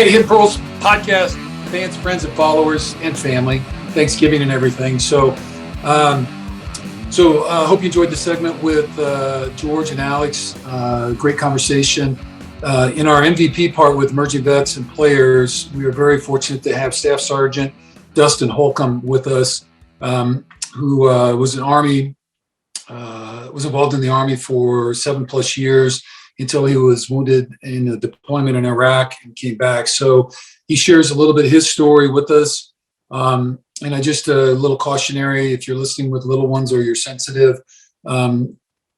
Hey, Hit Pearls podcast, fans, friends, and followers, and family, Thanksgiving and everything. So hope you enjoyed the segment with George and Alex. Great conversation. In our MVP part with emerging vets and players, we are very fortunate to have Staff Sergeant Dustin Holcomb with us, who was involved in the Army for 7+ years until he was wounded in a deployment in Iraq and came back. So he shares a little bit of his story with us. And I just a little cautionary, if you're listening with little ones or you're sensitive,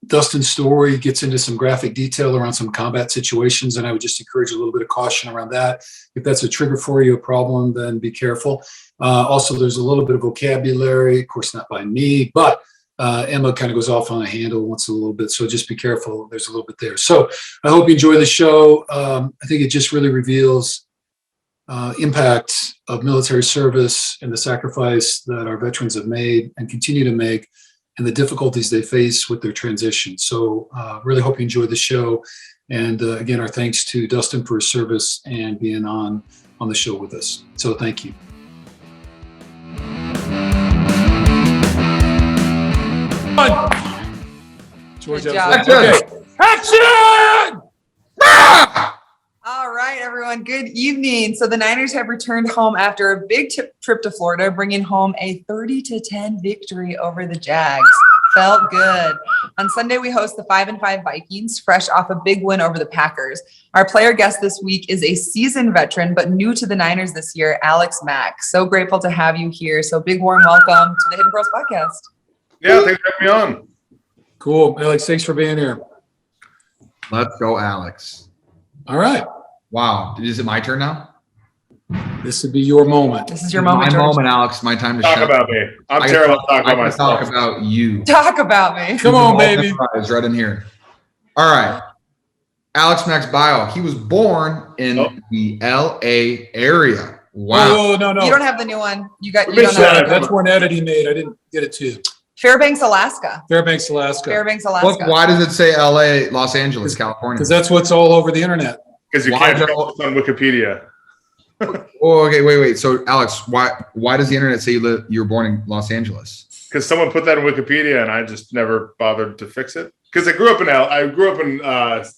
Dustin's story gets into some graphic detail around some combat situations, and I would just encourage a little bit of caution around that. If that's a trigger for you, a problem, then be careful. Also, there's a little bit of vocabulary, of course, not by me, but Emma kind of goes off on a handle once a little bit, so just be careful. There's a little bit there. So I hope you enjoy the show. I think it just really reveals impact of military service and the sacrifice that our veterans have made and continue to make, and the difficulties they face with their transition. So really hope you enjoy the show. And again, our thanks to Dustin for his service and being on the show with us. So thank you. George, okay. Action! All right, everyone. Good evening. So the Niners have returned home after a big trip to Florida, bringing home a 30-10 victory over the Jags. Felt good. On Sunday, we host the 5-5 Vikings, fresh off a big win over the Packers. Our player guest this week is a seasoned veteran, but new to the Niners this year, Alex Mack. So grateful to have you here. So big warm welcome to the Hidden Pros podcast. Yeah, thanks for having me on. Cool. Alex, thanks for being here. Let's go, Alex. All right. Wow. Is it my turn now? This would be your moment. This is your moment, My George. moment, Alex. My time to Talk shine. about me. I'm terrible at talking about myself. Talk about you. Talk about me. Come on, baby. Right in here. All right. Alex Mack's bio. He was born in the LA area. Wow. Oh, no. You don't have the new one. You don't missed have that. it. That's one edit he made. I didn't get it to you. Fairbanks, Alaska. Fairbanks, Alaska. Why does it say LA, Los Angeles, California? Because that's what's all over the internet. Because you Why can't don't- post on Wikipedia. Oh, okay. Wait. So, Alex, why does the internet say you were born in Los Angeles? Because someone put that in Wikipedia and I just never bothered to fix it. Because I grew up in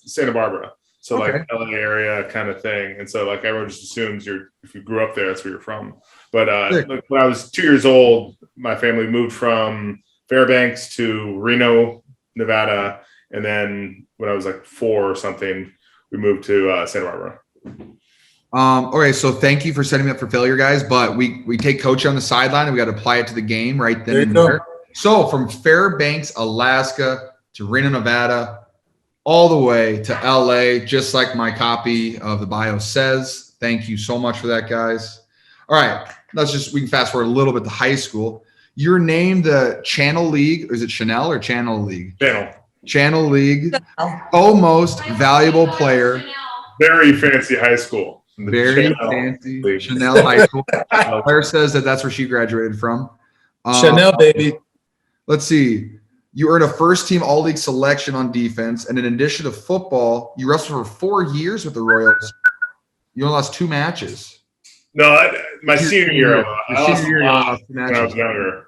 Santa Barbara. So Okay. like LA area kind of thing. And so like everyone just assumes if you grew up there, that's where you're from. But like, when I was 2 years old, my family moved from Fairbanks to Reno, Nevada. And then when I was like 4 or something, we moved to Santa Barbara. Okay, so thank you for setting me up for failure, guys. But we take coach on the sideline and we got to apply it to the game right then and there. So from Fairbanks, Alaska to Reno, Nevada, all the way to LA, just like my copy of the bio says. Thank you so much for that, guys. All right, we can fast forward a little bit to high school. You're named the Channel League, or is it Chanel or Channel League? Channel League, most valuable player. Very fancy high school. Very fancy Chanel High School. Claire says that's where she graduated from. Chanel, baby. Let's see. You earned a first-team All-League selection on defense, and in addition to football, you wrestled for 4 years with the Royals. You only lost 2 matches. No, my senior year. I lost a lot when when I was younger.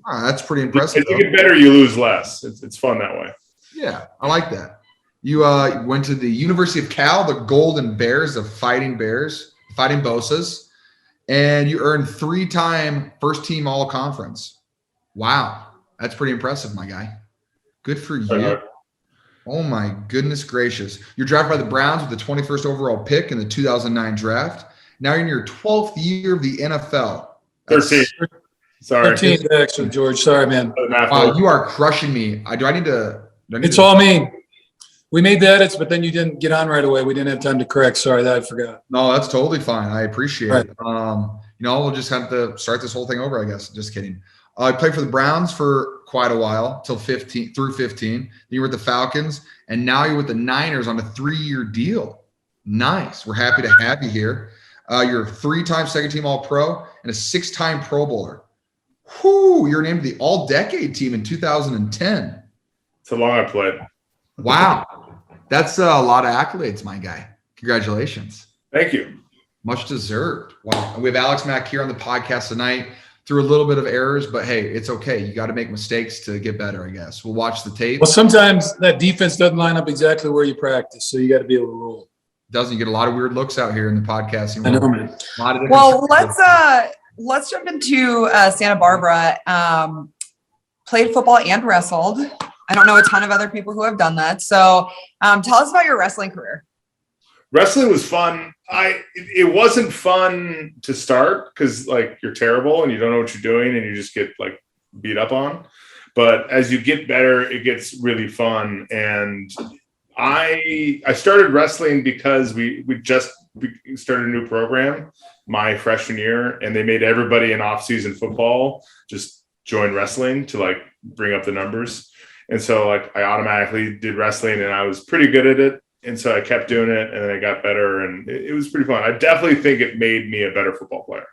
That's pretty impressive. As you get better, you lose less. It's fun that way. Yeah, I like that. You went to the University of Cal, the Golden Bears, the Fighting Bosas, and you earned 3-time first-team All-Conference. Wow, that's pretty impressive, my guy. Good for you. Oh, my goodness gracious. You're drafted by the Browns with the 21st overall pick in the 2009 draft. Now you're in your 12th year of the NFL. 13. Sorry. 13, actually, George. Sorry, man. Wow, you are crushing me. It's all me. We made the edits, but then you didn't get on right away. We didn't have time to correct. Sorry, that I forgot. No, that's totally fine. I appreciate Right. it. We'll just have to start this whole thing over, I guess. Just kidding. I played for the Browns for quite a while, through 15. Then you were with the Falcons, and now you're with the Niners on a 3-year deal. Nice. We're happy to have you here. You're a 3-time second-team All-Pro and a 6-time Pro Bowler. Whoo! You're named the All-Decade team in 2010. It's a long I played. Wow. That's a lot of accolades, my guy. Congratulations. Thank you. Much deserved. Wow. And we have Alex Mack here on the podcast tonight. Through a little bit of errors, but hey, it's okay. You got to make mistakes to get better, I guess. We'll watch the tape. Well, sometimes that defense doesn't line up exactly where you practice, so you got to be able to roll. Doesn't get a lot of weird looks out here in the podcasting I know, world. man. A lot of different Well, stuff. let's jump into Santa Barbara. Played football and wrestled. I don't know a ton of other people who have done that. So tell us about your wrestling career. Wrestling was fun. It wasn't fun to start because like you're terrible and you don't know what you're doing and you just get like beat up on. But as you get better, it gets really fun. And I started wrestling because we started a new program my freshman year, and they made everybody in off-season football just join wrestling to like bring up the numbers. And so like I automatically did wrestling and I was pretty good at it. And so I kept doing it and then I got better and it was pretty fun. I definitely think it made me a better football player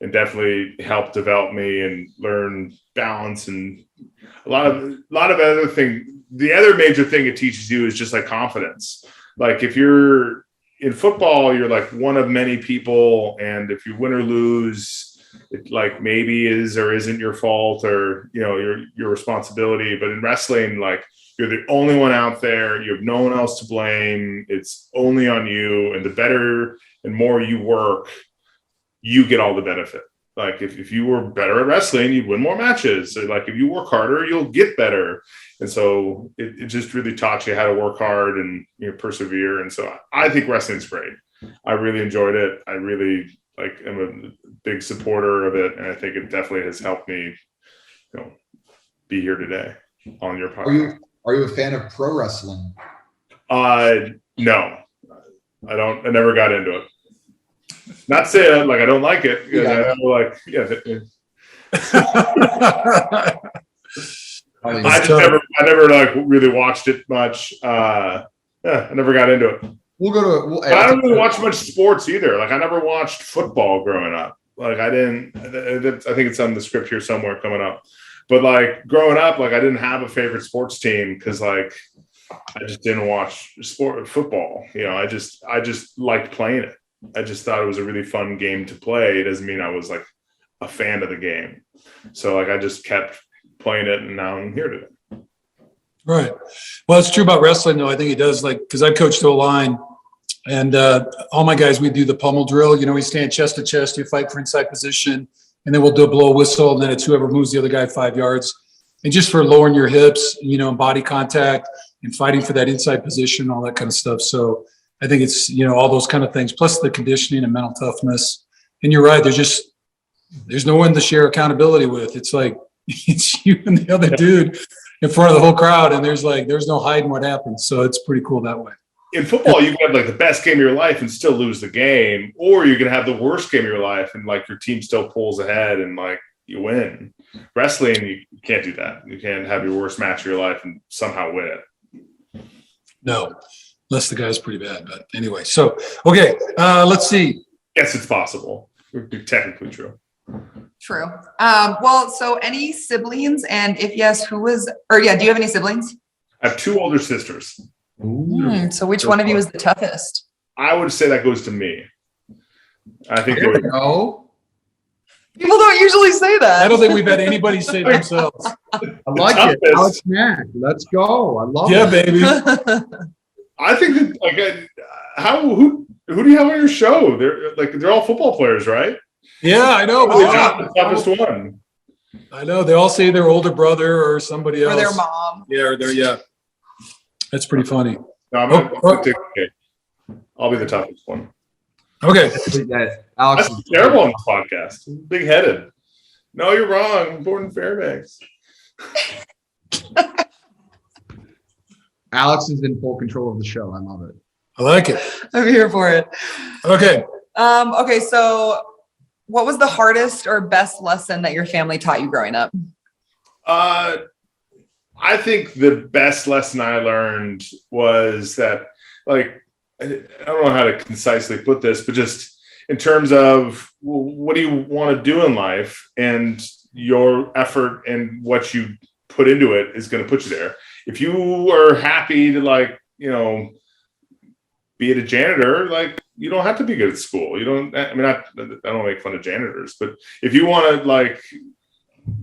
and definitely helped develop me and learn balance and a lot of other things. The other major thing it teaches you is just like confidence. Like if you're in football, you're like one of many people. And if you win or lose, it like maybe is or isn't your fault or, you know, your responsibility. But in wrestling, like you're the only one out there. You have no one else to blame. It's only on you. And the better and more you work, you get all the benefit. Like if you were better at wrestling, you'd win more matches. So like if you work harder, you'll get better. And so it just really taught you how to work hard and, you know, persevere. And so I think wrestling's great. I really enjoyed it. I really am a big supporter of it. And I think it definitely has helped me, you know, be here today on your podcast. Are you a fan of pro wrestling? No, I don't. I never got into it. Not saying like I don't like it. Yeah. I never like really watched it much. I never got into it. But I don't really watch much sports either. Like I never watched football growing up. Like I didn't. I think it's on the script here somewhere coming up. But like growing up, like I didn't have a favorite sports team because like I just didn't watch football. You know, I just liked playing it. I just thought it was a really fun game to play. It doesn't mean I was like a fan of the game. So like I just kept playing it, and now I'm here today. Right. Well, it's true about wrestling, though. I think it does, like, because I've coached O-line, and all my guys, we do the pummel drill. You know, we stand chest to chest, you fight for inside position, and then we'll do a blow whistle, and then it's whoever moves the other guy 5 yards. And just for lowering your hips, you know, body contact and fighting for that inside position, all that kind of stuff. So I think it's, you know, all those kind of things, plus the conditioning and mental toughness. And you're right, there's no one to share accountability with. It's like it's you and the other dude in front of the whole crowd, and there's no hiding what happens. So it's pretty cool that way. In football, you can have like the best game of your life and still lose the game, or you can have the worst game of your life and like your team still pulls ahead and like you win. Wrestling, you can't do that. You can't have your worst match of your life and somehow win it. No, unless the guy's pretty bad. But anyway, so okay, let's see. Yes, it's possible. Technically true. True. Well, so any siblings, and if yes, do you have any siblings? I have two older sisters. So which one of you is the toughest? I would say that goes to me. I think There we go. People don't usually say that. I don't think we've had anybody say themselves. I like it. Alex Mack. Let's go. I love Yeah, it. baby. I think that like who do you have on your show? They're all football players, right? Yeah, I know. Who's the toughest one? I know. They all say their older brother or somebody else. Or their mom. Yeah. That's pretty funny. No, Okay. I'll be the toughest one. Okay. Alex That's terrible on this podcast. Big-headed. No, you're wrong. I'm born in Fairbanks. Alex is in full control of the show. I love it. I like it. I'm here for it. Okay. Okay, so what was the hardest or best lesson that your family taught you growing up? I think the best lesson I learned was that, like, I don't know how to concisely put this, but just in terms of what do you want to do in life, and your effort and what you put into it is going to put you there. If you are happy to, like, you know, be a janitor, like, you don't have to be good at school. You don't, I mean, I don't make fun of janitors, but if you want to like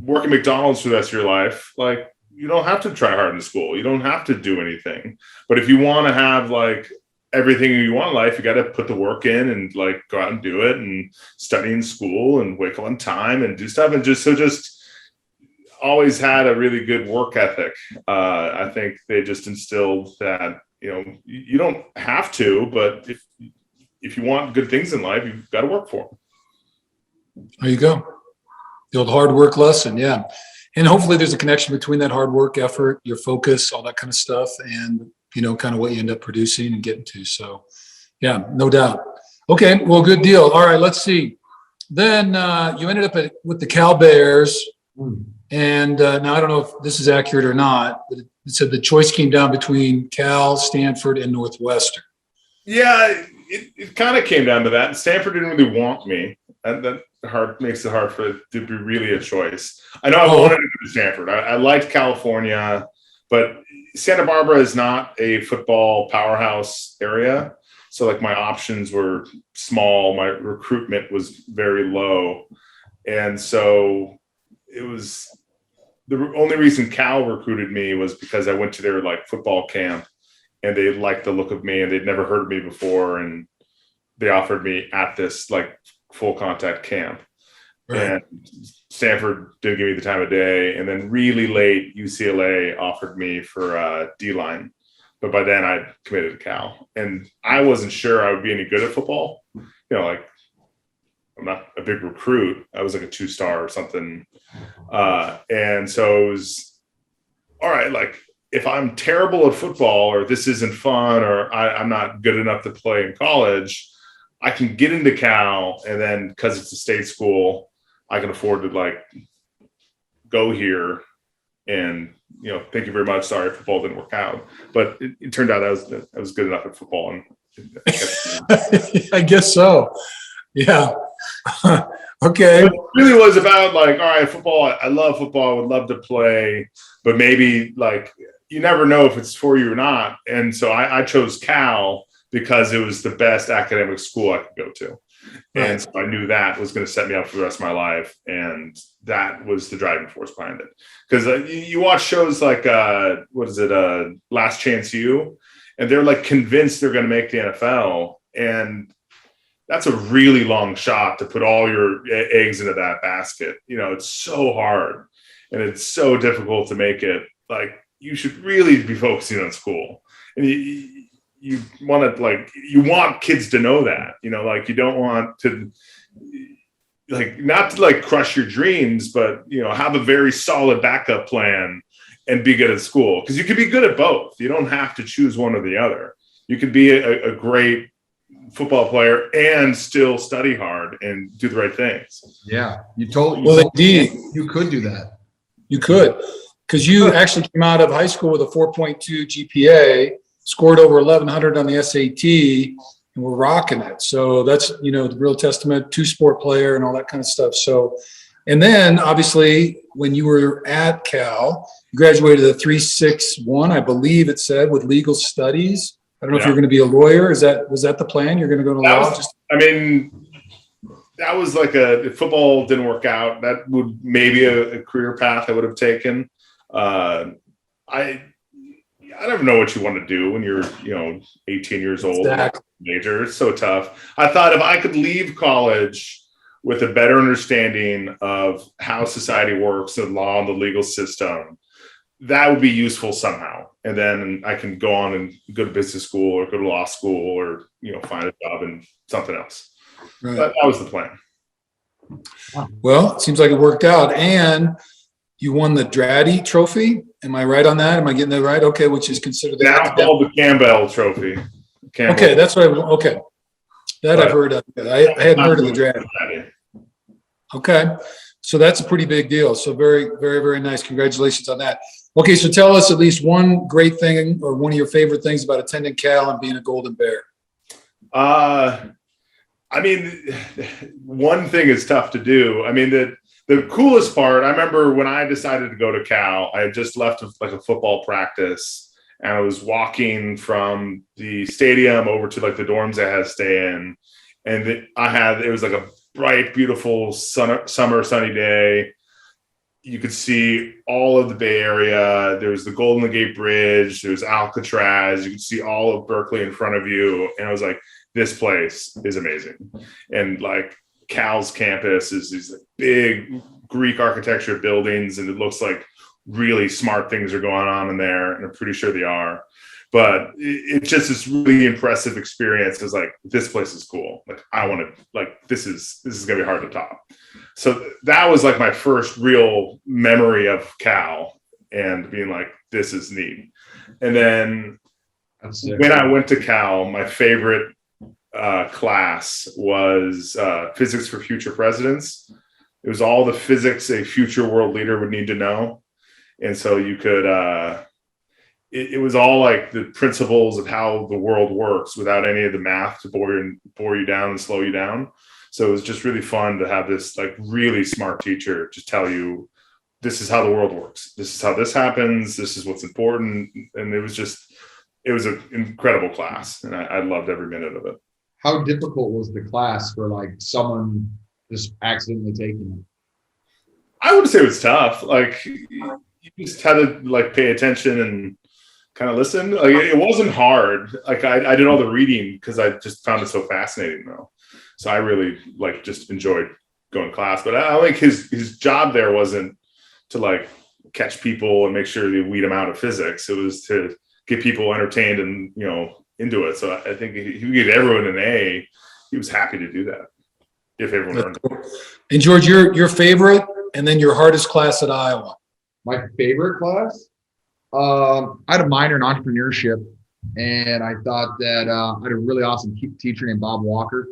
work at McDonald's for the rest of your life, like you don't have to try hard in school. You don't have to do anything. But if you want to have like everything you want in life, you got to put the work in and like go out and do it and study in school and wake up on time and do stuff. And just always had a really good work ethic. I think they just instilled that, you know, you don't have to, but if you want good things in life, you've got to work for them. There you go. The old hard work lesson. Yeah. And hopefully there's a connection between that hard work effort, your focus, all that kind of stuff, and, you know, kind of what you end up producing and getting to. So, yeah, no doubt. Okay, well, good deal. All right, let's see. Then you ended up with the Cal Bears. And now I don't know if this is accurate or not, but it said the choice came down between Cal, Stanford, and Northwestern. Yeah, it kind of came down to that. Stanford didn't really want me. And that makes it hard for it to be really a choice. I know I wanted to go to Stanford. I liked California, but Santa Barbara is not a football powerhouse area. So like my options were small. My recruitment was very low. And so it was the only reason Cal recruited me was because I went to their like football camp and they liked the look of me and they'd never heard of me before. And they offered me at this like full contact camp. Right. And Stanford didn't give me the time of day. And then really late UCLA offered me for D-line. But by then I committed to Cal and I wasn't sure I would be any good at football. You know, like I'm not a big recruit. I was like a 2-star or something. And so it was, all right, like if I'm terrible at football or this isn't fun or I'm not good enough to play in college, I can get into Cal and then because it's a state school, I can afford to like go here and, you know, thank you very much. Sorry, football didn't work out, but it turned out I was good enough at football. And I guess so. Yeah. Okay. But it really was about like, all right, football. I love football. I would love to play, but maybe like you never know if it's for you or not. And so I chose Cal because it was the best academic school I could go to. Right. And so I knew that was going to set me up for the rest of my life. And that was the driving force behind it. Because you watch shows like, Last Chance U, and they're like convinced they're going to make the NFL. And that's a really long shot to put all your eggs into that basket. You know, it's so hard and it's so difficult to make it. Like you should really be focusing on school. And you want to like, you want kids to know that, you know, like you don't want to like, not to like crush your dreams, but, you know, have a very solid backup plan and be good at school. Cause you can be good at both. You don't have to choose one or the other. You could be a great football player and still study hard and do the right things. Yeah. You could do that. You could, because you actually came out of high school with a 4.2 GPA, scored over 1,100 on the SAT, and we're rocking it. So that's, you know, the real testament, 2-sport player and all that kind of stuff. So, and then obviously when you were at Cal, you graduated a 3.61, I believe it said, with legal studies. I don't know if you're going to be a lawyer. Was that the plan? You're going to go to law? That was like if football didn't work out, that would maybe a career path I would have taken. I never know what you want to do when you're, you know, 18 years old. Exactly. Major. It's so tough. I thought if I could leave college with a better understanding of how society works, the law and the legal system, that would be useful somehow. And then I can go on and go to business school or go to law school or, you know, find a job in something else. Right. That was the plan. Well, it seems like it worked out. And you won the Draddy Trophy. Am I right on that? Am I getting that right? Okay, which is considered now called the Campbell Trophy. Okay, that's what okay. That I've heard of. I hadn't heard of the Draddy. Okay, so that's a pretty big deal. So very, very, very nice. Congratulations on that. Okay, so tell us at least one great thing or one of your favorite things about attending Cal and being a Golden Bear. I mean, one thing is tough to do. I mean, the coolest part, I remember when I decided to go to Cal, I had just left like a football practice and I was walking from the stadium over to like the dorms I had to stay in, and it was like a bright, beautiful summer sunny day. You could see all of the Bay Area. There was the Golden Gate Bridge. There was Alcatraz. You could see all of Berkeley in front of you. And I was like, this place is amazing. And like Cal's campus is these big Greek architecture buildings, and it looks like really smart things are going on in there. And I'm pretty sure they are. But it's just this really impressive experience. It's like, this place is cool. Like, I want to, like, this is going to be hard to top. So that was like my first real memory of Cal and being like, this is neat. And then when I went to Cal, my favorite class was physics for future presidents. It was all the physics a future world leader would need to know. And so you could, it was all like the principles of how the world works without any of the math to bore you down and slow you down. So it was just really fun to have this like really smart teacher just tell you, this is how the world works. This is how this happens. This is what's important. And it was an incredible class. And I loved every minute of it. How difficult was the class for like someone just accidentally taking it? I would say it was tough. Like, you just had to like pay attention and kind of listen. Like, it wasn't hard. Like, I did all the reading because I just found it so fascinating though. So I really like just enjoyed going to class. But I think his job there wasn't to like catch people and make sure they weed them out of physics. It was to get people entertained and, you know, into it. So I think he could give everyone an A. He was happy to do that if everyone learned. And George, your favorite and then your hardest class at Iowa. My favorite class? I had a minor in entrepreneurship, and I thought that I had a really awesome teacher named Bob Walker.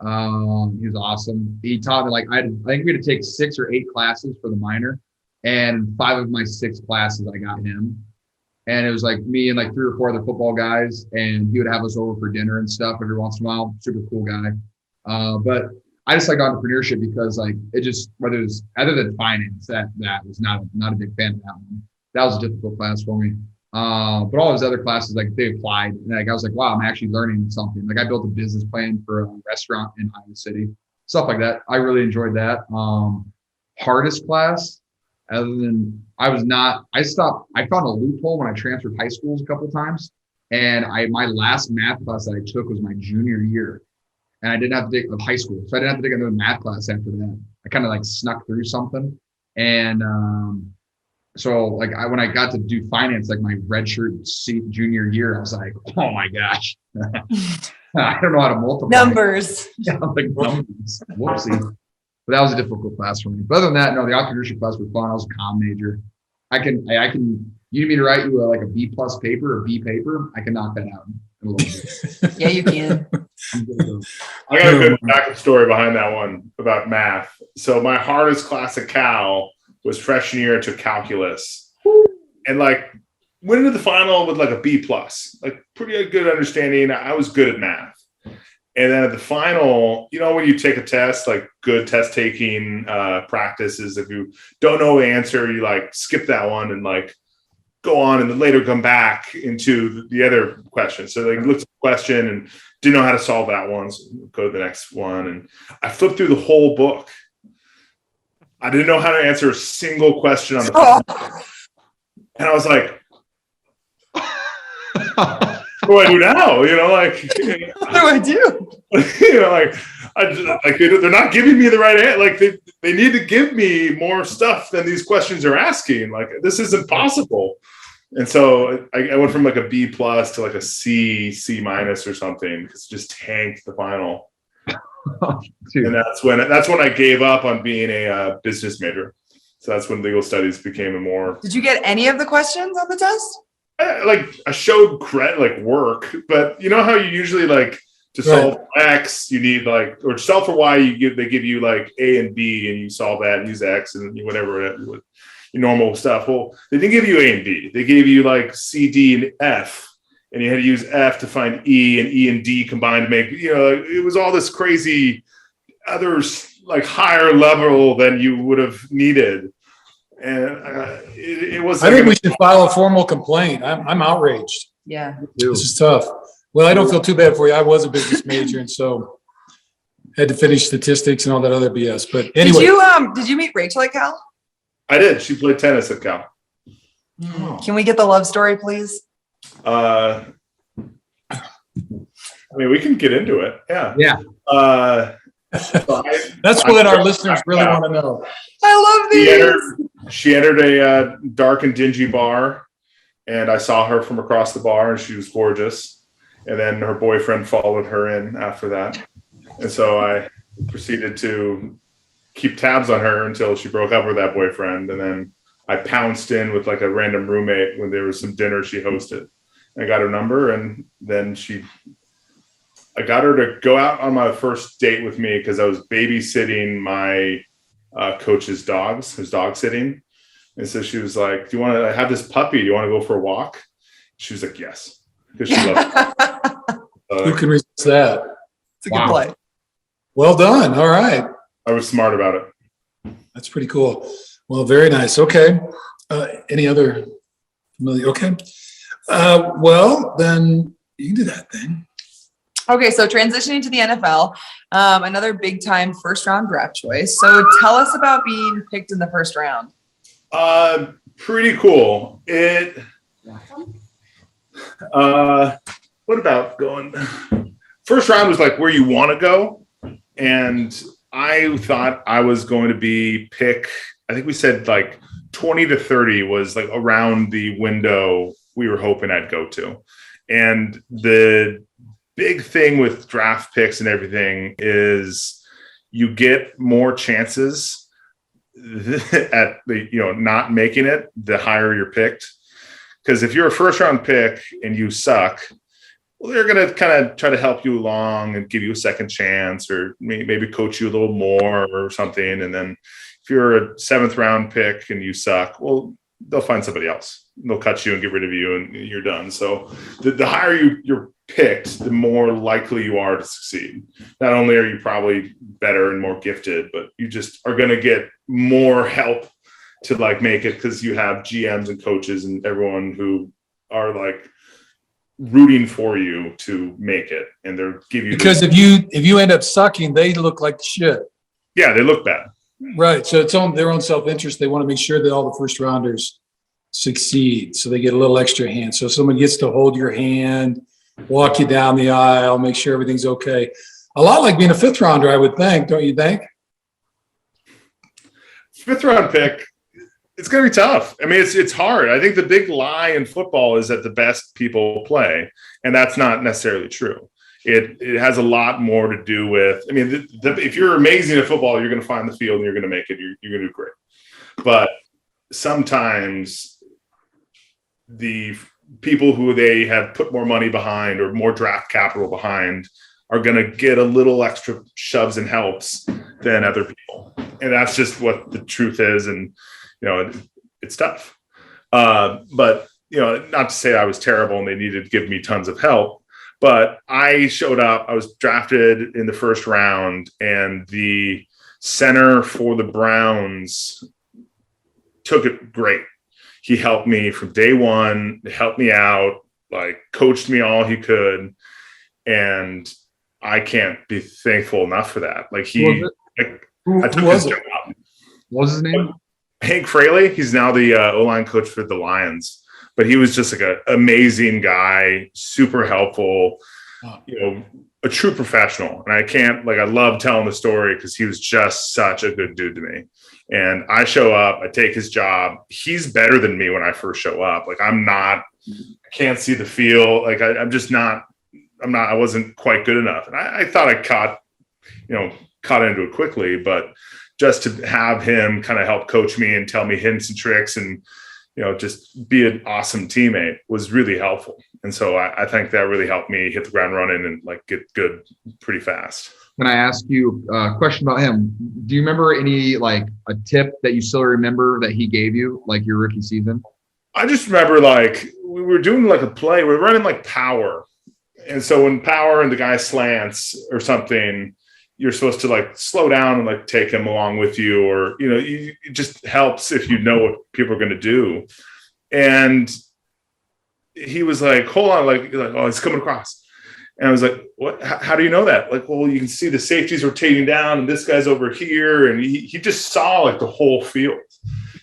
He was awesome. He taught me like I think we had to take 6 or 8 classes for the minor, and 5 of my 6 classes I got him. And it was like me and like 3 or 4 other football guys, and he would have us over for dinner and stuff every once in a while. Super cool guy. But I just like entrepreneurship because like it just, whether it's other than finance, that was not a big fan of that one. That was a difficult class for me. But all his other classes, like they applied, and like I was like, wow, I'm actually learning something. Like I built a business plan for a restaurant in Iowa City, stuff like that. I really enjoyed that. Hardest class, other than I found a loophole when I transferred high schools a couple of times, and my last math class that I took was my junior year, and I didn't have to take of high school, so I didn't have to take another math class after that. I kind of like snuck through something, and so like when I got to do finance, like my redshirt junior year, I was like, oh my gosh, I don't know how to multiply Numbers. Yeah, like numbers. Whoopsie. But that was a difficult class for me. But other than that, no, the entrepreneurship class was fun. I was a comm major. I can. You need me to write you like a B+ paper or B paper? I can knock that out in a little bit. Yeah, you can. I got a good backup story behind that one about math. So my hardest class at Cal was freshman year to calculus, and like went into the final with like a B+, like pretty good understanding. I was good at math. And then at the final, you know, when you take a test, like good test taking practices, if you don't know the answer, you like skip that one and like go on and then later come back into the other question. So like looked at the question and didn't know how to solve that one. So go to the next one. And I flipped through the whole book. I didn't know how to answer a single question on the phone. And I was like, what do I do now? You know, like, What do I do? You know, like they're not giving me the right answer. Like they need to give me more stuff than these questions are asking. Like this isn't possible. And so I went from like a B+ to like a C- or something because it just tanked the final. And that's when I gave up on being a business major. So that's when legal studies became a more. Did you get any of the questions on the test? I showed credit, like work, but you know how you usually like to solve for X, you need like, or to solve for Y, they give you like A and B, and you solve that and use X and whatever your normal stuff. Well, they didn't give you A and B. They gave you like C, D, and F, and you had to use F to find E, and E and D combined to make. You know, it was all this crazy, others like higher level than you would have needed. And it was. I think we should file a formal complaint. I'm outraged. Yeah. This is tough. Well, I don't feel too bad for you. I was a business major, and so had to finish statistics and all that other BS. But anyway, Did you meet Rachel at Cal? I did. She played tennis at Cal. Can we get the love story, please? I mean, we can get into it. Yeah. Yeah. that's what our listeners really want to know. I love these. She entered a dark and dingy bar, and I saw her from across the bar, and she was gorgeous. And then her boyfriend followed her in after that. And so I proceeded to keep tabs on her until she broke up with that boyfriend. And then I pounced in with like a random roommate when there was some dinner she hosted. I got her number, and then I got her to go out on my first date with me because I was babysitting my coach's dogs, his dog sitting. And so she was like, "Do you want to have this puppy? Do you want to go for a walk?" She was like, "Yes," because she loved it. Who can resist that? It's a good play. Well done. All right. I was smart about it. That's pretty cool. Well, very nice. Okay. Any other familiar? Okay. Well, then you can do that thing. Okay, so transitioning to the NFL, another big time first round draft choice. So tell us about being picked in the first round. Pretty cool. What about going? First round was like where you want to go. And I thought I was going to be I think we said like 20 to 30 was like around the window we were hoping I'd go to. And the big thing with draft picks and everything is you get more chances at not making it the higher you're picked. Because if you're a first round pick and you suck, well, they're going to kind of try to help you along and give you a second chance, or maybe coach you a little more or something. And then if you're a seventh round pick and you suck, well, they'll find somebody else. They'll cut you and get rid of you, and you're done. So the higher you're picked, the more likely you are to succeed. Not only are you probably better and more gifted, but you just are going to get more help to like make it, because you have GMs and coaches and everyone who are like rooting for you to make it, and they'll give you because if you end up sucking, they look like shit. Yeah, they look bad. Right. So it's on their own self-interest. They want to make sure that all the first rounders succeed. So they get a little extra hand. So someone gets to hold your hand, walk you down the aisle, make sure everything's okay. A lot like being a fifth rounder, I would think, don't you think? Fifth round pick, it's going to be tough. I mean, it's hard. I think the big lie in football is that the best people play, and that's not necessarily true. It has a lot more to do with, I mean, if you're amazing at football, you're going to find the field and you're going to make it. You're going to do great. But sometimes the people who they have put more money behind or more draft capital behind are going to get a little extra shoves and helps than other people. And that's just what the truth is. And, it's tough. But, not to say I was terrible and they needed to give me tons of help, but I showed up. I was drafted in the first round, and the center for the Browns took it great. He helped me from day one, helped me out, like coached me all he could. And I can't be thankful enough for that. Like Who was it? What was his name? Hank Fraley. He's now the O-line coach for the Lions, but he was just like an amazing guy, super helpful, a true professional. And I love telling the story because he was just such a good dude to me. And I show up, I take his job. He's better than me when I first show up. Like I can't see the field. Like I wasn't quite good enough. And I thought I caught into it quickly, but just to have him kind of help coach me and tell me hints and tricks and, just be an awesome teammate was really helpful. And so I think that really helped me hit the ground running and like get good pretty fast. Can I ask you a question about him? Do you remember any, like a tip that you still remember that he gave you, like your rookie season? I just remember like we were doing like a play, we were running like power. And so when power and the guy slants or something, you're supposed to like slow down and like take him along with you, or, you know, it just helps if you know what people are going to do. And he was like, hold on, like, oh, he's coming across. And I was like, what, how do you know that? Like, well, you can see the safeties rotating down and this guy's over here. And he just saw like the whole field.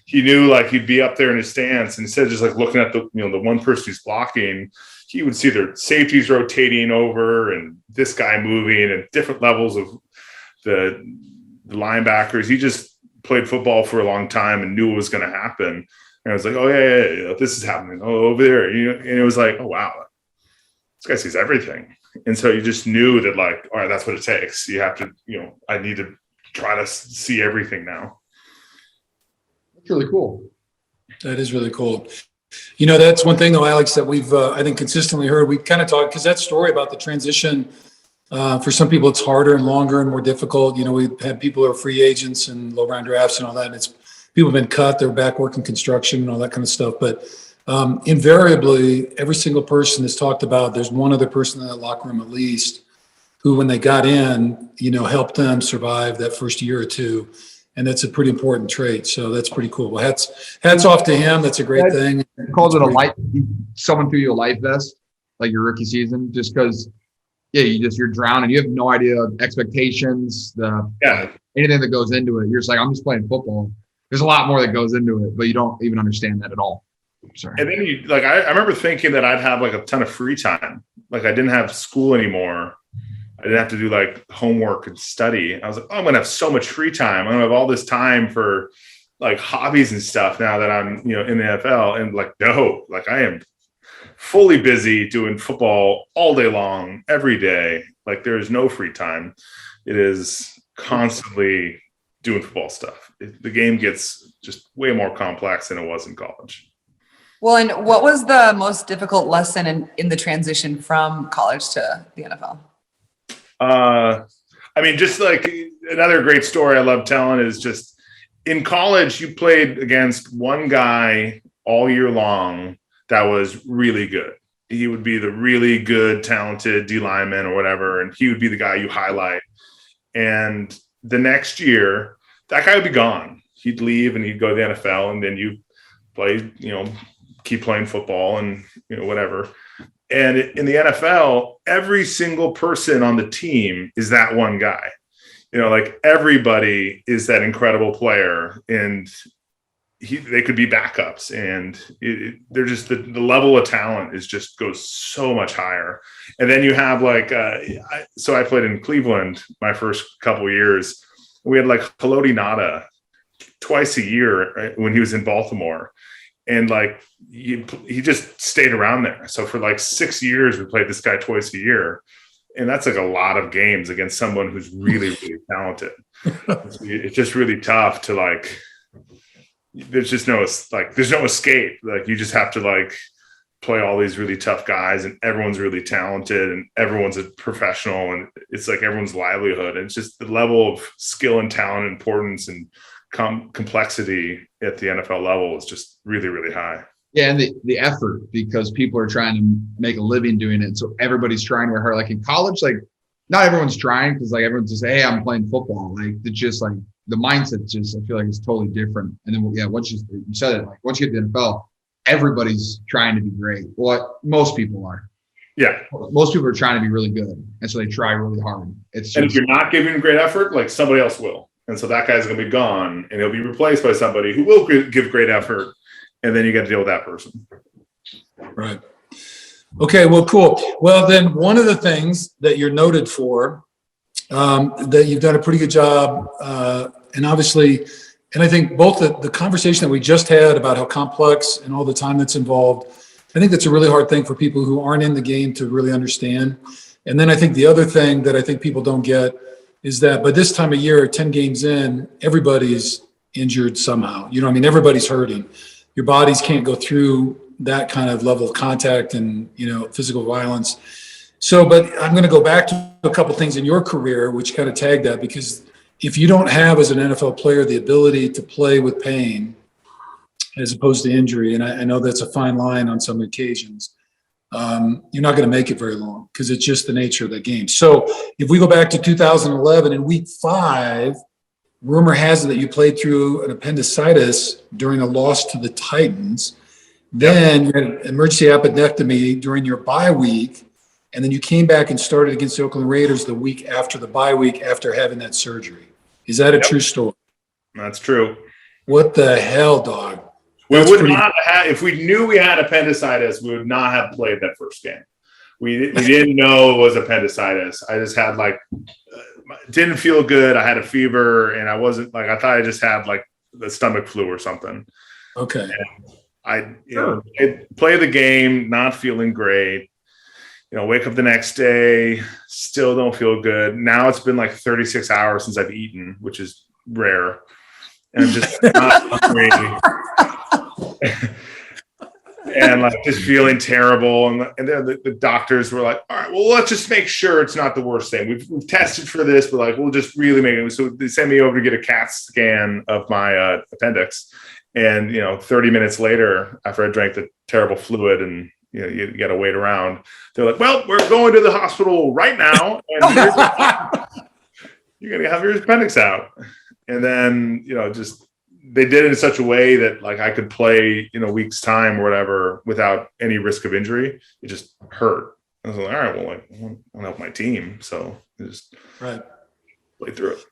He knew like he'd be up there in his stance, and instead of just like looking at the, you know, the one person who's blocking, he would see their safeties rotating over and this guy moving and different levels of the linebackers. He just played football for a long time and knew what was going to happen. And I was like, oh yeah, this is happening. Oh, over there. You know, and it was like, oh wow, this guy sees everything. And so you just knew that, like, all right, that's what it takes. You have to, you know, I need to try to see everything now. That's really cool. That is really cool. You know, that's one thing though, Alex, that we've, I think, consistently heard. We kind of talked, because that story about the transition, for some people, it's harder and longer and more difficult. You know, we've had people who are free agents and low round drafts and all that. And it's people have been cut, they're back working construction and all that kind of stuff. But invariably, every single person is talked about. There's one other person in that locker room, at least, who, when they got in, you know, helped them survive that first year or two. And that's a pretty important trait. So that's pretty cool. Well, hats off to him. That's a great thing. He calls it a life. Someone threw you a life vest, like your rookie season, just because, yeah, you're drowning. You have no idea of expectations, anything that goes into it. You're just like, I'm just playing football. There's a lot more that goes into it, but you don't even understand that at all. Sorry. And then you like, I remember thinking that I'd have like a ton of free time. Like I didn't have school anymore. I didn't have to do like homework and study. I was like, oh, I'm going to have so much free time. I'm going to have all this time for like hobbies and stuff now that I'm, you know, in the NFL. And like, no, like I am fully busy doing football all day long, every day. Like there is no free time. It is constantly doing football stuff. The game gets just way more complex than it was in college. Well, and what was the most difficult lesson in the transition from college to the NFL? I mean, just like another great story I love telling is just in college, you played against one guy all year long that was really good. He would be the really good, talented D lineman or whatever, and he would be the guy you highlight. And the next year, that guy would be gone. He'd leave and he'd go to the NFL, and then you play, you know, keep playing football and, you know, whatever. And in the NFL, every single person on the team is that one guy. You know, like everybody is that incredible player, and they could be backups, and they're just the level of talent is just goes so much higher. And then you have like, so I played in Cleveland my first couple of years. We had like Haloti Ngata twice a year, right, when he was in Baltimore. And like he just stayed around there. So for like 6 years, we played this guy twice a year, and that's like a lot of games against someone who's really, really talented. It's just really tough to like. There's just no escape. Like you just have to like play all these really tough guys, and everyone's really talented, and everyone's a professional, and it's like everyone's livelihood. And it's just the level of skill and talent, importance, and complexity at the NFL level is just really, really high. Yeah, and the effort, because people are trying to make a living doing it. So everybody's trying very hard. Like in college, like not everyone's trying, because like everyone's just, hey, I'm playing football. Like it's just like the mindset just, I feel like it's totally different. And then yeah, once you said it, like once you get to the NFL, everybody's trying to be great. Well, most people are. Yeah. Most people are trying to be really good. And so they try really hard. It's just, and if you're not giving great effort, like somebody else will. And so that guy's going to be gone, and he'll be replaced by somebody who will give great effort. And then you got to deal with that person. Right. Okay, well, cool. Well, then one of the things that you're noted for, that you've done a pretty good job, and obviously, and I think both the conversation that we just had about how complex and all the time that's involved, I think that's a really hard thing for people who aren't in the game to really understand. And then I think the other thing that I think people don't get is that by this time of year, 10 games in, everybody's injured somehow. You know what I mean? Everybody's hurting. Your bodies can't go through that kind of level of contact and, you know, physical violence. So, but I'm going to go back to a couple things in your career, which kind of tag that, because if you don't have, as an NFL player, the ability to play with pain as opposed to injury, and I know that's a fine line on some occasions, you're not going to make it very long because it's just the nature of the game. So if we go back to 2011 in week 5, rumor has it that you played through an appendicitis during a loss to the Titans. Then you had an emergency appendectomy during your bye week. And then you came back and started against the Oakland Raiders the week after the bye week after having that surgery. Is that a true story? That's true. What the hell, dog? We would not have, if we knew we had appendicitis, we would not have played that first game. We didn't know it was appendicitis. I just had didn't feel good. I had a fever, and I wasn't I thought I just had the stomach flu or something. Okay. And I play the game, not feeling great. Wake up the next day, still don't feel good. Now it's been 36 hours since I've eaten, which is rare. And I'm just not hungry. And just feeling terrible. And then the doctors were like, all right, well, let's just make sure it's not the worst thing. We've tested for this, but we'll just really make it. So they sent me over to get a CAT scan of my appendix. And, 30 minutes later, after I drank the terrible fluid and, you got to wait around. They're like, well, we're going to the hospital right now. And you're going to have your appendix out. And then, they did it in such a way that I could play in a week's time or whatever without any risk of injury. It just hurt. I was like, all right, well, I want to help my team. So I just play through it.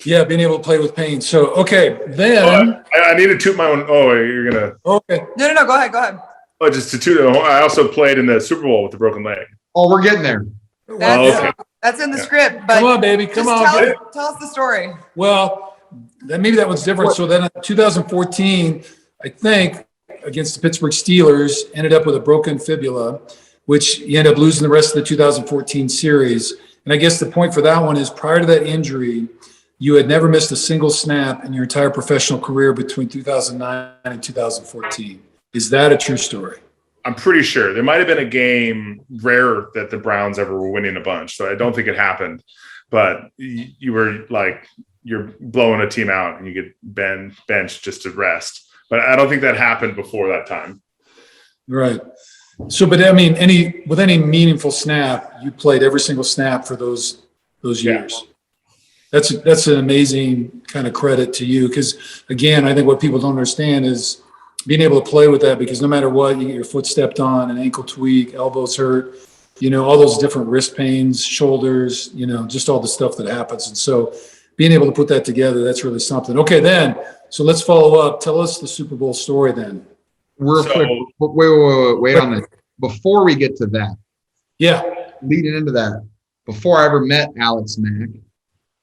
Yeah, being able to play with pain. So, okay, then. I need to toot my own. Oh, you're going to. Okay. No, go ahead. Oh, just to toot. I also played in the Super Bowl with the broken leg. Oh, we're getting there. That's in the script. But come on, baby. Come on. Tell us the story. Well, maybe that was different. So then in 2014, I think, against the Pittsburgh Steelers, ended up with a broken fibula, which you end up losing the rest of the 2014 series. And I guess the point for that one is prior to that injury, you had never missed a single snap in your entire professional career between 2009 and 2014. Is that a true story? I'm pretty sure. There might have been a game, rare that the Browns ever were winning a bunch, so I don't think it happened. But you were you're blowing a team out and you get benched just to rest. But I don't think that happened before that time. Right. So, but I mean, with any meaningful snap, you played every single snap for those years. That's an amazing kind of credit to you because, again, I think what people don't understand is being able to play with that because no matter what, you get your foot stepped on, an ankle tweak, elbows hurt, all those different wrist pains, shoulders, just all the stuff that happens. And so being able to put that together, that's really something. Okay, then, so let's follow up. Tell us the Super Bowl story then. Wait on this. Before we get to that. Yeah. Leading into that, before I ever met Alex Mack,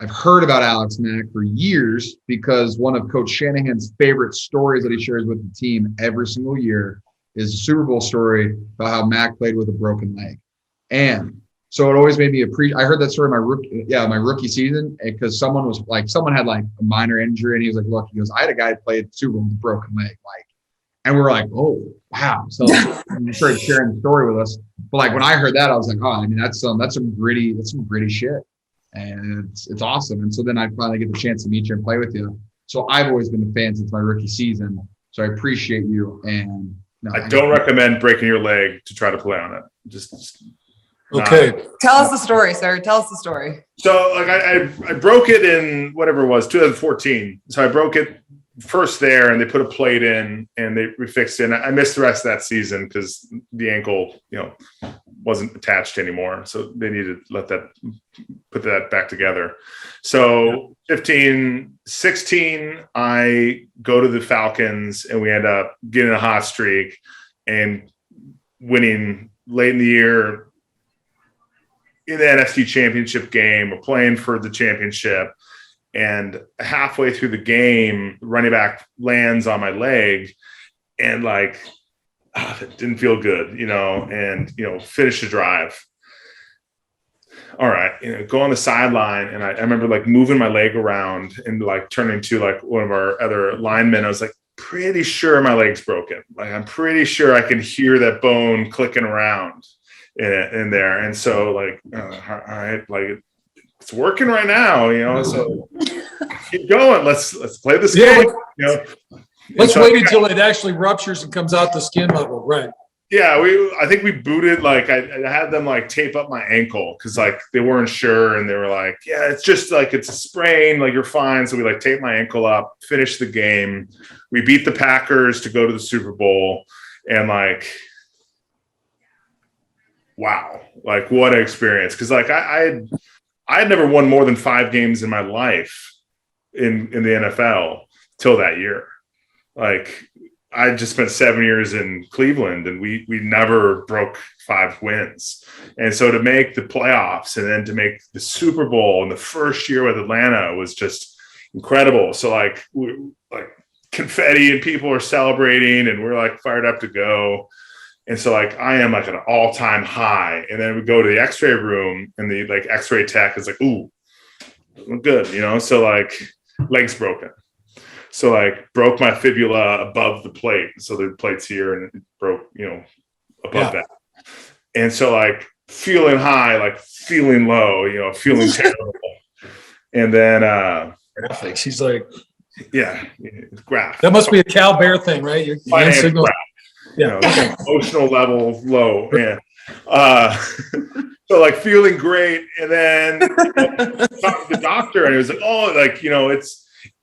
I've heard about Alex Mack for years because one of Coach Shanahan's favorite stories that he shares with the team every single year is a Super Bowl story about how Mack played with a broken leg. And so it always made me appreciate. I heard that story my rookie season because someone had a minor injury and he was like, look, he goes, I had a guy that played Super Bowl with a broken leg. And we were like, oh, wow. So he started sharing the story with us. But when I heard that, I was like, oh, I mean, that's some gritty shit. And it's awesome. And so then I finally get the chance to meet you and play with you. So I've always been a fan since my rookie season. So I appreciate you. And I don't recommend breaking your leg to try to play on it. Just okay. Tell us the story, sir. Tell us the story. So I broke it in whatever it was, 2014. So I broke it first there and they put a plate in and they refixed it. And I missed the rest of that season because the ankle, wasn't attached anymore. So they needed to put that back together. So 15, 16, I go to the Falcons and we end up getting a hot streak and winning late in the year in the NFC Championship game. We're playing for the championship. And halfway through the game, running back lands on my leg and it didn't feel good, and, finish the drive. All right, go on the sideline. And I remember moving my leg around and turning to one of our other linemen. I was pretty sure my leg's broken. I'm pretty sure I can hear that bone clicking around in there. And so all right, it's working right now, so keep going. Let's play this game. Let's wait until it actually ruptures and comes out the skin level. Right. Yeah, I think we booted, like I had them like tape up my ankle because like they weren't sure, and they were like, yeah, it's just like it's a sprain, like you're fine. So we like taped my ankle up, finished the game. We beat the Packers to go to the Super Bowl, and like, wow, like what an experience. Because like I had never won more than 5 games in my life in the NFL till that year. Like I just spent 7 years in Cleveland, and we never broke 5 wins. And so to make the playoffs and then to make the Super Bowl in the first year with Atlanta was just incredible. So like confetti and people are celebrating, and we're like fired up to go. And so like I am like at an all-time high. And then we go to the X-ray room, and the like X-ray tech is like, ooh, good, So like legs broken. So like broke my fibula above the plate. So the plate's here, and it broke, above that. And so like feeling high, like feeling low, feeling terrible. And then she's like, yeah, graph. That must be a Cal Bear thing, right? Your hand signal. Emotional level low. Yeah. So like feeling great. And then talked to the doctor, and he was like, oh, like,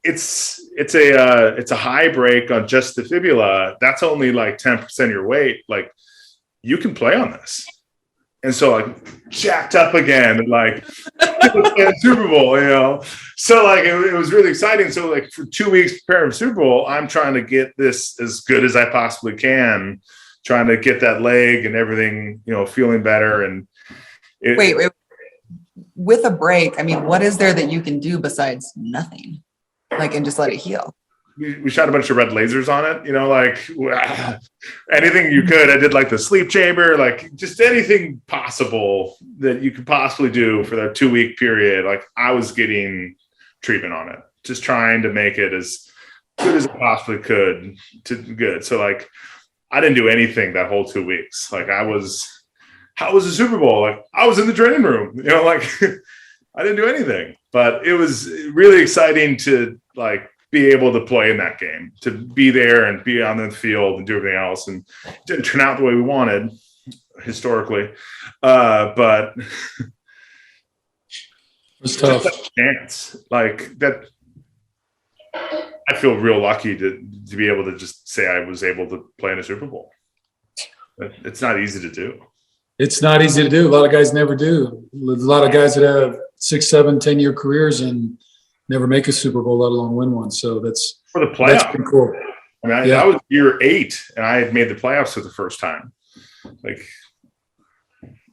it's a high break on just the fibula. That's only like 10% of your weight. Like you can play on this. And so like jacked up again, and like Super Bowl, So like it was really exciting. So like for 2 weeks preparing for Super Bowl, I'm trying to get this as good as I possibly can, trying to get that leg and everything, feeling better. And wait, with a break, I mean, what is there that you can do besides nothing? Like, and just let it heal. We shot a bunch of red lasers on it, like anything you could. I did like the sleep chamber, like just anything possible that you could possibly do for that 2-week period. Like I was getting treatment on it, just trying to make it as good as I possibly could to good. So like I didn't do anything that whole 2 weeks. Like how was the Super Bowl? Like I was in the training room, like I didn't do anything, but it was really exciting to like be able to play in that game, to be there and be on the field and do everything else. And it didn't turn out the way we wanted historically. But it was tough. Chance like that. I feel real lucky to be able to just say I was able to play in a Super Bowl. It's not easy to do. It's not easy to do. A lot of guys never do. There's a lot of guys that have 6, 7, 10-year careers and never make a Super Bowl, let alone win one. So that's for the playoffs. That's pretty cool. I mean, I was year 8, and I had made the playoffs for the first time. Like,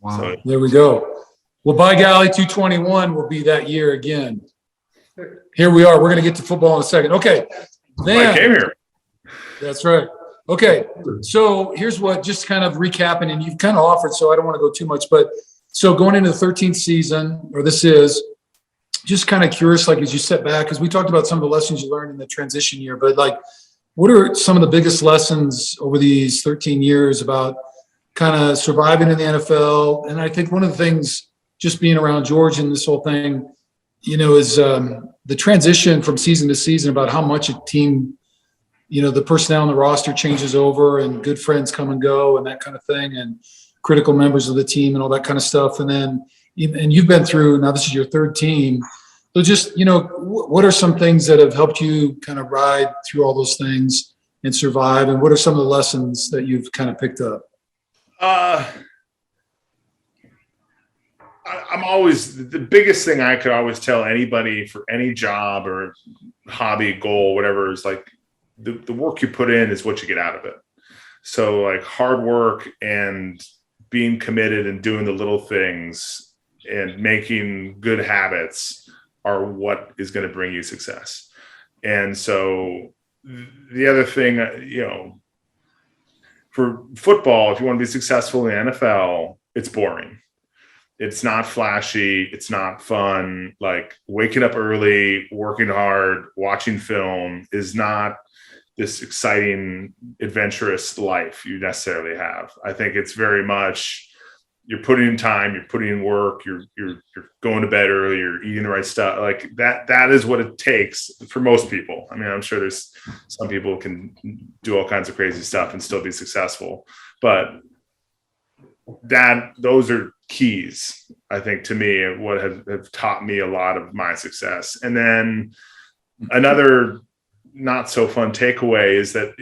wow. So. There we go. Well, by golly, 221 will be that year again. Here we are. We're going to get to football in a second. Okay. Then, I came here. That's right. Okay. So here's what, just kind of recapping, and you've kind of offered, so I don't want to go too much, but so going into the 13th season, or this is, just kind of curious, like as you step back, because we talked about some of the lessons you learned in the transition year, but like, what are some of the biggest lessons over these 13 years about kind of surviving in the NFL? And I think one of the things, just being around George and this whole thing, is the transition from season to season about how much a team, the personnel on the roster changes over, and good friends come and go and that kind of thing, and critical members of the team and all that kind of stuff. And then, and you've been through, now this is your 3rd team. So just, what are some things that have helped you kind of ride through all those things and survive? And what are some of the lessons that you've kind of picked up? I'm always, the biggest thing I could always tell anybody for any job or hobby, goal, whatever, is like the work you put in is what you get out of it. So like hard work and being committed and doing the little things and making good habits are what is going to bring you success. And so the other thing, for football, if you want to be successful in the NFL, it's boring. It's not flashy. It's not fun. Like waking up early, working hard, watching film is not this exciting, adventurous life you necessarily have. I think it's very much you're putting in time, you're putting in work, you're going to bed early, you're eating the right stuff. Like that is what it takes for most people. I mean, I'm sure there's some people can do all kinds of crazy stuff and still be successful, but those are keys, I think, to me, and what have taught me a lot of my success. And then another not so fun takeaway is that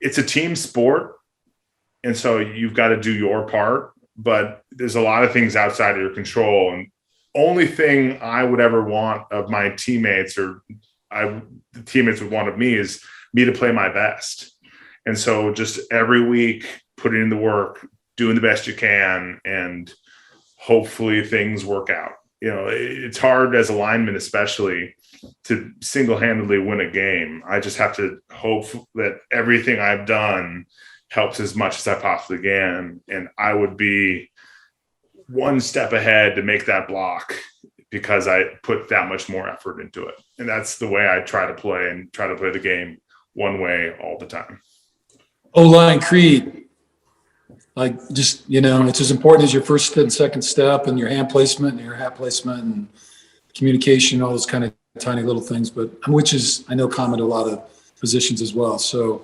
it's a team sport. And so you've got to do your part, but there's a lot of things outside of your control. And only thing I would ever want of my teammates the teammates would want of me is me to play my best. And so just every week, putting in the work, doing the best you can, and hopefully things work out. You know, it's hard as a lineman, especially, to single-handedly win a game. I just have to hope that everything I've done helps as much as I possibly can. And I would be one step ahead to make that block because I put that much more effort into it. And that's the way I try to play the game one way all the time. O-line creed. Like, just, you know, it's as important as your first and second step and your hand placement and your hat placement and communication, all those kind of tiny little things, but which is, I know, common to a lot of positions as well. So,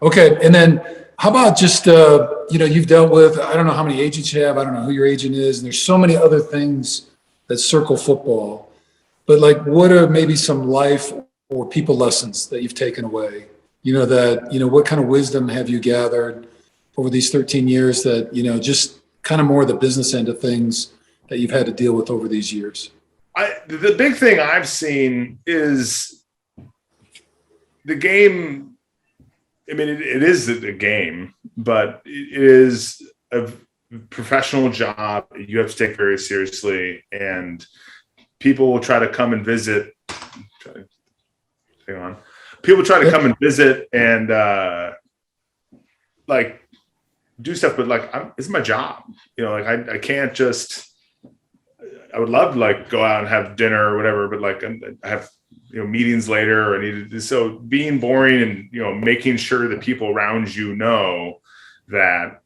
okay. And then how about just, you know, you've dealt with, I don't know how many agents you have. I don't know who your agent is. And there's so many other things that circle football, but like, what are maybe some life or people lessons that you've taken away? You know, that, you know, what kind of wisdom have you gathered over these 13 years that, you know, just kind of more the business end of things that you've had to deal with over these years? The big thing I've seen is the game. I mean, it is a game, but it is a professional job. You have to take very seriously, and people will try to come and visit. Hang on. People try to come and visit and like do stuff, but like, it's my job. You know, like I can't just. I would love to like go out and have dinner or whatever, but like I have, you know, meetings later, so being boring and, you know, making sure that people around you know that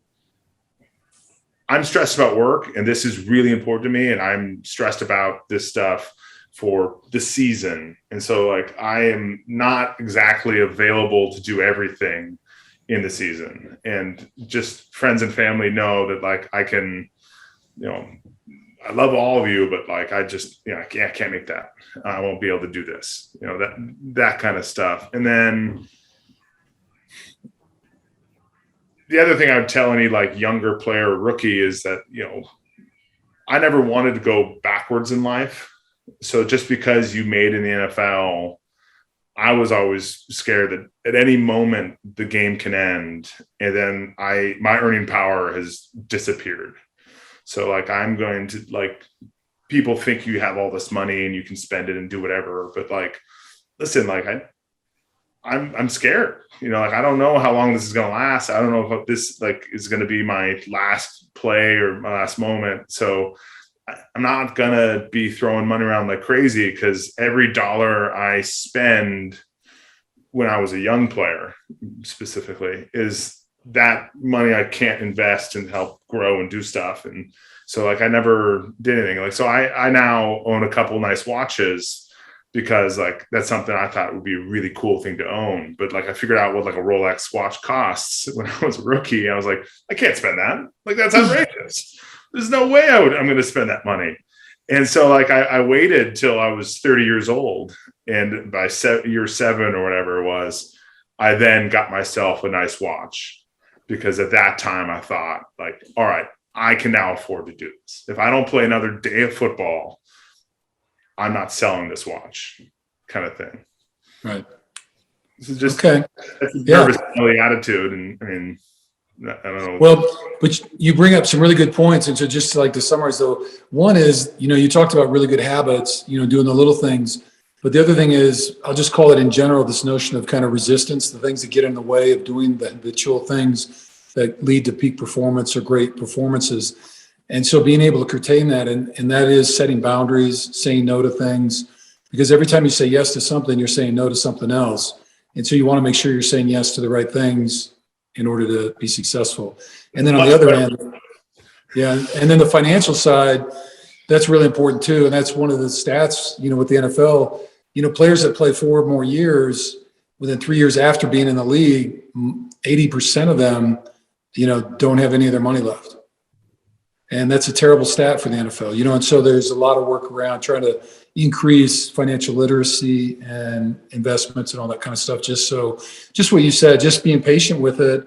I'm stressed about work and this is really important to me, and I'm stressed about this stuff for the season. And so like I am not exactly available to do everything in the season, and just friends and family know that like I can, you know, I love all of you, but like, I just, you know, I can't make that. I won't be able to do this, you know, that kind of stuff. And then the other thing I would tell any like younger player or rookie is that, you know, I never wanted to go backwards in life. So just because you made in the NFL, I was always scared that at any moment the game can end. And then my earning power has disappeared. So like, I'm going to, like, people think you have all this money and you can spend it and do whatever, but like, listen, like I'm scared, you know, like, I don't know how long this is going to last. I don't know if this like is going to be my last play or my last moment. So I'm not going to be throwing money around like crazy, because every dollar I spend when I was a young player specifically is that money I can't invest and help grow and do stuff. And so like, I never did anything. Like, so I now own a couple nice watches because like, that's something I thought would be a really cool thing to own. But like, I figured out what like a Rolex watch costs when I was a rookie. I was like, I can't spend that. Like, that's outrageous. There's no way I'm going to spend that money. And so like, I waited till I was 30 years old. And by year 7 or whatever it was, I then got myself a nice watch. Because at that time I thought like, all right, I can now afford to do this. If I don't play another day of football, I'm not selling this watch, kind of thing. Right. This is just, okay. That's a nervous attitude. And I mean, I don't know. Well, but you bring up some really good points. And so just like to summarize though, one is, you know, you talked about really good habits, you know, doing the little things. But the other thing is, I'll just call it in general, this notion of kind of resistance, the things that get in the way of doing the habitual things that lead to peak performance or great performances. And so being able to curtail that, and that is setting boundaries, saying no to things, because every time you say yes to something, you're saying no to something else. And so you want to make sure you're saying yes to the right things in order to be successful. And then on the other hand, yeah, and then the financial side, that's really important too. And that's one of the stats, with the NFL, players that play 4 more years within 3 years after being in the league, 80% of them, don't have any of their money left. And that's a terrible stat for the NFL, and so there's a lot of work around trying to increase financial literacy and investments and all that kind of stuff. Just what you said, just being patient with it.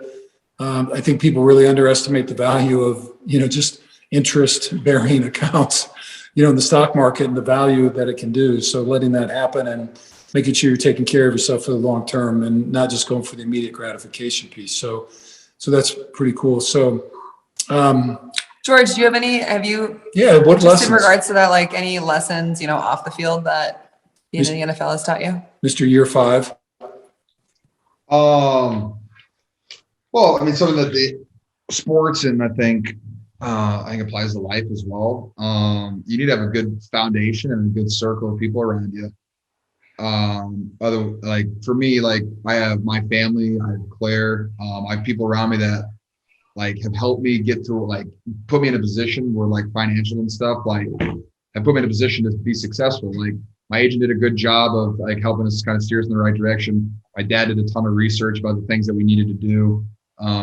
I think people really underestimate the value of, just interest bearing accounts, in the stock market and the value that it can do. So letting that happen and making sure you're taking care of yourself for the long term and not just going for the immediate gratification piece. So that's pretty cool. So, George, do you have you what just lessons in regards to that, like any lessons, off the field that the NFL has taught you? Mr. Year 5? Well, I mean, something that the sports and I think applies to life as well. You need to have a good foundation and a good circle of people around you. For me, I have my family, I have Claire, I have people around me that have helped me get to put me in a position where financial and stuff, have put me in a position to be successful. My agent did a good job of helping us kind of steer us in the right direction. My dad did a ton of research about the things that we needed to do.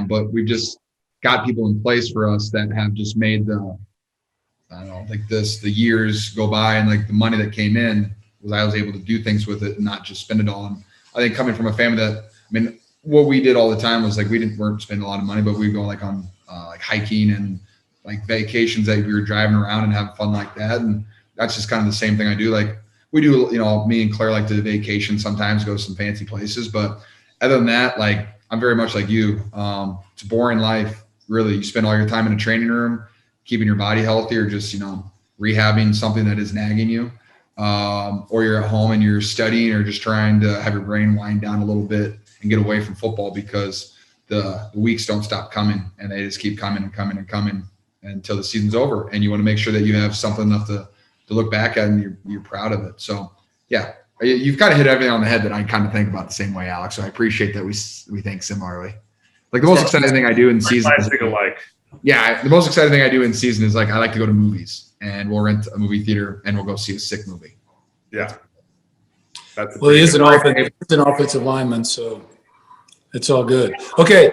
But we've just got people in place for us that have just made the years go by and the money that came in I was able to do things with it and not just spend it all on. I think coming from a family that, what we did all the time was we weren't spending a lot of money, but we'd go on hiking and vacations that we were driving around and having fun like that. And that's just kind of the same thing I do. We do, me and Claire like to vacation sometimes, go to some fancy places. But other than that, I'm very much like you. It's a boring life, really. You spend all your time in a training room, keeping your body healthy or just, rehabbing something that is nagging you. Or you're at home and you're studying or just trying to have your brain wind down a little bit and get away from football because the weeks don't stop coming and they just keep coming and coming and coming until the season's over. And you want to make sure that you have something enough to look back at and you're proud of it. So yeah, you've kind of hit everything on the head that I kind of think about the same way, Alex. So I appreciate that we think similarly. The most exciting thing I do in season is, the most exciting thing I do in season is I like to go to movies and we'll rent a movie theater and we'll go see a sick movie. Yeah. He is an offensive lineman, so it's all good. Okay,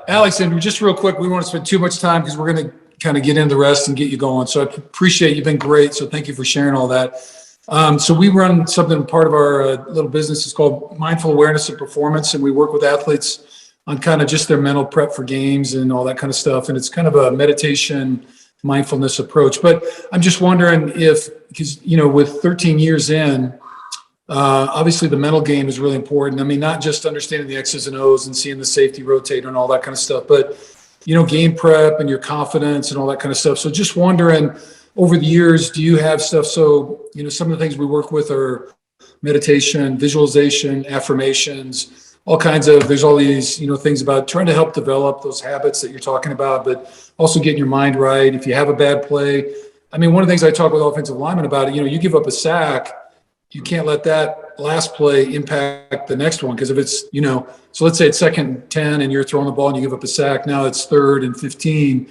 Alex, and just real quick, we don't want to spend too much time because we're going to kind of get into the rest and get you going. So I appreciate you've been great. So thank you for sharing all that. So we run something, part of our little business is called Mindful Awareness of Performance, and we work with athletes on kind of just their mental prep for games and all that kind of stuff. And it's kind of a meditation, mindfulness approach. But I'm just wondering because with 13 years in, obviously the mental game is really important. Not just understanding the X's and O's and seeing the safety rotate and all that kind of stuff, but, game prep and your confidence and all that kind of stuff. So just wondering, over the years, do you have stuff? So, some of the things we work with are meditation, visualization, affirmations, all kinds of, there's all these, things about trying to help develop those habits that you're talking about, but also getting your mind right. If you have a bad play, one of the things I talk with offensive linemen about, you give up a sack, you can't let that last play impact the next one. Because if it's, so let's say it's 2nd and 10 and you're throwing the ball and you give up a sack, now it's 3rd and 15,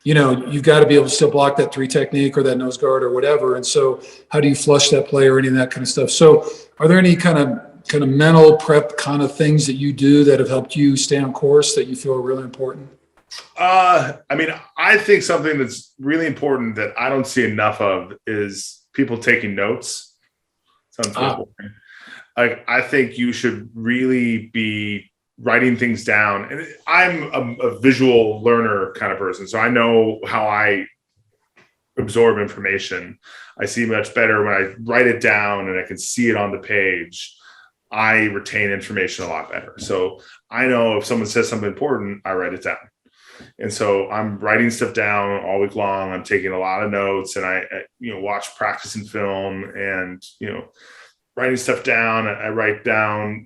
you've got to be able to still block that 3 technique or that nose guard or whatever. And so how do you flush that play or any of that kind of stuff? So are there any kind of mental prep kind of things that you do that have helped you stay on course that you feel are really important? I think something that's really important that I don't see enough of is people taking notes. Sounds boring. I think you should really be writing things down. And I'm a visual learner kind of person, so I know how I absorb information. I see much better when I write it down and I can see it on the page. I retain information a lot better. So I know if someone says something important, I write it down. And so I'm writing stuff down all week long. I'm taking a lot of notes and I watch practice and film and, writing stuff down. I write down,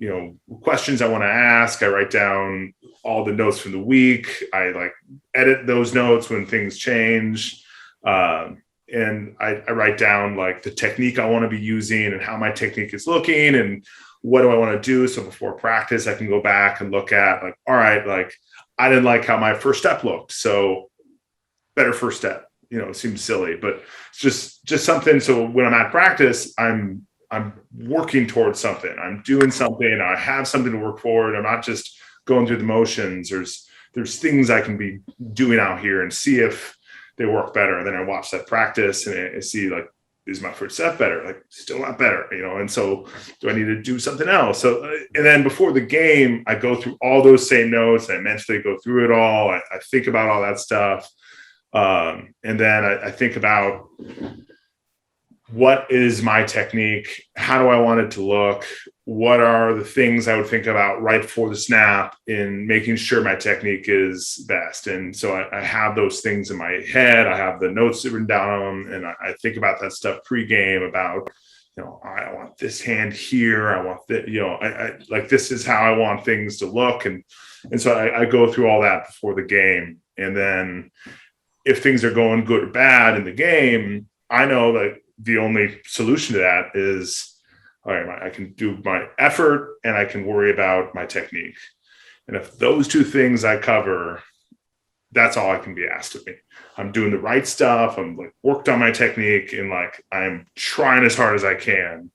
questions I want to ask. I write down all the notes from the week. I edit those notes when things change. And I write down the technique I want to be using and how my technique is looking and what do I want to do? So before practice, I can go back and look at like, all right, like I didn't like how my first step looked. So better first step, it seems silly, but it's just something. So when I'm at practice, I'm working towards something. I'm doing something. I have something to work forward. I'm not just going through the motions. There's things I can be doing out here and see if they work better. And then I watch that practice and I see like, is my first step better? Like still not better, and so do I need to do something else? So, and then before the game, I go through all those same notes. I mentally go through it all. I think about all that stuff. And then I think about what is my technique? How do I want it to look? What are the things I would think about right before the snap in making sure my technique is best? And so I have those things in my head. I have the notes written down, and I think about that stuff pregame about, I want this hand here. I want that, I like, this is how I want things to look. And so I go through all that before the game. And then if things are going good or bad in the game, I know that the only solution to that is, all right, I can do my effort and I can worry about my technique. And if those two things I cover, that's all I can be asked of me. I'm doing the right stuff. I'm like worked on my technique and like, I'm trying as hard as I can.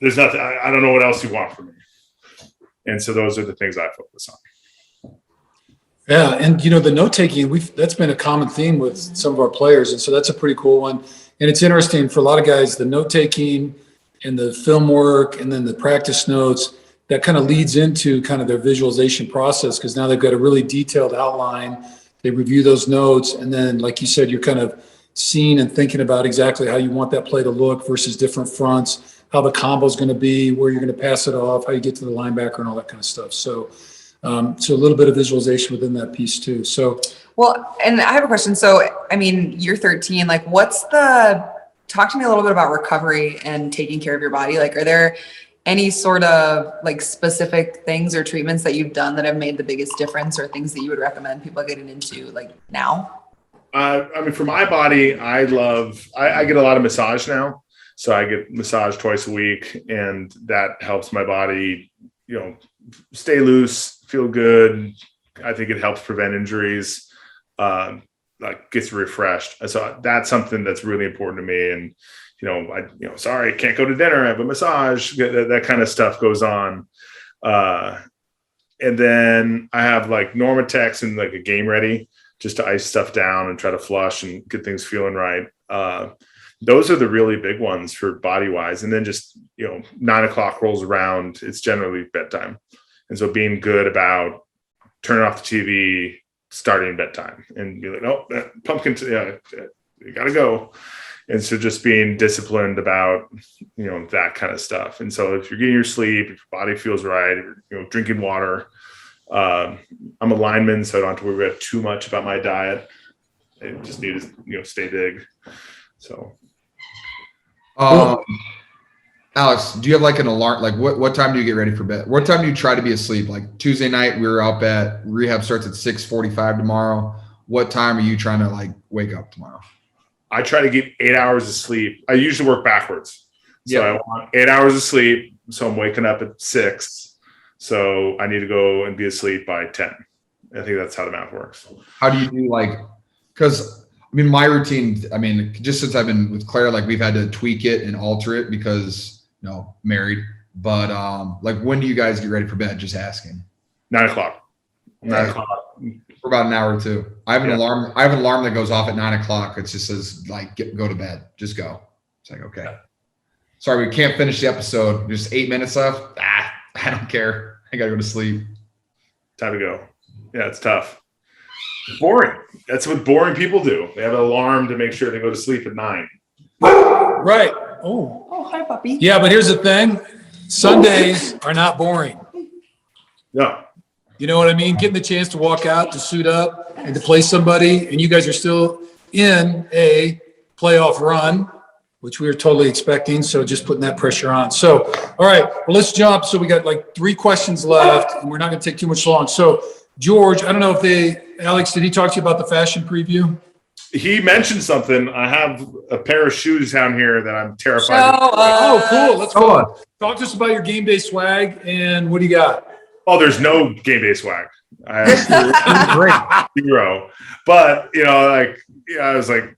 There's nothing, I don't know what else you want from me. And so those are the things I focus on. Yeah. And, the note taking, that's been a common theme with some of our players. And so that's a pretty cool one. And it's interesting for a lot of guys, the note taking and the film work and then the practice notes, that kind of leads into kind of their visualization process, because now they've got a really detailed outline. They review those notes. And then, like you said, you're kind of seeing and thinking about exactly how you want that play to look versus different fronts, how the combo is going to be, where you're going to pass it off, how you get to the linebacker and all that kind of stuff. So a little bit of visualization within that piece too. So, well, and I have a question. So, I mean, you're 13, like talk to me a little bit about recovery and taking care of your body. Like, are there any sort of like specific things or treatments that you've done that have made the biggest difference, or things that you would recommend people getting into like now? I mean, for my body, I get a lot of massage now. So I get massage twice a week, and that helps my body, stay loose, feel good. I think it helps prevent injuries, like gets refreshed. And so that's something that's really important to me. And, sorry, can't go to dinner, I have a massage, that kind of stuff goes on. And then I have like Normatex and like a Game Ready just to ice stuff down and try to flush and get things feeling right. Those are the really big ones for body wise. And then just, 9 o'clock rolls around, it's generally bedtime. And so being good about turning off the TV, starting bedtime, and be like, oh, pumpkin, you got to go. And so just being disciplined about, that kind of stuff. And so if you're getting your sleep, if your body feels right, drinking water. I'm a lineman, so I don't have to worry about too much about my diet. I just need to, stay big. So. Alex, do you have like an alarm? Like what time do you get ready for bed? What time do you try to be asleep? Like Tuesday night, we were up at rehab starts at 6:45 tomorrow. What time are you trying to like wake up tomorrow? I try to get 8 hours of sleep. I usually work backwards. So I want 8 hours of sleep. So I'm waking up at 6. So I need to go and be asleep by 10. I think that's how the math works. How do you do because my routine, just since I've been with Claire, like we've had to tweak it and alter it because, married. But when do you guys get ready for bed? Just asking. 9 o'clock. 9 o'clock. For about an hour or two. I have an alarm. I have an alarm that goes off at 9 o'clock. It just says go to bed. Just go. It's like, okay. Sorry, we can't finish the episode. Just 8 minutes left. I don't care. I gotta go to sleep. Time to go. Yeah, it's tough. It's boring. That's what boring people do. They have an alarm to make sure they go to sleep at 9. Right. Oh, hi, puppy. Yeah, but here's the thing. Sundays are not boring. No. You know what I mean? Getting the chance to walk out, to suit up, and to play somebody, and you guys are still in a playoff run, which we were totally expecting. So just putting that pressure on. So, all right, well, let's jump. So we got like 3 questions left, and we're not going to take too much long. So, George, I don't know if Alex, did he talk to you about the fashion preview? he mentioned something. I have a pair of shoes down here that I'm terrified. Oh, cool. Let's go. Talk to us about your game day swag and what do you got? Oh, there's no game day swag. I have zero. But I was like,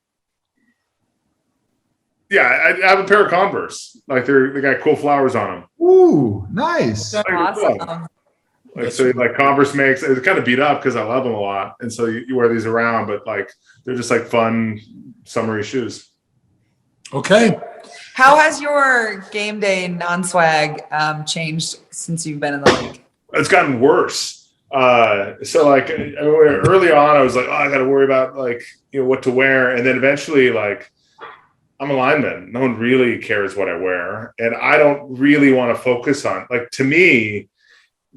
I have a pair of Converse. Like they got cool flowers on them. Ooh, nice. That's awesome. So Converse makes it's kind of beat up because I love them a lot, and so you wear these around, but like they're just like fun summery shoes. Okay. How has your game day non-swag changed since you've been in the league? It's gotten worse. So like early on, I was like, oh, I got to worry about what to wear, and then eventually I'm a lineman. No one really cares what I wear, and I don't really want to focus on to me.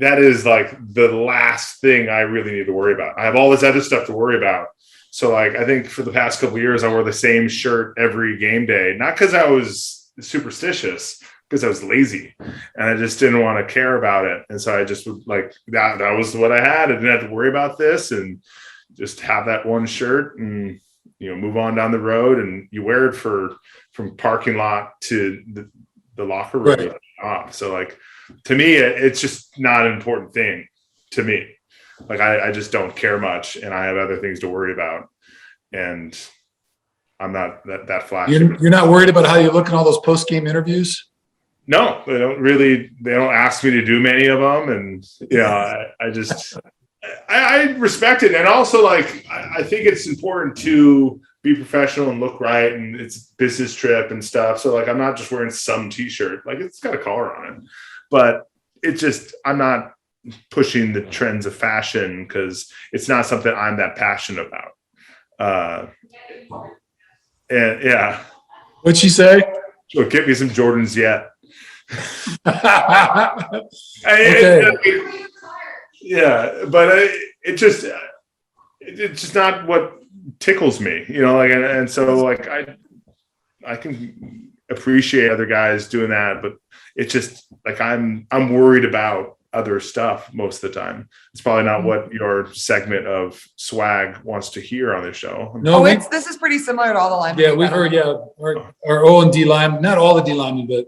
That is the last thing I really need to worry about. I have all this other stuff to worry about. So I think for the past couple of years, I wore the same shirt every game day, not because I was superstitious, because I was lazy and I just didn't want to care about it. And so I just would that was what I had. I didn't have to worry about this and just have that one shirt and, move on down the road, and you wear it from parking lot to the locker room. Right. So to me, it's just not an important thing to me. I just don't care much, and I have other things to worry about. And I'm not that flashy. You're not worried about how you look in all those post-game interviews? No, they don't ask me to do many of them. And I respect it. And also I think it's important to be professional and look right. And it's a business trip and stuff. So I'm not just wearing some t-shirt, it's got a collar on it. But I'm not pushing the trends of fashion because it's not something I'm that passionate about. And yeah. What'd she say? She'll get me some Jordans yet. But it's just not what tickles me, and so I can appreciate other guys doing that, but it's just I'm worried about other stuff most of the time. It's probably not what your segment of swag wants to hear on this show. No, this is pretty similar to all the linemen. Yeah, we've heard. Yeah, our O and D line, not all the D linemen, but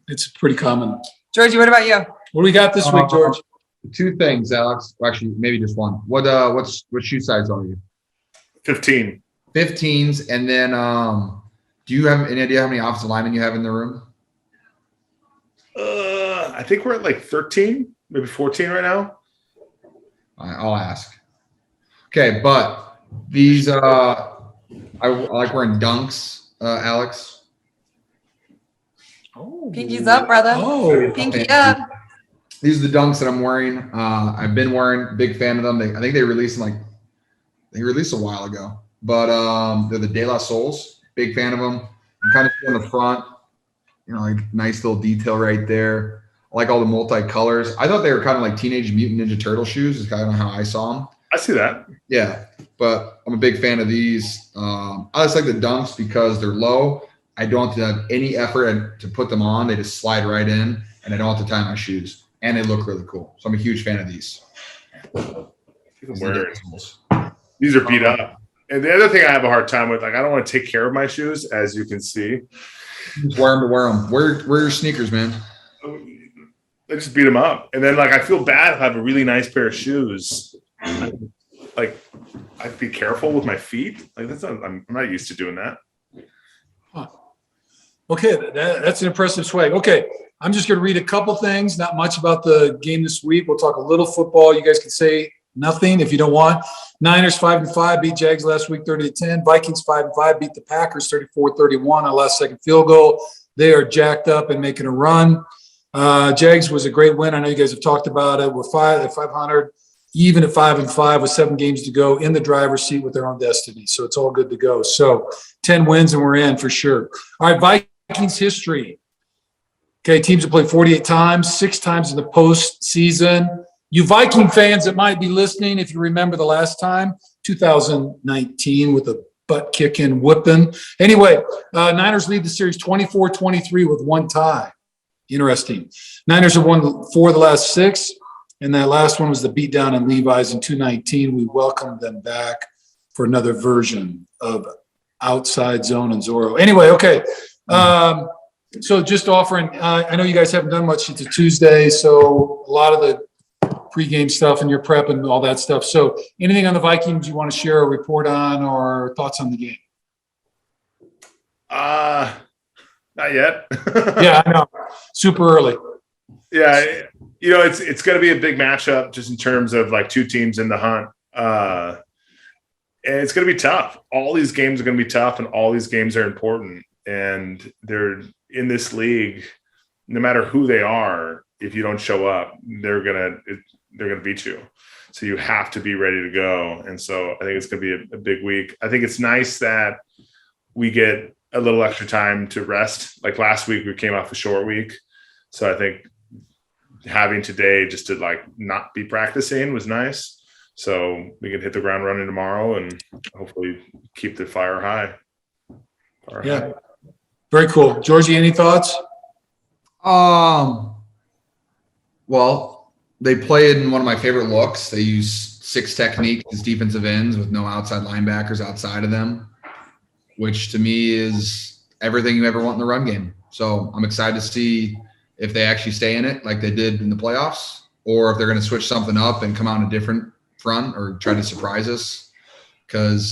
it's pretty common. Georgie, what about you? What do we got this week, George? Two things, Alex. Well, actually, maybe just one. What shoe size are you? 15. 15s, and then do you have any idea how many offensive linemen you have in the room? I think we're at 13, maybe 14 right now. I'll ask. Okay, but these I like wearing dunks, Alex. Oh, pinkies up, brother. Oh, pinky up. These are the dunks that I'm wearing. I've been wearing. Big fan of them. I think they released them they released a while ago. But they're the De La Souls. Big fan of them. I'm kind of on the front. Nice little detail right there. I like all the multi-colors. I thought they were kind of like Teenage Mutant Ninja Turtle shoes is kind of how I saw them. I see that. Yeah, but I'm a big fan of these. I just like the dunks because they're low. I don't have to have any effort to put them on. They just slide right in, and I don't have to tie my shoes. And they look really cool. So I'm a huge fan of these. These are beat up. And the other thing I have a hard time with, I don't want to take care of my shoes, as you can see. Just wear them to wear them. Wear your sneakers, man. I just beat them up. And then I feel bad if I have a really nice pair of shoes. I'd be careful with my feet. I'm not used to doing that. Huh. Okay, that's an impressive swag. Okay, I'm just going to read a couple things, not much about the game this week. We'll talk a little football. You guys can say nothing if you don't want. Niners 5-5 beat Jags last week 30-10. Vikings 5-5 beat the Packers 34-31 on a last-second field goal. They are jacked up and making a run. Jags was a great win. I know you guys have talked about it. We're 500, even at 5-5 with 7 games to go, in the driver's seat with their own destiny. So it's all good to go. So 10 wins and we're in for sure. All right, Vikings history. Okay, teams have played 48 times, 6 times in the postseason. You Viking fans that might be listening, if you remember the last time, 2019 with a butt-kicking whooping. Anyway, Niners lead the series 24-23 with 1 tie. Interesting. Niners have won 4 of the last 6, and that last one was the beatdown in Levi's in 2019. We welcomed them back. for another version of Outside Zone and Zorro. Anyway, okay. So just offering, I know you guys haven't done much since Tuesday, so a lot of the pregame stuff and your prep and all that stuff. So anything on the Vikings you want to share or report on, or thoughts on the game? Not yet. Yeah, I know. Super early. Yeah, it's going to be a big matchup just in terms of like two teams in the hunt. And it's going to be tough. All these games are going to be tough, and all these games are important. And they're in this league, no matter who they are, if you don't show up, they're gonna beat you. So you have to be ready to go. And so I think it's going to be a big week. I think it's nice that we get a little extra time to rest. Like last week, we came off a short week. So I think having today just to like not be practicing was nice. So we can hit the ground running tomorrow and hopefully keep the fire high. Yeah. Very cool. Georgie, any thoughts? Well, they played in one of my favorite looks. They use 6 techniques as defensive ends with no outside linebackers outside of them, which to me is everything you ever want in the run game. So I'm excited to see if they actually stay in it like they did in the playoffs, or if they're going to switch something up and come out in a different front or try to surprise us. Because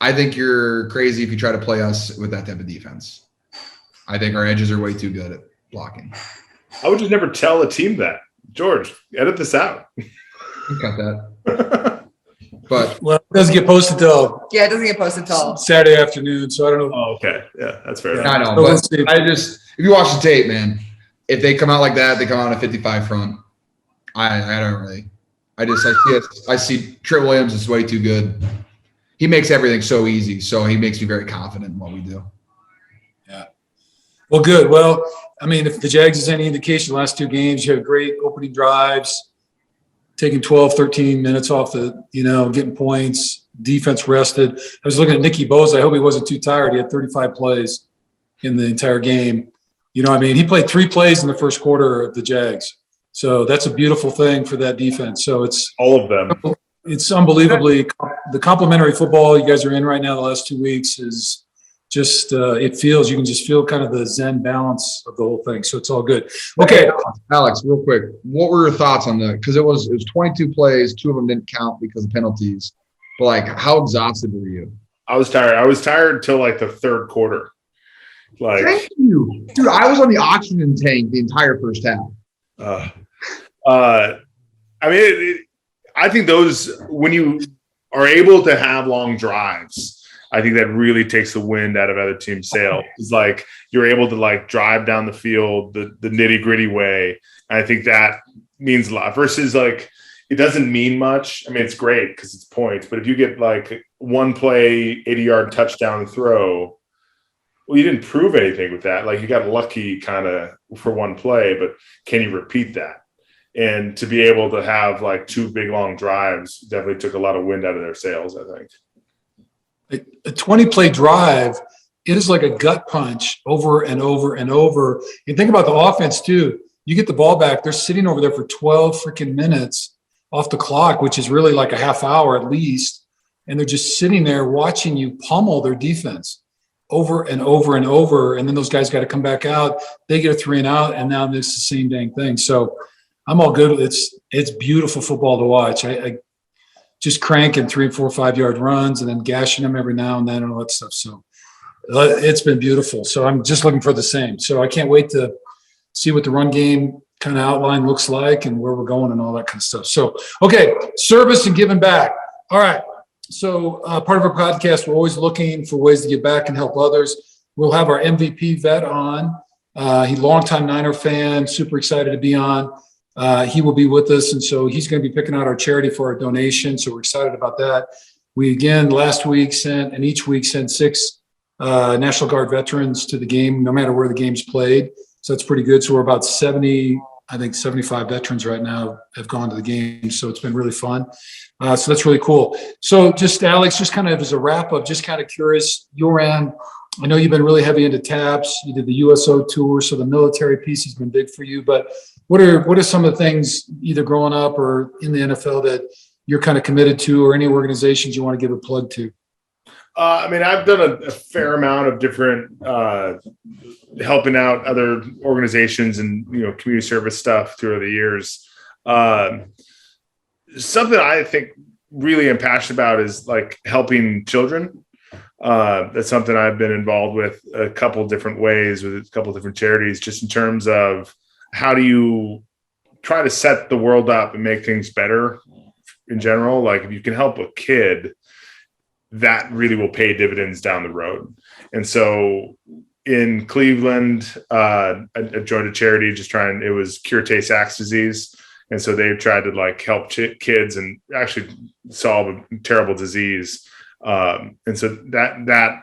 I think you're crazy if you try to play us with that type of defense. I think our edges are way too good at blocking. I would just never tell a team that. George, edit this out. Got that. But well, it doesn't get posted till Yeah, it doesn't get posted till Saturday afternoon, so I don't know. Oh, okay. Yeah, that's fair. Yeah. I know, So but we'll see. if you watch the tape, man, if they come out like that, they come out a 55 front. I don't really. I see Trent Williams is way too good. He makes everything so easy, so he makes me very confident in what we do. Yeah. Well, good. Well, I mean, if the Jags is any indication, last 2 games, you had great opening drives, taking 12, 13 minutes off getting points, defense rested. I was looking at Nicky Bosa. I hope he wasn't too tired. He had 35 plays in the entire game. He played 3 plays in the first quarter of the Jags. So that's a beautiful thing for that defense. So it's all of them. It's unbelievably the complimentary football you guys are in right now. The last 2 weeks is just you can just feel kind of the Zen balance of the whole thing. So it's all good. Okay, Alex, real quick, what were your thoughts on that? Because it was 22 plays, 2 of them didn't count because of penalties. But like, how exhausted were you? I was tired. I was tired till like the third quarter. Like, thank you, dude. I was on the oxygen tank the entire first half. I think those, when you are able to have long drives, I think that really takes the wind out of other teams' sails. It's like you're able to like drive down the field the nitty gritty way. And I think that means a lot versus like, it doesn't mean much. I mean, it's great because it's points, but if you get like one play, 80-yard touchdown throw, well, you didn't prove anything with that. Like you got lucky kind of for one play, but can you repeat that? And to be able to have like 2 big long drives definitely took a lot of wind out of their sails, I think. a 20-play drive, it is like a gut punch over and over and over. And think about the offense too. You get the ball back, they're sitting over there for 12 freaking minutes off the clock, which is really like a half hour at least. And they're just sitting there watching you pummel their defense over and over and over. And then those guys got to come back out. They get a 3 and out, and now it's the same dang thing. So I'm all good. It's beautiful football to watch. I just cranking 3, 4, 5-yard runs and then gashing them every now and then and all that stuff. So it's been beautiful. So I'm just looking for the same. So I can't wait to see what the run game kind of outline looks like and where we're going and all that kind of stuff. So, okay, service and giving back. All right. So part of our podcast, we're always looking for ways to give back and help others. We'll have our MVP vet on. He's a longtime Niner fan, super excited to be on. He will be with us, and so he's going to be picking out our charity for our donation. So we're excited about that. We again last week sent, and each week sent 6 National Guard veterans to the game, no matter where the game's played. So that's pretty good. So we're about 75 veterans right now have gone to the game. So it's been really fun. So that's really cool. So just Alex, just kind of as a wrap up, just kind of curious, your end. I know you've been really heavy into TAPS. You did the USO tour, so the military piece has been big for you. But what are some of the things either growing up or in the NFL that you're kind of committed to, or any organizations you want to give a plug to? I mean, I've done a fair amount of different helping out other organizations and, community service stuff through the years. Something I think really am passionate about is like helping children. That's something I've been involved with a couple different ways with a couple different charities, just in terms of how do you try to set the world up and make things better in general. Like if you can help a kid, that really will pay dividends down the road. And so in Cleveland, I joined a charity it was Cure Tay Sachs disease. And so they've tried to like help kids and actually solve a terrible disease. And so that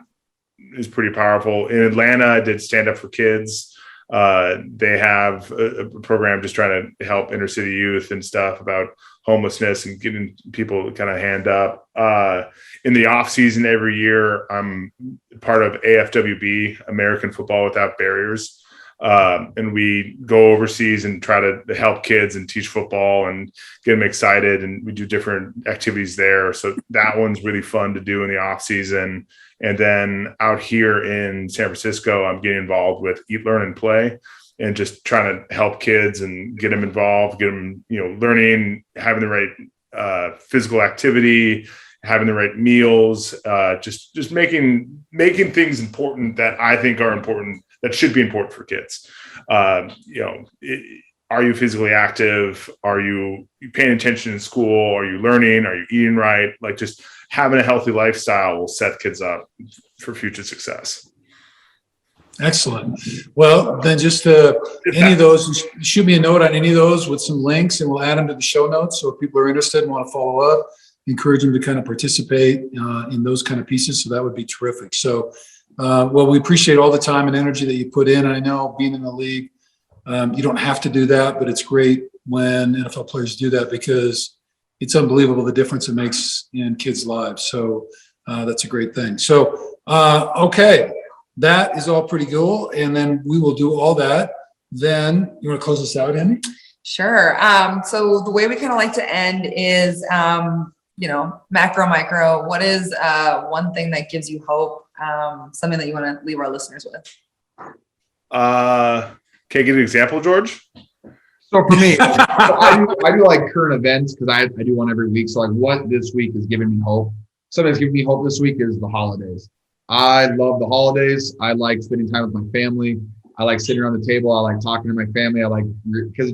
is pretty powerful. In Atlanta, I did Stand Up for Kids. They have a program just trying to help inner city youth and stuff about homelessness and getting people kind of hand up. In the off season every year, I'm part of AFWB, American Football Without Barriers. And we go overseas and try to help kids and teach football and get them excited. And we do different activities there. So that one's really fun to do in the off season. And then out here in San Francisco, I'm getting involved with Eat, Learn, and Play, and just trying to help kids and get them involved, get them, learning, having the right physical activity, having the right meals, just making things important that I think are important, that should be important for kids. Are you physically active? Are you paying attention in school? Are you learning? Are you eating right? Like just having a healthy lifestyle will set kids up for future success. Excellent. Well, then just any of those, shoot me a note on any of those with some links, and we'll add them to the show notes. So if people are interested and want to follow up, encourage them to kind of participate in those kind of pieces. So that would be terrific. So, well, we appreciate all the time and energy that you put in. I know being in the league, you don't have to do that, but it's great when NFL players do that, because it's unbelievable the difference it makes in kids' lives. So that's a great thing. So, okay. That is all pretty cool. And then we will do all that. Then you want to close us out, Andy? Sure. So the way we kind of like to end is, macro, micro. What is one thing that gives you hope? Something that you want to leave our listeners with? Can I get an example, George? So for me, I do like current events because I do one every week. So like what this week is giving me hope. Something that's giving me hope this week is the holidays. I love the holidays. I like spending time with my family. I like sitting around the table. I like talking to my family. Because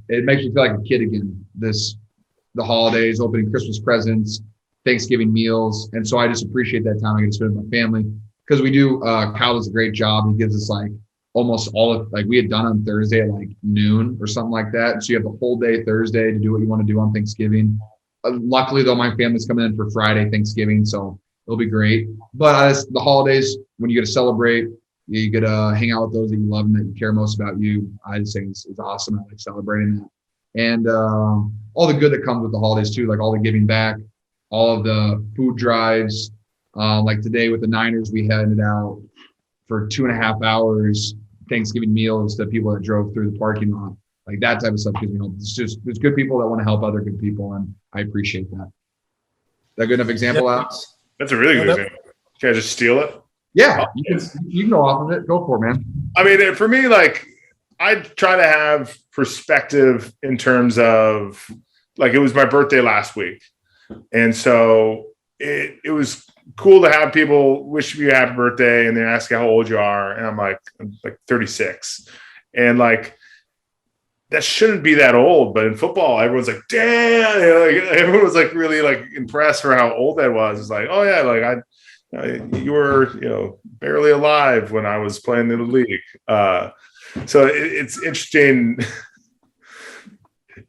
it makes me feel like a kid again. The holidays, opening Christmas presents, Thanksgiving meals. And so I just appreciate that time I get to spend with my family, because we do, Kyle does a great job. He gives us like almost all of, like we had done on Thursday at like noon or something like that. And so you have the whole day Thursday to do what you want to do on Thanksgiving. Luckily though, my family's coming in for Friday, Thanksgiving. So it'll be great. But the holidays, when you get to celebrate, you get to hang out with those that you love and that you care most about you. I just think it's awesome. I like celebrating that. And all the good that comes with the holidays too, like all the giving back, all of the food drives. Like today with the Niners, we handed out for 2.5 hours Thanksgiving meals to people that drove through the parking lot. Like that type of stuff gives me hope. There's good people that want to help other good people, and I appreciate that. Is that good enough example, Alex? That's a really good example. Can I just steal it? Yeah, you can go off of it. Go for it, man. I mean, for me, like I try to have perspective in terms of, like, it was my birthday last week, and so it was cool to have people wish me a happy birthday and then ask how old you are, and I'm like 36, and like that shouldn't be that old, but in football, everyone's like, damn, everyone was like really like impressed for how old that was. It's like, oh yeah, like you were, barely alive when I was playing in the league. So it's interesting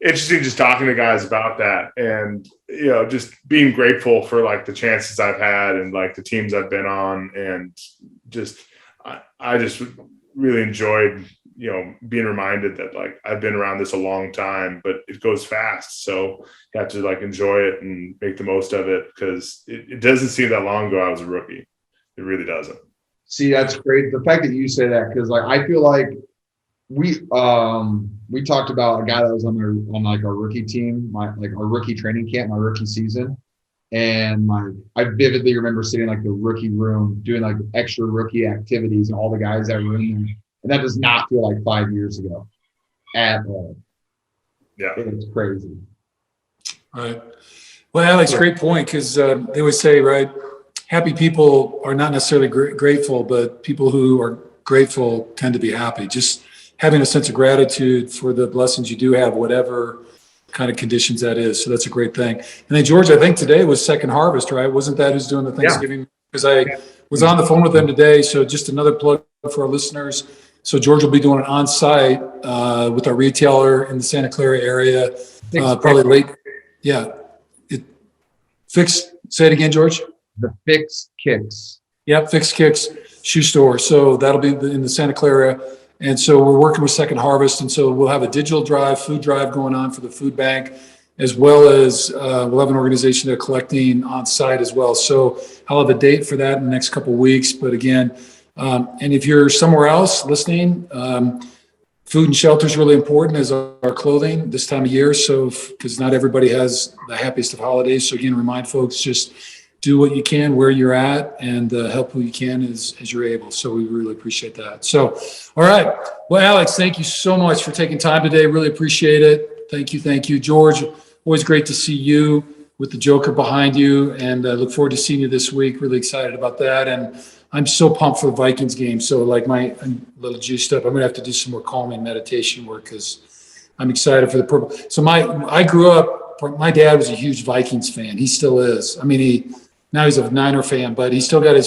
just talking to guys about that, and, just being grateful for like the chances I've had and like the teams I've been on, and just, I just really enjoyed, being reminded that like I've been around this a long time, but it goes fast. So you have to like enjoy it and make the most of it, because it doesn't seem that long ago I was a rookie. It really doesn't. See, that's great. The fact that you say that, because like I feel like we talked about a guy that was on our rookie team, our rookie training camp, my rookie season. And I vividly remember sitting in the rookie room doing extra rookie activities and all the guys that were in there. And that does not feel like 5 years ago at all. Yeah. It's crazy. Right. Well, Alex, great point, because they always say, right, happy people are not necessarily grateful, but people who are grateful tend to be happy. Just having a sense of gratitude for the blessings you do have, whatever kind of conditions that is. So that's a great thing. And then George, I think today was Second Harvest, right? Wasn't that who's doing the Thanksgiving? Because I was on the phone with them today. So just another plug for our listeners. So George will be doing it on site with our retailer in the Santa Clara area, probably late. Yeah. Say it again, George. The Fix Kicks. Yep. Fix Kicks shoe store. So that'll be in the Santa Clara. And so we're working with Second Harvest. And so we'll have a digital drive, food drive going on for the food bank, as well as we'll have an organization that are collecting on site as well. So I'll have a date for that in the next couple of weeks. But again, and if you're somewhere else listening, food and shelter is really important as our clothing this time of year. So, because not everybody has the happiest of holidays. So again, remind folks, just do what you can where you're at and help who you can as you're able. So we really appreciate that. So, all right. Well, Alex, thank you so much for taking time today. Really appreciate it. Thank you. Thank you. George, always great to see you with the Joker behind you, and look forward to seeing you this week. Really excited about that. And I'm so pumped for the Vikings game. So I'm a little juiced up. I'm going to have to do some more calming meditation work because I'm excited for the purple. So I grew up, my dad was a huge Vikings fan. He still is. I mean, now he's a Niner fan, but he's still got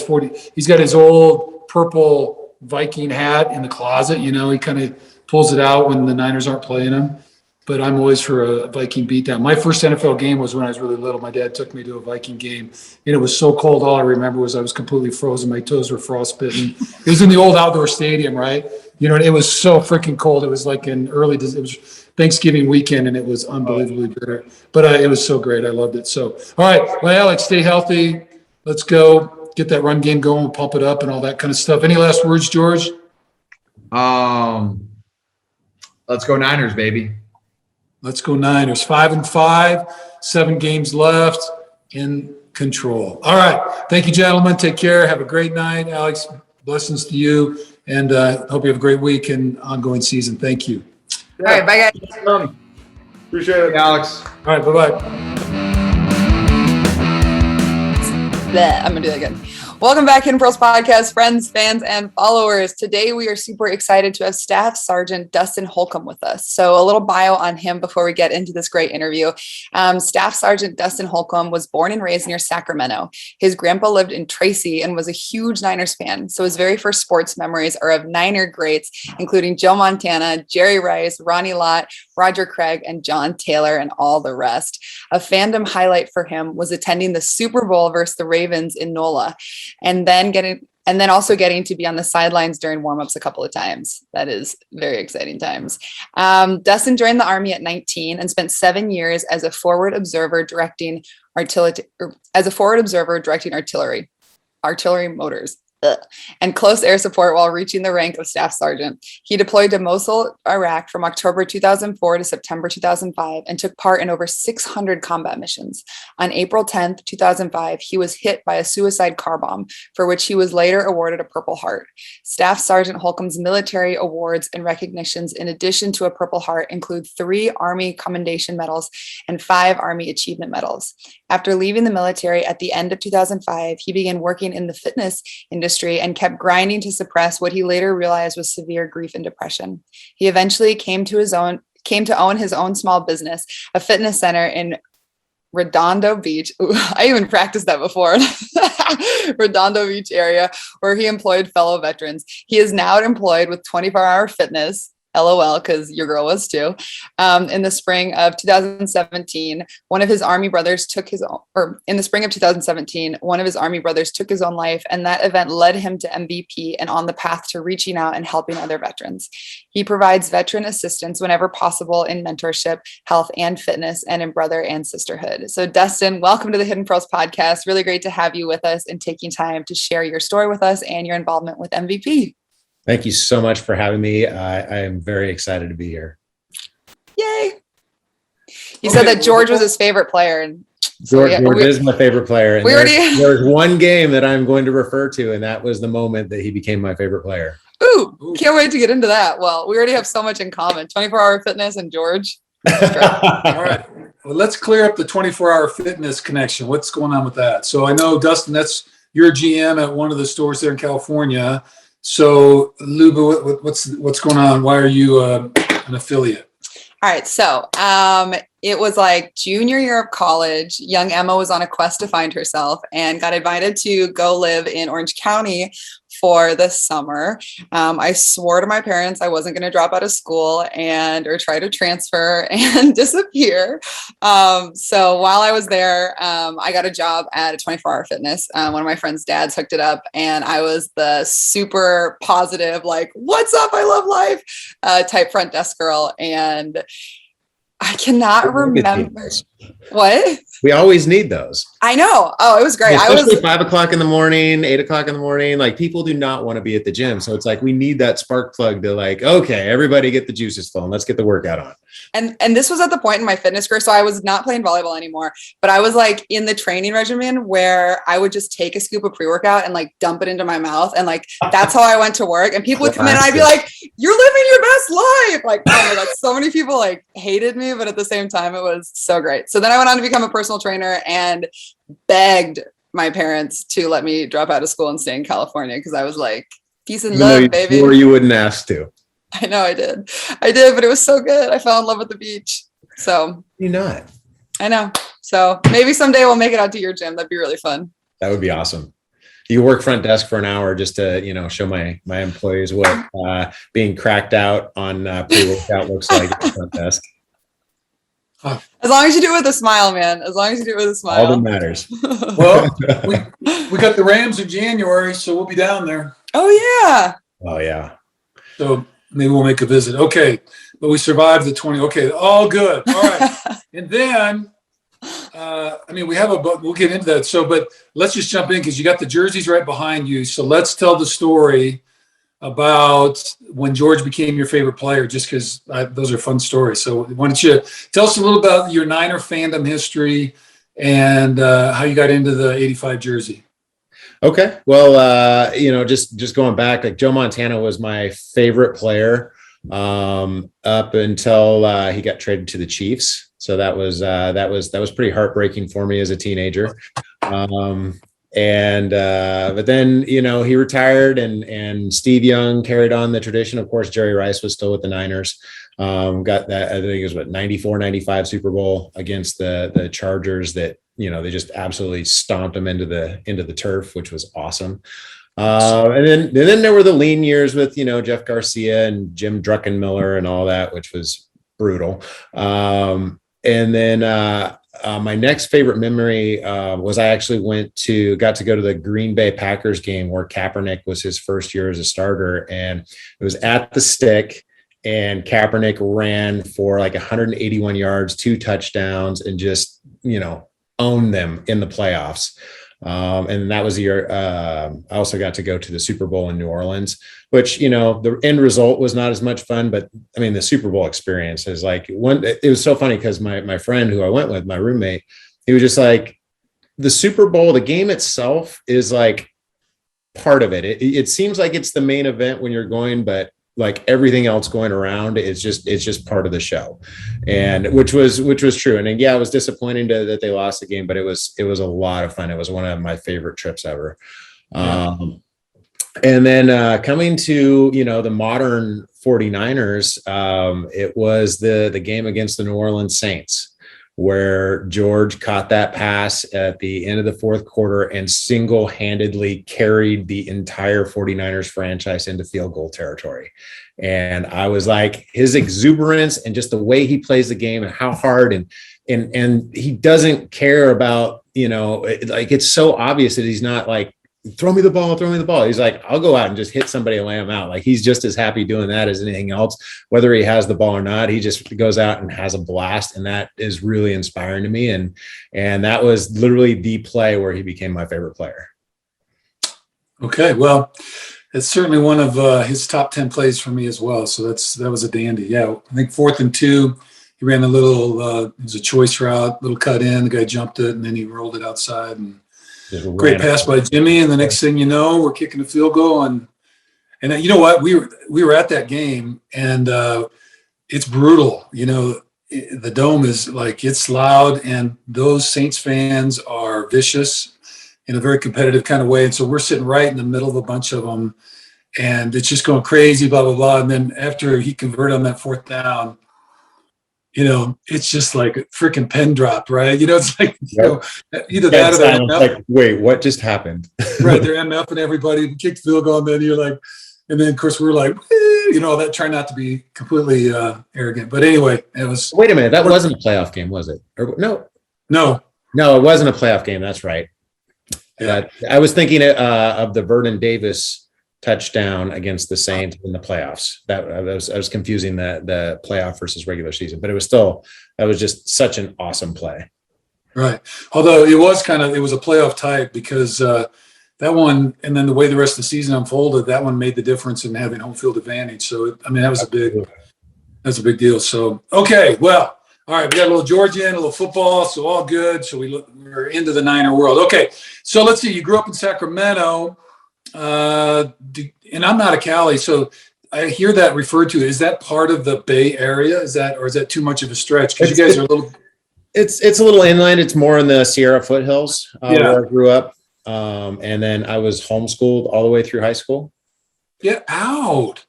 he's got his old purple Viking hat in the closet. He kind of pulls it out when the Niners aren't playing him. But I'm always for a Viking beatdown. My first NFL game was when I was really little. My dad took me to a Viking game, and it was so cold. All I remember was I was completely frozen. My toes were frostbitten. It was in the old outdoor stadium, right? It was so freaking cold. It was like it was Thanksgiving weekend, and it was unbelievably bitter. But it was so great. I loved it. So, all right. Well, Alex, stay healthy. Let's go get that run game going, pump it up, and all that kind of stuff. Any last words, George? Let's go Niners, baby. Let's go Niners. 5-5, 7 games left, in control. All right. Thank you, gentlemen. Take care. Have a great night. Alex, blessings to you. And hope you have a great week and ongoing season. Thank you. All right. Bye, guys. Appreciate it, Alex. All right. Bye-bye. I'm going to do that again. Welcome back, Hidden Pearls Podcast, friends, fans, and followers. Today, we are super excited to have Staff Sergeant Dustin Holcomb with us. So a little bio on him before we get into this great interview. Staff Sergeant Dustin Holcomb was born and raised near Sacramento. His grandpa lived in Tracy and was a huge Niners fan. So his very first sports memories are of Niner greats, including Joe Montana, Jerry Rice, Ronnie Lott, Roger Craig, and John Taylor, and all the rest. A fandom highlight for him was attending the Super Bowl versus the Ravens in NOLA. And then also getting to be on the sidelines during warmups a couple of times. That is very exciting times. Dustin joined the Army at 19 and spent 7 years as a forward observer directing artillery motors. And close air support while reaching the rank of Staff Sergeant. He deployed to Mosul, Iraq from October 2004 to September 2005 and took part in over 600 combat missions. On April 10th, 2005, he was hit by a suicide car bomb, for which he was later awarded a Purple Heart. Staff Sergeant Holcomb's military awards and recognitions, in addition to a Purple Heart, include 3 Army Commendation Medals and 5 Army Achievement Medals. After leaving the military at the end of 2005, he began working in the fitness industry and kept grinding to suppress what he later realized was severe grief and depression. He eventually came to own his own small business, a fitness center in Redondo Beach. Ooh, I even practiced that before. Redondo Beach area, where he employed fellow veterans. He is now employed with 24-Hour Fitness. LOL, because your girl was too. In the spring of 2017, one of his Army brothers took his own life, and that event led him to MVP and on the path to reaching out and helping other veterans. He provides veteran assistance whenever possible in mentorship, health, and fitness, and in brother and sisterhood. So, Dustin, welcome to the Hidden Pearls Podcast. Really great to have you with us and taking time to share your story with us and your involvement with MVP. Thank you so much for having me. I am very excited to be here. Yay. He said that George was his favorite player. And so, George is my favorite player. And there's one game that I'm going to refer to, and that was the moment that he became my favorite player. Ooh, can't wait to get into that. Well, we already have so much in common. 24-hour fitness and George. All right. Well, let's clear up the 24-hour fitness connection. What's going on with that? So I know, Dustin, that's your GM at one of the stores there in California. So, Luba, what's going on? Why are you an affiliate? All right. So it was like junior year of college. Young Emma was on a quest to find herself and got invited to go live in Orange County for the summer. I swore to my parents I wasn't going to drop out of school or try to transfer and disappear. So while I was there, I got a job at a 24-hour fitness. One of my friend's dads hooked it up, and I was the super positive, like, what's up? I love life type front desk girl. And I cannot remember what. We always need those. I know. Oh, it was great. Especially 5 o'clock in the morning, 8 o'clock in the morning. Like, people do not want to be at the gym. So it's like, we need that spark plug to like, okay, everybody get the juices flowing. Let's get the workout on. And this was at the point in my fitness career. So I was not playing volleyball anymore, but I was like in the training regimen where I would just take a scoop of pre-workout and like dump it into my mouth. And like, that's how I went to work. And people would come in and I'd be like, you're living your best life. Like, oh my God, so many people like hated me, but at the same time, it was so great. So then I went on to become a personal trainer and begged my parents to let me drop out of school and stay in California. Cause I was like, peace and love, baby. Or you wouldn't ask to. I know I did, but it was so good. I fell in love with the beach. So you're not. I know. So maybe someday we'll make it out to your gym. That'd be really fun. That would be awesome. You work front desk for an hour just to, show my employees what being cracked out on pre-workout looks like at the front desk. As long as you do it with a smile, man. As long as you do it with a smile. All that matters. Well, we got the Rams in January, so we'll be down there. Oh, yeah. Oh, yeah. So maybe we'll make a visit. Okay. But we survived the 20. Okay. All good. All right. And then, we'll get into that. So, but let's just jump in because you got the jerseys right behind you. So let's tell the story about when George became your favorite player, just because those are fun stories. So why don't you tell us a little about your Niner fandom history and how you got into the 85 jersey? Okay. Well, just going back, like Joe Montana was my favorite player up until he got traded to the Chiefs. So that was pretty heartbreaking for me as a teenager. But then, he retired and Steve Young carried on the tradition. Of course, Jerry Rice was still with the Niners. Got that, I think it was 94, 95 Super Bowl against the Chargers that, they just absolutely stomped them into the turf, which was awesome. And then there were the lean years with, Jeff Garcia and Jim Druckenmiller and all that, which was brutal. And then my next favorite memory was I actually got to go to the Green Bay Packers game where Kaepernick was his first year as a starter. And it was at the Stick, and Kaepernick ran for like 181 yards, 2 touchdowns, and just, owned them in the playoffs. And that was the year I also got to go to the Super Bowl in New Orleans, which, the end result was not as much fun, but I mean, the Super Bowl experience is like it was so funny because my friend who I went with, my roommate, he was just like, the Super Bowl, the game itself is like part of it. It seems like it's the main event when you're going, but like everything else going around, it's just part of the show. And which was true. And then, yeah, it was disappointing that they lost the game, but it was a lot of fun. It was one of my favorite trips ever. Yeah. And then coming to, the modern 49ers, it was the game against the New Orleans Saints, where George caught that pass at the end of the fourth quarter and single-handedly carried the entire 49ers franchise into field goal territory. And I was like, his exuberance and just the way he plays the game and how hard and he doesn't care about, like, it's so obvious that he's not like, throw me the ball. He's like, I'll go out and just hit somebody and lay him out. Like, he's just as happy doing that as anything else, whether he has the ball or not. He just goes out and has a blast. And that is really inspiring to me. And that was literally the play where he became my favorite player. Okay. Well, it's certainly one of his top 10 plays for me as well. So that was a dandy. Yeah, I think 4th and 2, he ran a little. It was a choice route, little cut in. The guy jumped it, and then he rolled it outside. And great pass by Jimmy. And the next thing you know, we're kicking a field goal. And you know what? We were at that game, and it's brutal. You know, the dome is like, it's loud, and those Saints fans are vicious in a very competitive kind of way. And so we're sitting right in the middle of a bunch of them, and it's just going crazy, blah, blah, blah. And then after he converted on that 4th down, you know, it's just like a freaking pen drop, right? You know, it's like, you know, either that or they're like, wait, what just happened? Right, they're MF and everybody kicked field goal, and then you're like, and then of course we're like, you know, that try not to be completely arrogant, but anyway, it was. Wait a minute, that wasn't a playoff game, was it? Or no, it wasn't a playoff game. That's right. Yeah. I was thinking of the Vernon Davis touchdown against the Saints in the playoffs. That I was confusing the playoff versus regular season, but that was just such an awesome play. Right. Although it was a playoff type, because that one, and then the way the rest of the season unfolded, that one made the difference in having home field advantage. So, I mean, that was a big deal. So, okay. Well, all right. We got a little Georgia and a little football. So all good. So we're into the Niner world. Okay. So let's see. You grew up in Sacramento. And I'm not a Cali, so I hear that referred to. Is that part of the Bay Area? Is that too much of a stretch? Because you guys are a little. It's a little inland. It's more in the Sierra foothills where I grew up, and then I was homeschooled all the way through high school. Get out.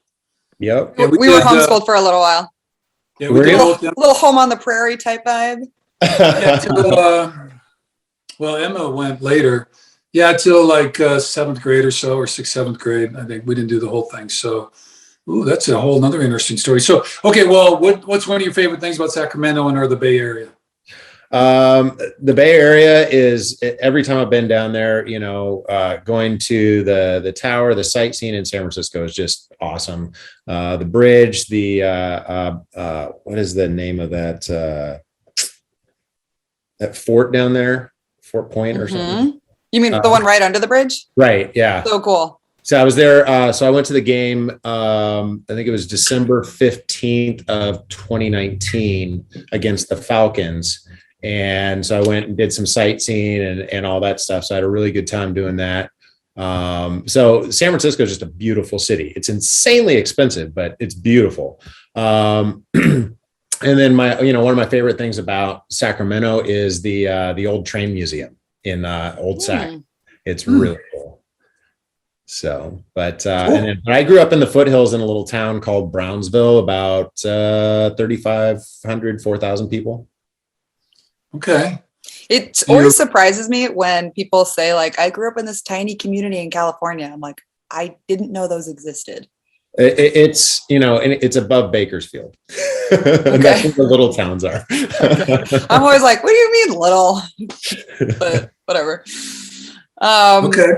Yep. Yeah, we were homeschooled for a little while. Yeah, we did a little home on the prairie type vibe. Yeah, well, Emma went later. Yeah, till like 7th grade or so, or 6th, 7th grade. I think we didn't do the whole thing. So, that's a whole nother interesting story. So, okay, well, what's one of your favorite things about Sacramento or the Bay Area? The Bay Area is, every time I've been down there, you know, going to the tower, the sightseeing in San Francisco is just awesome. The bridge, what is the name of that fort down there? Fort Point or something? You mean the one right under the bridge? Right. Yeah. So cool. So I was there. So I went to the game. I think it was December 15th of 2019 against the Falcons. And so I went and did some sightseeing and all that stuff. So I had a really good time doing that. So San Francisco is just a beautiful city. It's insanely expensive, but it's beautiful. And then one of my favorite things about Sacramento is the old train museum in Old Sac. It's really cool. So, but and I grew up in the foothills in a little town called Brownsville, about 3,500, 4,000 people. Okay. It always surprises me when people say, like, I grew up in this tiny community in California. I'm like, I didn't know those existed. It's, and it's above Bakersfield. Okay. That's where the little towns are. Okay. I'm always like, what do you mean little? But whatever. Okay.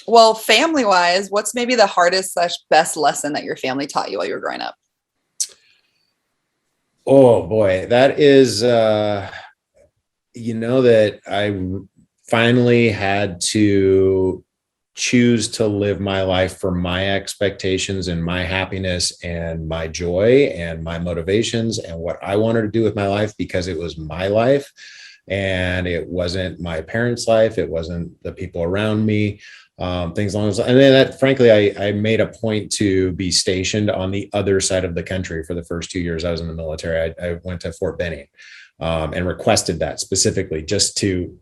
Well, family-wise, what's maybe the hardest/best lesson that your family taught you while you were growing up? Oh boy, that is, that I finally had to choose to live my life for my expectations and my happiness and my joy and my motivations and what I wanted to do with my life, because it was my life and it wasn't my parents' life. It wasn't the people around me. Things along those lines. And then that, frankly, I made a point to be stationed on the other side of the country for the first 2 years I was in the military. I went to Fort Benning and requested that specifically just to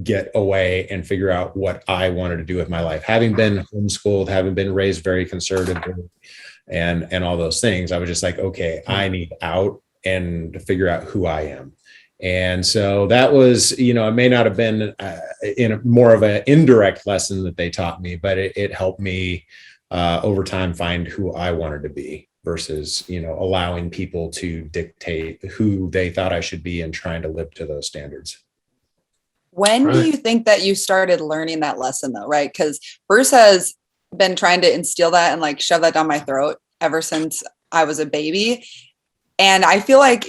get away and figure out what I wanted to do with my life. Having been homeschooled, having been raised very conservative and all those things, I was just like, okay, I need out and to figure out who I am. And so that was, it may not have been in more of an indirect lesson that they taught me, but it helped me over time find who I wanted to be versus, allowing people to dictate who they thought I should be and trying to live to those standards. When do you think that you started learning that lesson though, right? Because Bruce has been trying to instill that and shove that down my throat ever since I was a baby. And I feel like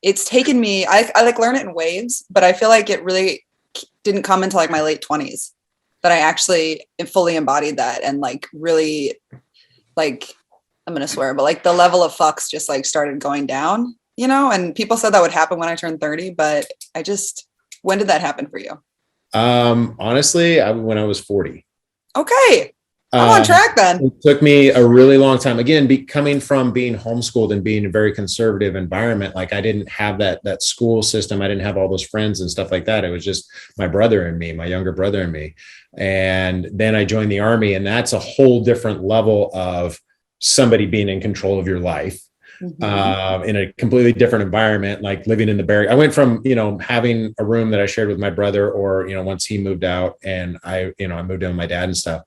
it's taken me, I learn it in waves, but I feel like it really didn't come until my late 20s. that I actually fully embodied that and like really like, I'm going to swear, but like the level of fucks just like started going down, you know, and people said that would happen when I turned 30, but when did that happen for you? Honestly, when I was 40. Okay. I'm on track then. It took me a really long time. Again, coming from being homeschooled and being a very conservative environment, like I didn't have that school system. I didn't have all those friends and stuff like that. It was just my brother and me, my younger brother and me. And then I joined the Army, and that's a whole different level of somebody being in control of your life. In a completely different environment, like living in the barracks. I went from, having a room that I shared with my brother, or, once he moved out and I moved in with my dad and stuff.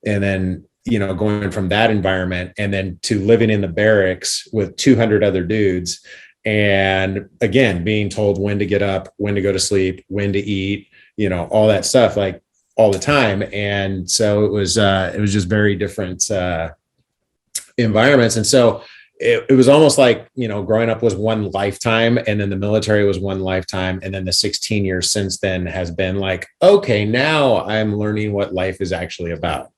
And then, going from that environment and then to living in the barracks with 200 other dudes. And again, being told when to get up, when to go to sleep, when to eat, all that stuff, like all the time. And so it was just very different environments. And so it was almost like, growing up was one lifetime, and then the military was one lifetime. And then the 16 years since then has been like, okay, now I'm learning what life is actually about.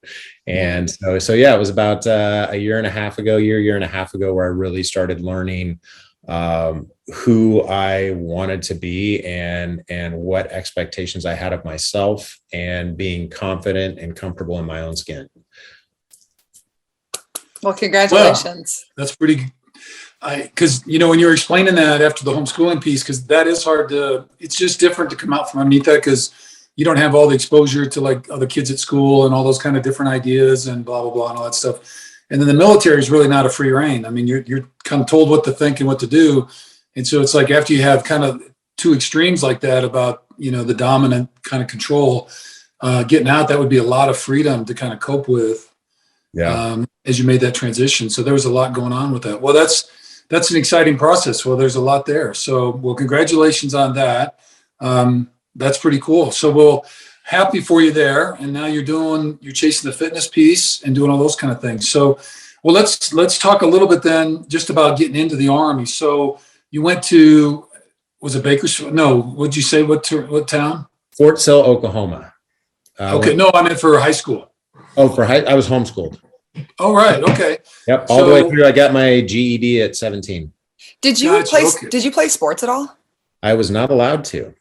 And so yeah, it was about a year and a half ago where I really started learning who I wanted to be and what expectations I had of myself, and being confident and comfortable in my own skin. Well, congratulations. Well, that's pretty, because, when you're explaining that after the homeschooling piece, because that is hard it's just different to come out from underneath that, because you don't have all the exposure to like other kids at school and all those kind of different ideas and blah, blah, blah, and all that stuff. And then the military is really not a free reign. I mean, you're kind of told what to think and what to do. And so it's like, after you have kind of two extremes like that about, the dominant kind of control, getting out, that would be a lot of freedom to kind of cope with. Yeah. As you made that transition. So there was a lot going on with that. Well, that's an exciting process. Well, there's a lot there. So, well, congratulations on that. That's pretty cool. So happy for you there. And now you're chasing the fitness piece and doing all those kind of things. So, well, let's talk a little bit then just about getting into the Army. So you went to, was it Bakersfield? No, what'd you say? What town? Fort Sill, Oklahoma. Okay. No, I meant for high school. Oh, I was homeschooled. Oh, right. Okay. Yep. All the way through. I got my GED at 17. Did you play sports at all? I was not allowed to.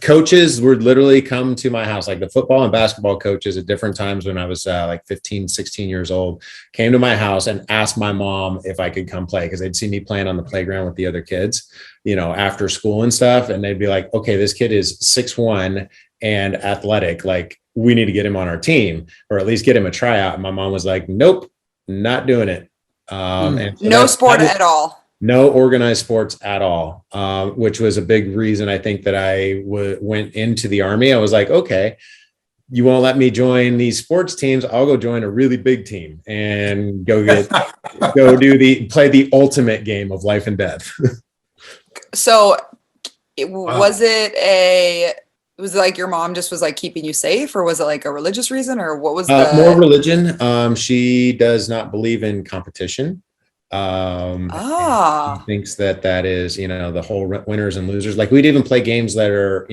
Coaches would literally come to my house, like the football and basketball coaches at different times when I was like 15, 16 years old, came to my house and asked my mom if I could come play, because they'd see me playing on the playground with the other kids, after school and stuff. And they'd be like, okay, this kid is 6'1" and athletic. Like, we need to get him on our team, or at least get him a tryout. And my mom was like, nope, not doing it. And so no sport at all. No organized sports at all, which was a big reason I think that I went into the Army. I was like, okay, you won't let me join these sports teams. I'll go join a really big team and play the ultimate game of life and death. So was it like your mom just was like keeping you safe, or was it like a religious reason, or what was more religion? She does not believe in competition. She thinks that is, the whole winners and losers. Like, we'd even play games that are,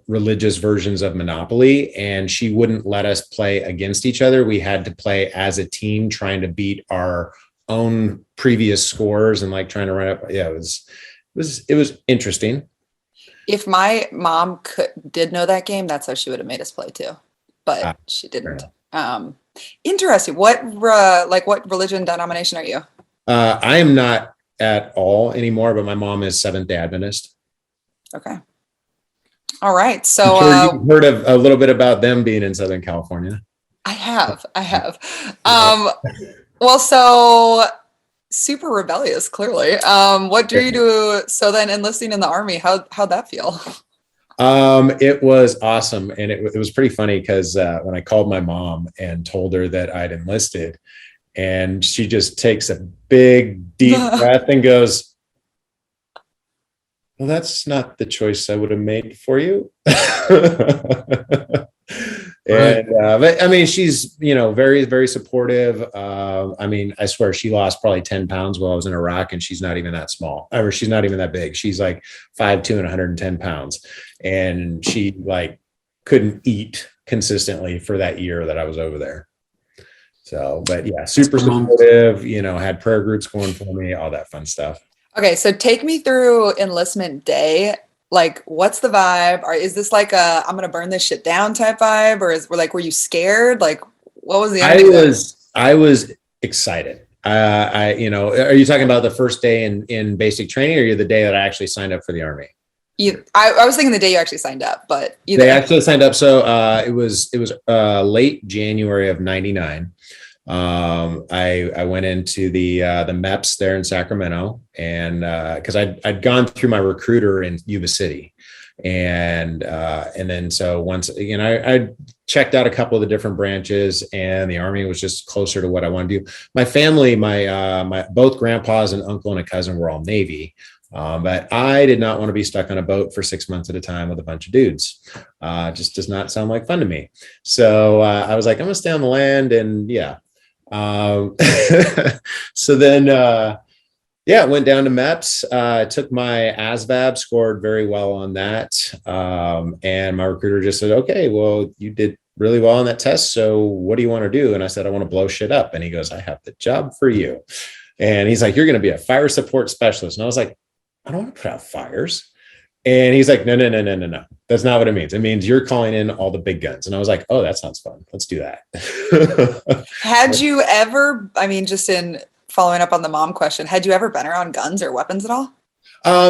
religious versions of Monopoly, and she wouldn't let us play against each other. We had to play as a team, trying to beat our own previous scores and like trying to run up. Yeah, it was interesting. If my mom did know that game, that's how she would have made us play too, but she didn't. Interesting. What religion denomination are you? I am not at all anymore, but my mom is Seventh-day Adventist. Okay. All right. So I'm sure you've heard of a little bit about them being in Southern California. I have. Well, so super rebellious, clearly. What drew you to then enlisting in the Army? How'd that feel? It was awesome. And it was pretty funny because when I called my mom and told her that I'd enlisted, and she just takes a big, deep breath and goes, well, that's not the choice I would have made for you. But I mean, she's, very, very supportive. I mean, I swear she lost probably 10 pounds while I was in Iraq, and she's not even that small. Or she's not even that big. She's like 5'2" and 110 pounds. And she like couldn't eat consistently for that year that I was over there. So, but yeah, super supportive, had prayer groups going for me, all that fun stuff. Okay, so take me through enlistment day. Like, what's the vibe? Or is this like a I'm gonna burn this shit down type vibe, or were you scared? Like, what was the energy there? I was excited. Are you talking about the first day in basic training, or the day that I actually signed up for the Army? I was thinking the day you actually signed up, but either. They actually signed up. So it was late January of '99. I went into the MEPS there in Sacramento, and because I'd gone through my recruiter in Yuba City, and then so once I checked out a couple of the different branches, and the Army was just closer to what I wanted to do. My family, my both grandpas and uncle and a cousin were all Navy. But I did not want to be stuck on a boat for 6 months at a time with a bunch of dudes. Just does not sound like fun to me. So I was like, I'm gonna stay on the land, and yeah. So then, went down to MEPS, took my ASVAB, scored very well on that. And my recruiter just said, okay, well, you did really well on that test. So what do you want to do? And I said, I want to blow shit up. And he goes, I have the job for you. And he's like, you're going to be a fire support specialist. And I was like, I don't want to put out fires. And he's like, no. That's not what it means. It means you're calling in all the big guns. And I was like, oh, that sounds fun. Let's do that. Had you ever, just in following up on the mom question, had you ever been around guns or weapons at all?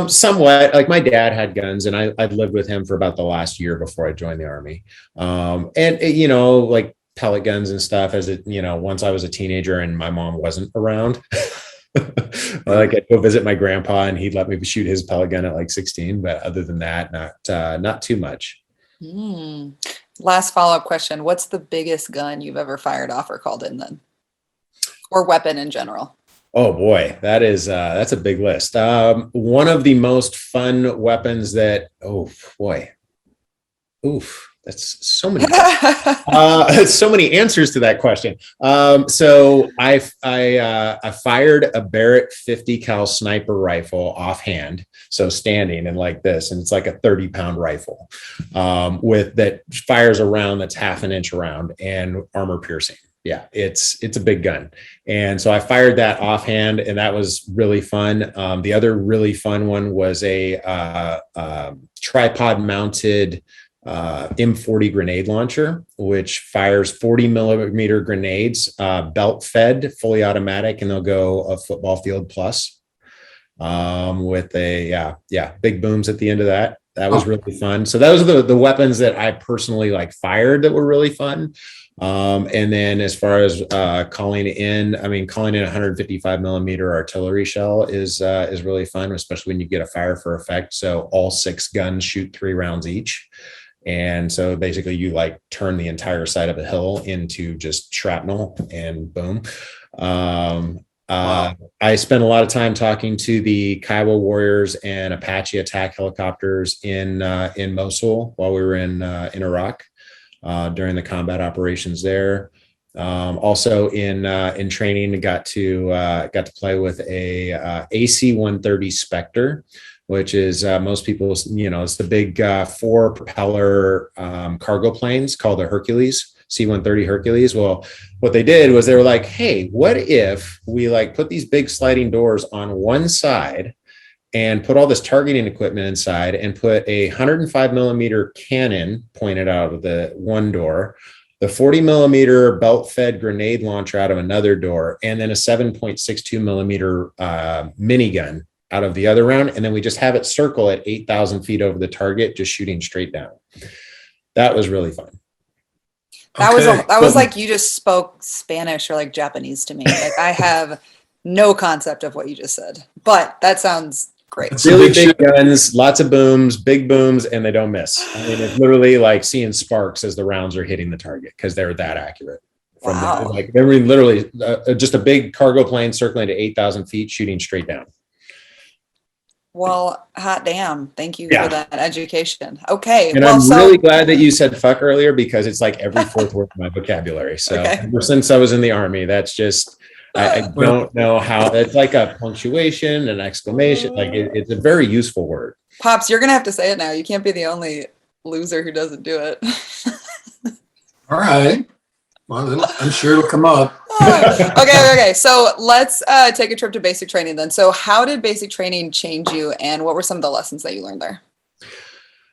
Somewhat. Like my dad had guns, and I'd lived with him for about the last year before I joined the Army. Like pellet guns and stuff once I was a teenager and my mom wasn't around. Like I'd go visit my grandpa and he'd let me shoot his pellet gun at like 16, but other than that, not too much. Last follow-up question. What's the biggest gun you've ever fired off or called in then? Or weapon in general? Oh boy, that's a big list. One of the most fun weapons that's so many, so many answers to that question. So I fired a Barrett 50 cal sniper rifle offhand. So standing and like this, and it's like a 30-pound rifle, with that fires a round that's half an inch around and armor piercing. Yeah, it's a big gun. And so I fired that offhand, and that was really fun. The other really fun one was a tripod mounted M40 grenade launcher, which fires 40 millimeter grenades, belt fed, fully automatic, and they'll go a football field plus, with big booms at the end of that. That was really fun. So those are the weapons that I personally fired that were really fun. And then as far as calling in a 155 millimeter artillery shell is really fun, especially when you get a fire for effect. So all 6 guns shoot 3 rounds each. And so basically you turn the entire side of a hill into just shrapnel, and boom. Wow. I spent a lot of time talking to the Kiowa Warriors and Apache attack helicopters in Mosul while we were in Iraq, during the combat operations there. Also in training, got to play with a AC-130 Spectre, which is most people's, it's the big 4 propeller cargo planes called the Hercules, C-130 Hercules. Well, what they did was they were like, hey, what if we put these big sliding doors on one side and put all this targeting equipment inside and put a 105 millimeter cannon pointed out of the one door, the 40 millimeter belt fed grenade launcher out of another door, and then a 7.62 millimeter minigun out of the other round. And then we just have it circle at 8,000 feet over the target, just shooting straight down. That was really fun. That was like you just spoke Spanish or Japanese to me. I have no concept of what you just said, but that sounds great. Really big guns, lots of booms, big booms, and they don't miss. It's literally like seeing sparks as the rounds are hitting the target because they're that accurate. Wow. Literally just a big cargo plane circling to 8,000 feet, shooting straight down. Well, hot damn. Thank you for that education. Okay. And I'm really glad that you said fuck earlier, because it's every 4th word in my vocabulary. So ever since I was in the Army, that's just, I don't know how, it's like a punctuation, an exclamation. It's a very useful word. Pops, you're going to have to say it now. You can't be the only loser who doesn't do it. All right. Well, I'm sure it'll come up. Okay. So let's take a trip to basic training then. So how did basic training change you, and what were some of the lessons that you learned there?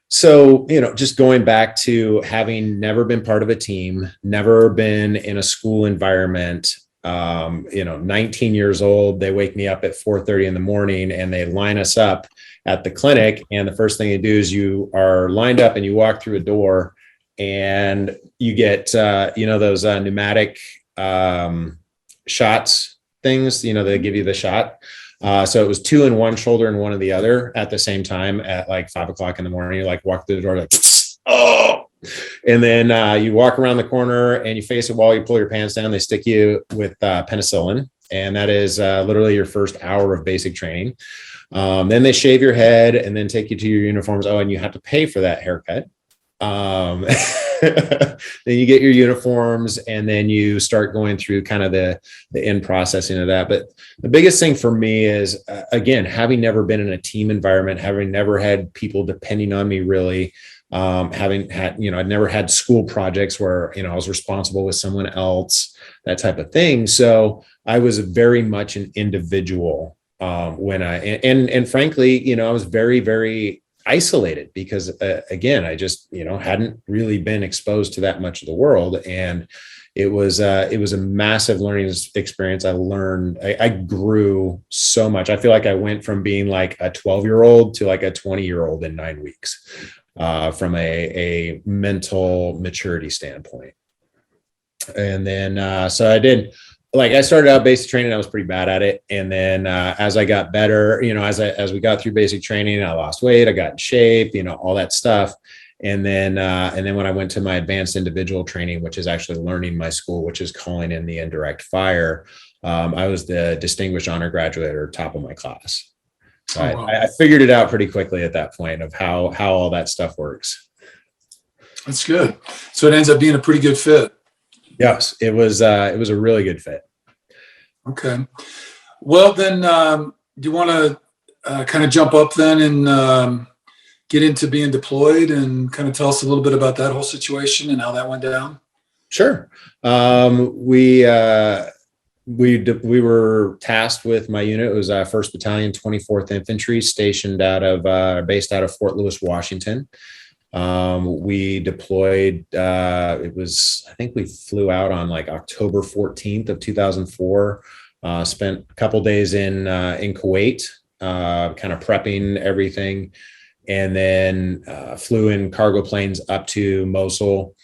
So, just going back to having never been part of a team, never been in a school environment, 19 years old, they wake me up at 4:30 in the morning and they line us up at the clinic. And the first thing they do is you are lined up and you walk through a door and you get, those pneumatic shots things, they give you the shot. So it was 2 in one shoulder and 1 in the other at the same time at like 5 o'clock in the morning. You like walk through the door, like, oh, and then you walk around the corner and you face a wall, you pull your pants down, they stick you with penicillin. And that is literally your first hour of basic training. Then they shave your head and then take you to your uniforms. Oh, and you have to pay for that haircut. Then you get your uniforms and then you start going through kind of the end processing of that. But the biggest thing for me is, again, having never been in a team environment, having never had people depending on me really, having had, I'd never had school projects where, I was responsible with someone else, that type of thing. So I was very much an individual when and frankly, I was very, very isolated because again, I just, hadn't really been exposed to that much of the world. And it was a massive learning experience. I grew so much. I feel like I went from being like a 12-year-old to like a 20-year-old in 9 weeks from a mental maturity standpoint. And then, so I started out basic training. I was pretty bad at it. And then as I got better, as we got through basic training, I lost weight, I got in shape, all that stuff. And then when I went to my advanced individual training, which is actually learning my school, which is calling in the indirect fire, I was the distinguished honor graduate or top of my class. So wow. I figured it out pretty quickly at that point of how all that stuff works. That's good. So it ends up being a pretty good fit. Yes, it was a really good fit. Okay. Well, then, do you want to kind of jump up then and get into being deployed and kind of tell us a little bit about that whole situation and how that went down? Sure. We were tasked with my unit. It was 1st Battalion, 24th Infantry, stationed based out of Fort Lewis, Washington. We deployed, I think we flew out on like October 14th of 2004, spent a couple days in Kuwait, kind of prepping everything. And then, flew in cargo planes up to Mosul.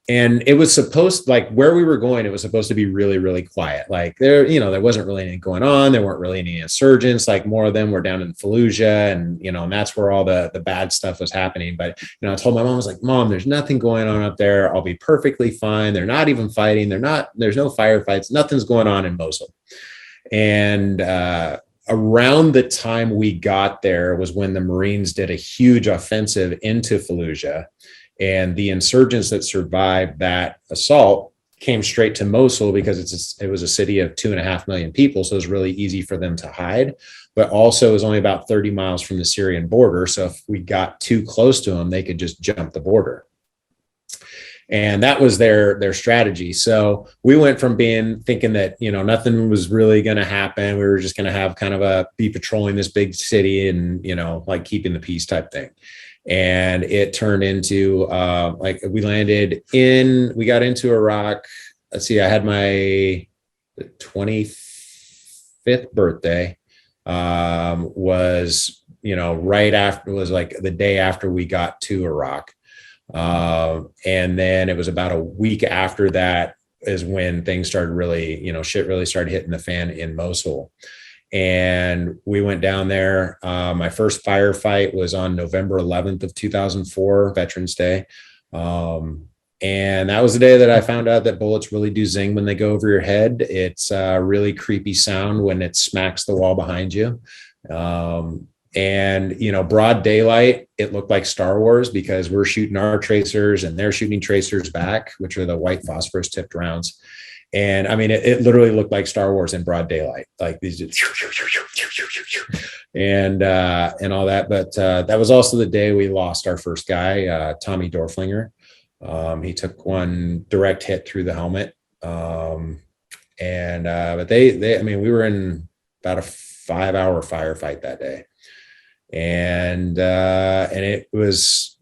And it was supposed, like where we were going, it was supposed to be really, really quiet. Like there wasn't really anything going on. There weren't really any insurgents. Like more of them were down in Fallujah and, and that's where all the bad stuff was happening. But, I told my mom, I was like, Mom, there's nothing going on up there. I'll be perfectly fine. They're not even fighting. There's no firefights. Nothing's going on in Mosul. And, around the time we got there was when the Marines did a huge offensive into Fallujah. And the insurgents that survived that assault came straight to Mosul because it was a city of 2.5 million people. So it was really easy for them to hide, but also it was only about 30 miles from the Syrian border. So if we got too close to them, they could just jump the border. And that was their strategy. So we went from thinking that, nothing was really going to happen. We were just going to have kind of be patrolling this big city and, like keeping the peace type thing. And it turned into we got into Iraq. Let's see, I had my 25th birthday was like the day after we got to Iraq. And then it was about a week after that is when things started really, shit really started hitting the fan in Mosul. And we went down there. My first firefight was on November 11th of 2004, Veterans Day. And that was the day that I found out that bullets really do zing when they go over your head. It's a really creepy sound when it smacks the wall behind you. And, broad daylight, it looked like Star Wars because we're shooting our tracers and they're shooting tracers back, which are the white phosphorus tipped rounds. And I mean, it literally looked like Star Wars in broad daylight, like these and all that. But that was also the day we lost our first guy, Tommy Dorflinger. He took one direct hit through the helmet. But I mean, we were in about a 5-hour firefight that day. And it was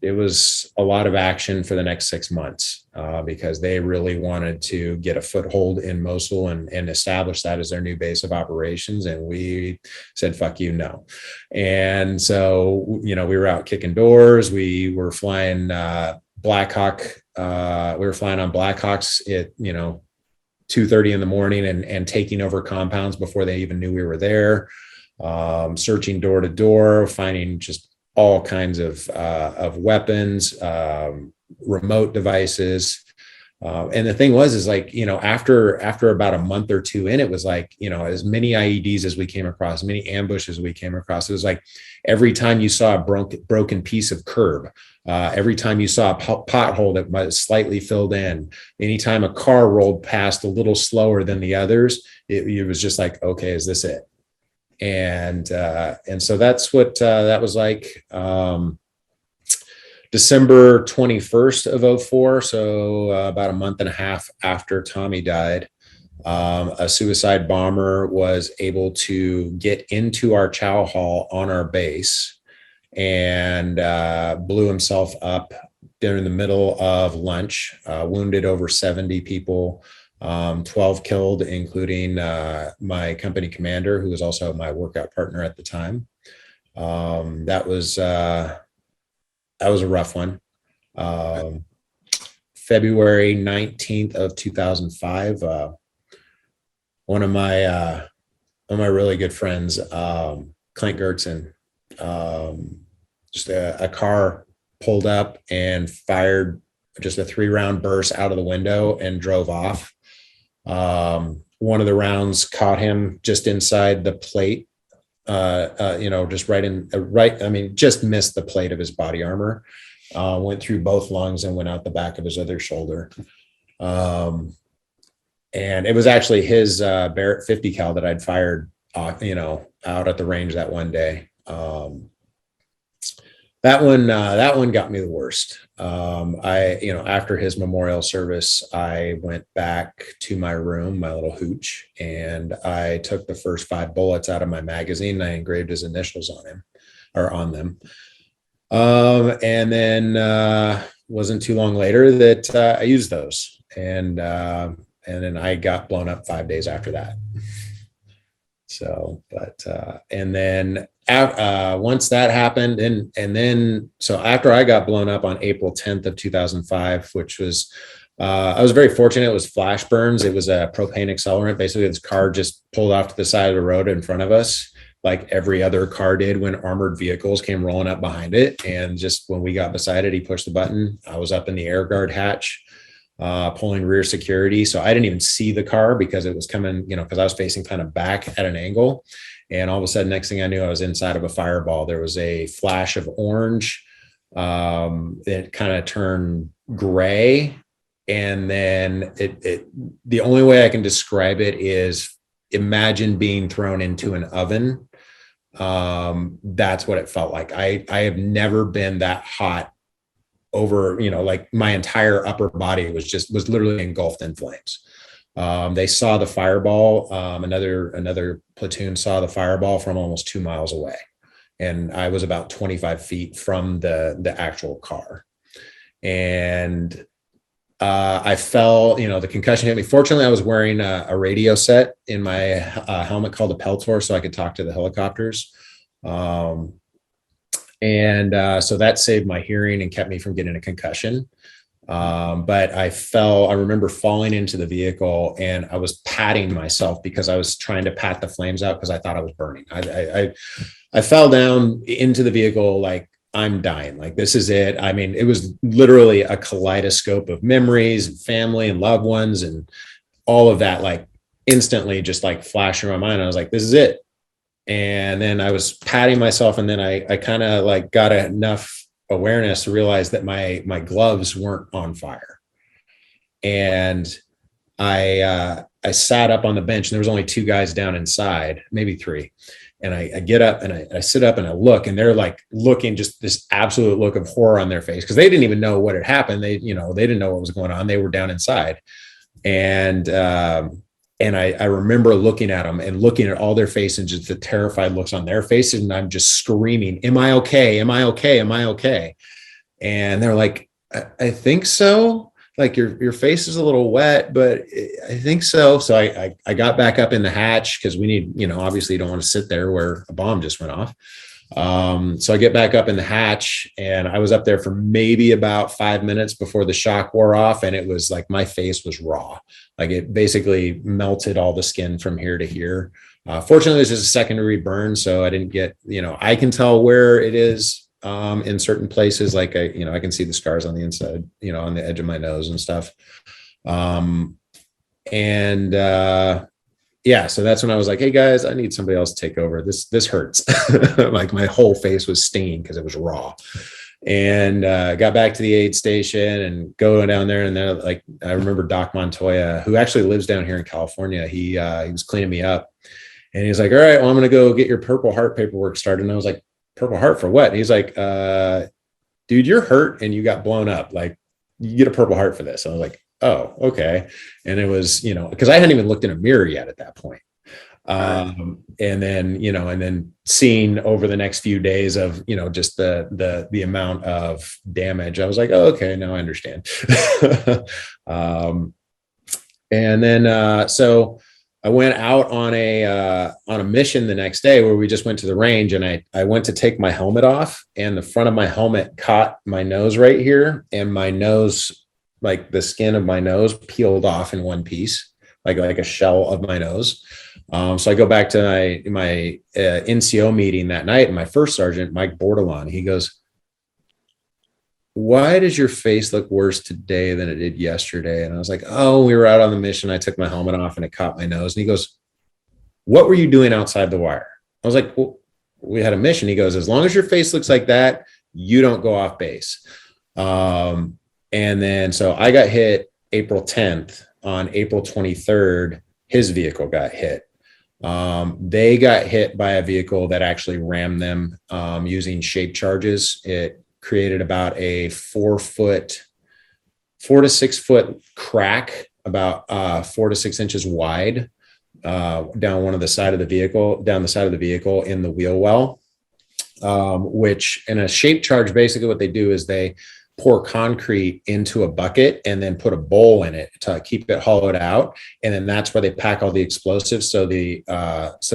a lot of action for the next 6 months because they really wanted to get a foothold in Mosul and establish that as their new base of operations. And we said, fuck you, no. And so, we were out kicking doors. We were flying Blackhawk. We were flying on Blackhawks at, 2:30 in the morning and taking over compounds before they even knew we were there. Searching door to door, finding just all kinds of weapons, remote devices. And the thing is like, after about a month or two in, it was like, as many IEDs as we came across, many ambushes we came across. It was like every time you saw a broken piece of curb, every time you saw a pothole that was slightly filled in, anytime a car rolled past a little slower than the others, it was just like, okay, is this it? And so that's what that was like. December 21st of 2004. So about a month and a half after Tommy died, a suicide bomber was able to get into our chow hall on our base and blew himself up during the middle of lunch, wounded over 70 people. 12 killed, including my company commander, who was also my workout partner at the time. That was a rough one. February 19th of 2005, one of my really good friends, Clint Gertzen, just a car pulled up and fired just a 3-round burst out of the window and drove off. One of the rounds caught him just inside the plate, just just missed the plate of his body armor, went through both lungs and went out the back of his other shoulder. And it was actually his Barrett 50 cal that I'd fired, out at the range that one day. That one got me the worst. After his memorial service, I went back to my room, my little hooch, and I took the first 5 bullets out of my magazine and I engraved his initials on them. And then wasn't too long later that I used those, and then I got blown up 5 days after that. So, and then once that happened, so after I got blown up on April 10th of 2005, which was, I was very fortunate. It was flash burns. It was a propane accelerant. Basically, this car just pulled off to the side of the road in front of us, like every other car did when armored vehicles came rolling up behind it. And just when we got beside it, he pushed the button. I was up in the air guard hatch, pulling rear security. So I didn't even see the car because it was coming, because I was facing kind of back at an angle. And all of a sudden, next thing I knew, I was inside of a fireball. There was a flash of orange. It kind of turned gray. And then the only way I can describe it is imagine being thrown into an oven. That's what it felt like. I have never been that hot over, like my entire upper body was literally engulfed in flames. They saw the fireball. Another platoon saw the fireball from almost 2 miles away. And I was about 25 feet from the actual car. And I fell, the concussion hit me. Fortunately, I was wearing a radio set in my helmet called a Peltor, so I could talk to the helicopters. So that saved my hearing and kept me from getting a concussion. But I remember falling into the vehicle and I was patting myself because I was trying to pat the flames out because I thought I was burning. I fell down into the vehicle like I'm dying. Like, this is it. I mean, it was literally a kaleidoscope of memories and family and loved ones and all of that, like instantly just like flashed through my mind. I was like, this is it. And then I was patting myself. And then I kind of like got enough awareness to realize that my gloves weren't on fire. And I sat up on the bench, and there was only 2 guys down inside, maybe 3. And I get up and I sit up and I look, and they're like looking, just this absolute look of horror on their face, because they didn't even know what had happened. They didn't know what was going on. They were down inside. And I remember looking at them and looking at all their faces and just the terrified looks on their faces. And I'm just screaming, am I okay? Am I okay? Am I okay? And they're like, I think so. Like your face is a little wet, but I think so. So I got back up in the hatch, because we need, obviously you don't want to sit there where a bomb just went off. So I get back up in the hatch, and I was up there for maybe about 5 minutes before the shock wore off. And it was like, my face was raw. Like it basically melted all the skin from here to here. Fortunately, this is a secondary burn, so I didn't get, I can tell where it is. In certain places, like I can see the scars on the inside, on the edge of my nose and stuff. So that's when I was like, hey guys, I need somebody else to take over. This hurts. Like my whole face was stained because it was raw. And got back to the aid station and going down there. And then like, I remember Doc Montoya, who actually lives down here in California. He was cleaning me up, and he's like, all right, well, I'm going to go get your Purple Heart paperwork started. And I was like, Purple Heart for what? And he's like, dude, you're hurt and you got blown up. Like, you get a Purple Heart for this. And I was like, oh, okay. And it was, because I hadn't even looked in a mirror yet at that point. And then seeing over the next few days of, just the amount of damage, I was like, oh, okay, now I understand. So I went out on a mission the next day where we just went to the range, and I went to take my helmet off, and the front of my helmet caught my nose right here, and my nose, like the skin of my nose, peeled off in one piece, like a shell of my nose. So I go back to my NCO meeting that night, and my first sergeant, Mike Bordelon, he goes, why does your face look worse today than it did yesterday? And I was like, oh, we were out on the mission. I took my helmet off and it caught my nose. And he goes, what were you doing outside the wire? I was like, well, we had a mission. He goes, as long as your face looks like that, you don't go off base. And then, so I got hit April 10th. On April 23rd, his vehicle got hit. They got hit by a vehicle that actually rammed them using shape charges. It created about a 4 to 6 foot crack, about 4 to 6 inches wide, down the side of the vehicle in the wheel well, which in a shape charge, basically what they do is they pour concrete into a bucket and then put a bowl in it to keep it hollowed out. And then that's where they pack all the explosives. So the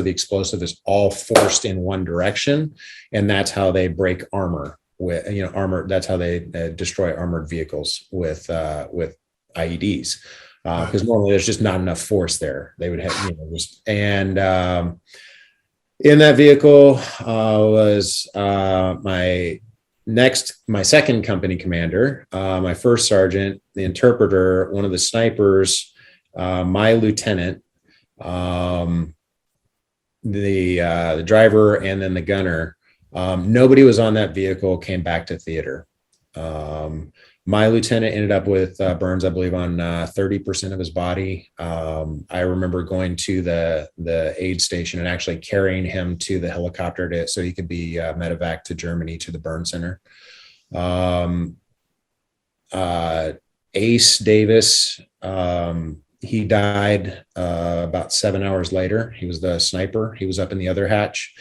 explosive is all forced in one direction. And that's how they break armor with, armor. That's how they destroy armored vehicles with IEDs. Because normally there's just not enough force there. They would have, in that vehicle was my second company commander, my first sergeant, the interpreter, one of the snipers, my lieutenant, the driver, and then the gunner. Nobody was on that vehicle, came back to theater. My lieutenant ended up with burns, I believe, on 30% of his body. I remember going to the aid station and actually carrying him to the helicopter so he could be medevac to Germany to the burn center. Ace Davis, he died about 7 hours later. He was the sniper. He was up in the other hatch.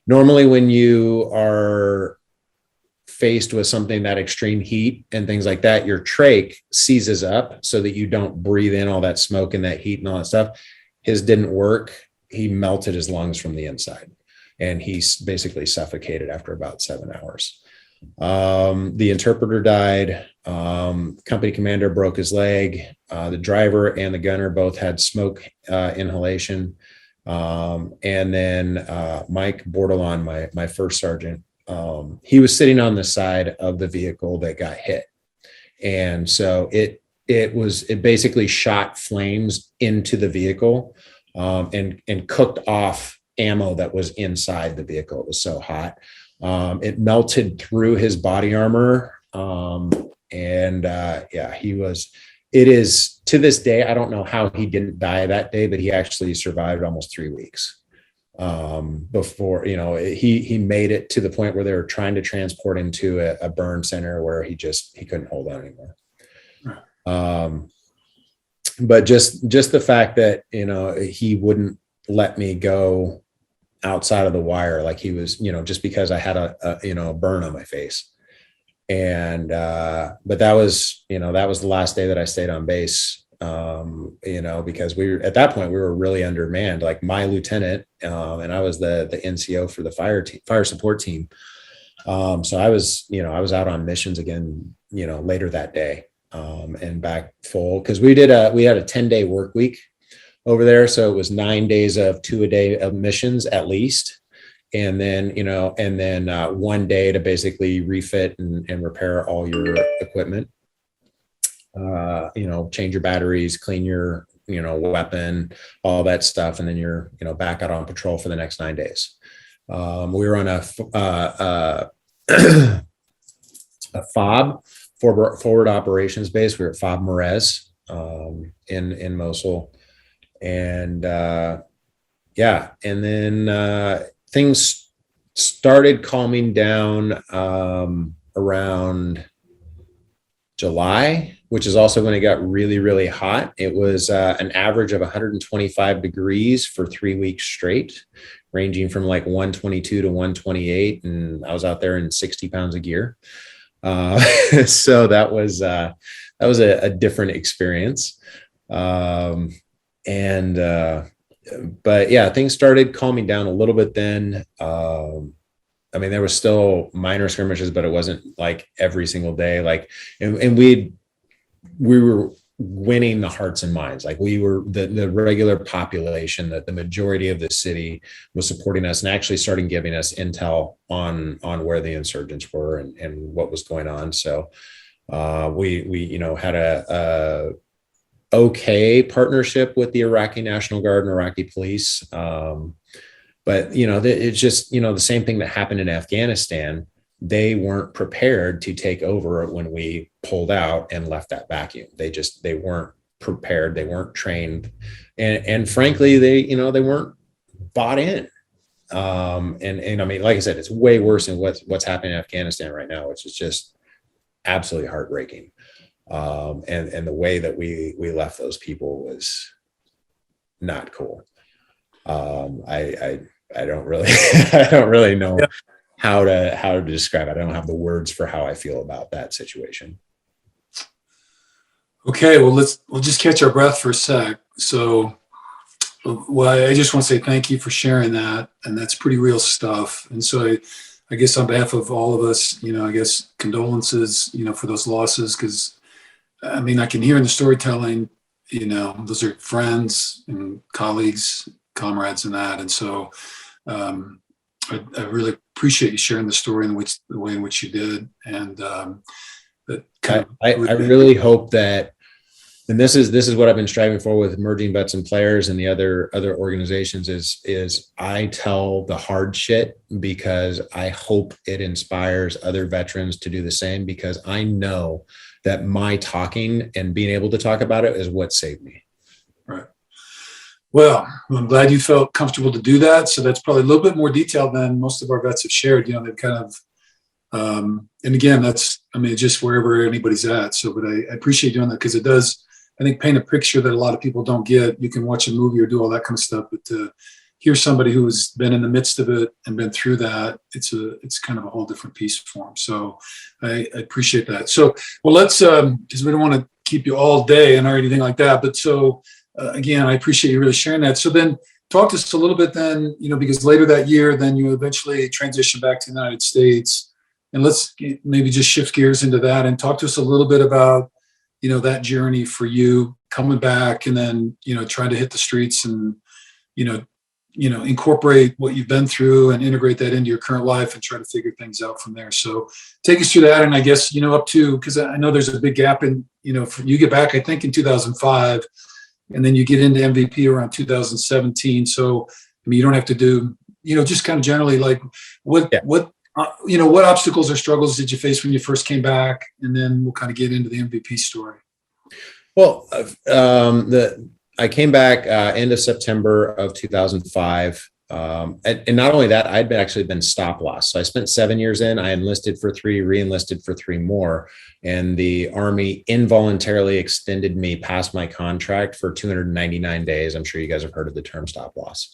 Normally, when you are faced with something that extreme heat and things like that, your trach seizes up so that you don't breathe in all that smoke and that heat and all that stuff. His didn't work. He melted his lungs from the inside, and he basically suffocated after about 7 hours. The interpreter died. Company commander broke his leg. The driver and the gunner both had smoke inhalation. And then Mike Bordelon, my first sergeant, he was sitting on the side of the vehicle that got hit. And so it basically shot flames into the vehicle, and cooked off ammo that was inside the vehicle. It was so hot. It melted through his body armor. He was it is, to this day, I don't know how he didn't die that day, but he actually survived almost 3 weeks before, he made it to the point where they were trying to transport him to a burn center where he couldn't hold on anymore. But just the fact that, he wouldn't let me go outside of the wire, like he was, just because I had a burn on my face. And, but that was the last day that I stayed on base, because at that point we were really undermanned, like my lieutenant, and I was the NCO for the fire support team. So I was out on missions again, later that day, and back full, cause we had a 10-day work week over there. So it was 9 days of 2 a day of missions at least. And then, 1 day to basically refit and repair all your equipment, change your batteries, clean your, weapon, all that stuff. And then you're, back out on patrol for the next 9 days. We were on a FOB, forward operations base. We were at FOB Merez in Mosul. And and then things started calming down around July, which is also when it got really, really hot. It was an average of 125 degrees for 3 weeks straight, ranging from like 122 to 128. And I was out there in 60 pounds of gear. So that was a different experience. But yeah, things started calming down a little bit then. There was still minor skirmishes, but it wasn't like every single day. Like, and we were winning the hearts and minds. Like we were the regular population, that the majority of the city was supporting us and actually starting giving us intel on where the insurgents were and what was going on. So we had a okay partnership with the Iraqi National Guard and Iraqi police. But, it's just, the same thing that happened in Afghanistan. They weren't prepared to take over when we pulled out and left that vacuum. They weren't prepared. They weren't trained. And frankly, they weren't bought in. Like I said, it's way worse than what's happening in Afghanistan right now, which is just absolutely heartbreaking. And the way that we left those people was not cool. I don't really know how to describe it. I don't have the words for how I feel about that situation. Okay, well, we'll just catch our breath for a sec. So, I just want to say thank you for sharing that, and that's pretty real stuff. And so I guess on behalf of all of us, condolences, for those losses, because I can hear in the storytelling, those are friends and colleagues, comrades and that. And so I really appreciate you sharing the story in the way in which you did. And I really hope that, and this is what I've been striving for with Emerging Vets and Players and the other organizations is I tell the hard shit because I hope it inspires other veterans to do the same, because I know that my talking and being able to talk about it is what saved me. Right. Well, I'm glad you felt comfortable to do that. So that's probably a little bit more detailed than most of our vets have shared. They've kind of, and again, that's, just wherever anybody's at. So, but I appreciate doing that, because it does, I think, paint a picture that a lot of people don't get. You can watch a movie or do all that kind of stuff, but to hear somebody who's been in the midst of it and been through that, it's kind of a whole different piece for them. So I appreciate that. So, well, let's, because we don't want to keep you all day or anything like that. But so, again, I appreciate you really sharing that. So then talk to us a little bit then, because later that year, then you eventually transition back to the United States, and let's maybe just shift gears into that and talk to us a little bit about, that journey for you coming back and then, trying to hit the streets and, incorporate what you've been through and integrate that into your current life and try to figure things out from there. So take us through that. And I guess, up to, because I know there's a big gap in, you get back, I think in 2005, and then you get into MVP around 2017. So, you don't have to do, just kind of generally like what obstacles or struggles did you face when you first came back? And then we'll kind of get into the MVP story. Well, I came back end of September of 2005. And not only that, I'd actually been stop loss. So I spent 7 years in, I enlisted for 3, re-enlisted for 3 more. And the Army involuntarily extended me past my contract for 299 days. I'm sure you guys have heard of the term stop loss.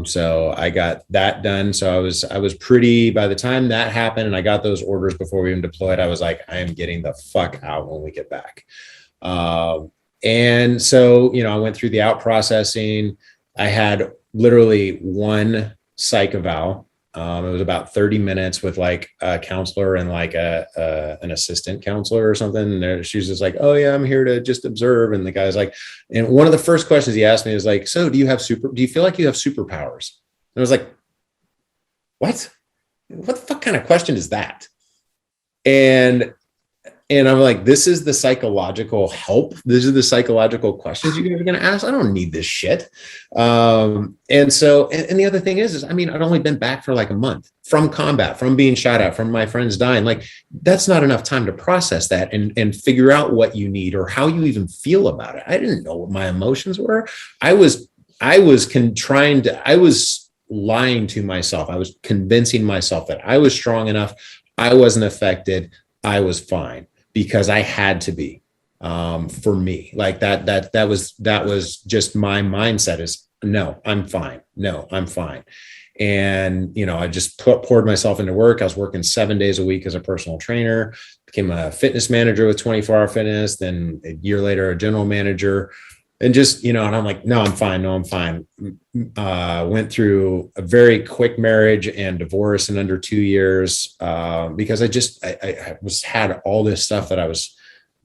So I got that done. So I was pretty, by the time that happened and I got those orders before we even deployed, I was like, I am getting the fuck out when we get back. And so, I went through the out processing. I had literally one psych eval. It was about 30 minutes with like a counselor and like an assistant counselor or something. And she was just like, oh yeah, I'm here to just observe. And the guy's like, and one of the first questions he asked me is like, so do you feel like you have superpowers? And I was like, what the fuck kind of question is that? And I'm like, this is the psychological help. These are the psychological questions you guys are going to ask. I don't need this shit. And the other thing is, I'd only been back for like a month from combat, from being shot at, from my friends dying. Like, that's not enough time to process that and figure out what you need or how you even feel about it. I didn't know what my emotions were. I was lying to myself. I was convincing myself that I was strong enough. I wasn't affected. I was fine. Because I had to be, for me, like that was just my mindset is no, I'm fine. No, I'm fine. And, I just poured myself into work. I was working 7 days a week as a personal trainer, became a fitness manager with 24-hour fitness. Then a year later, a general manager, and just, and I'm like, no, I'm fine. No, I'm fine. Went through a very quick marriage and divorce in under 2 years because I had all this stuff that I was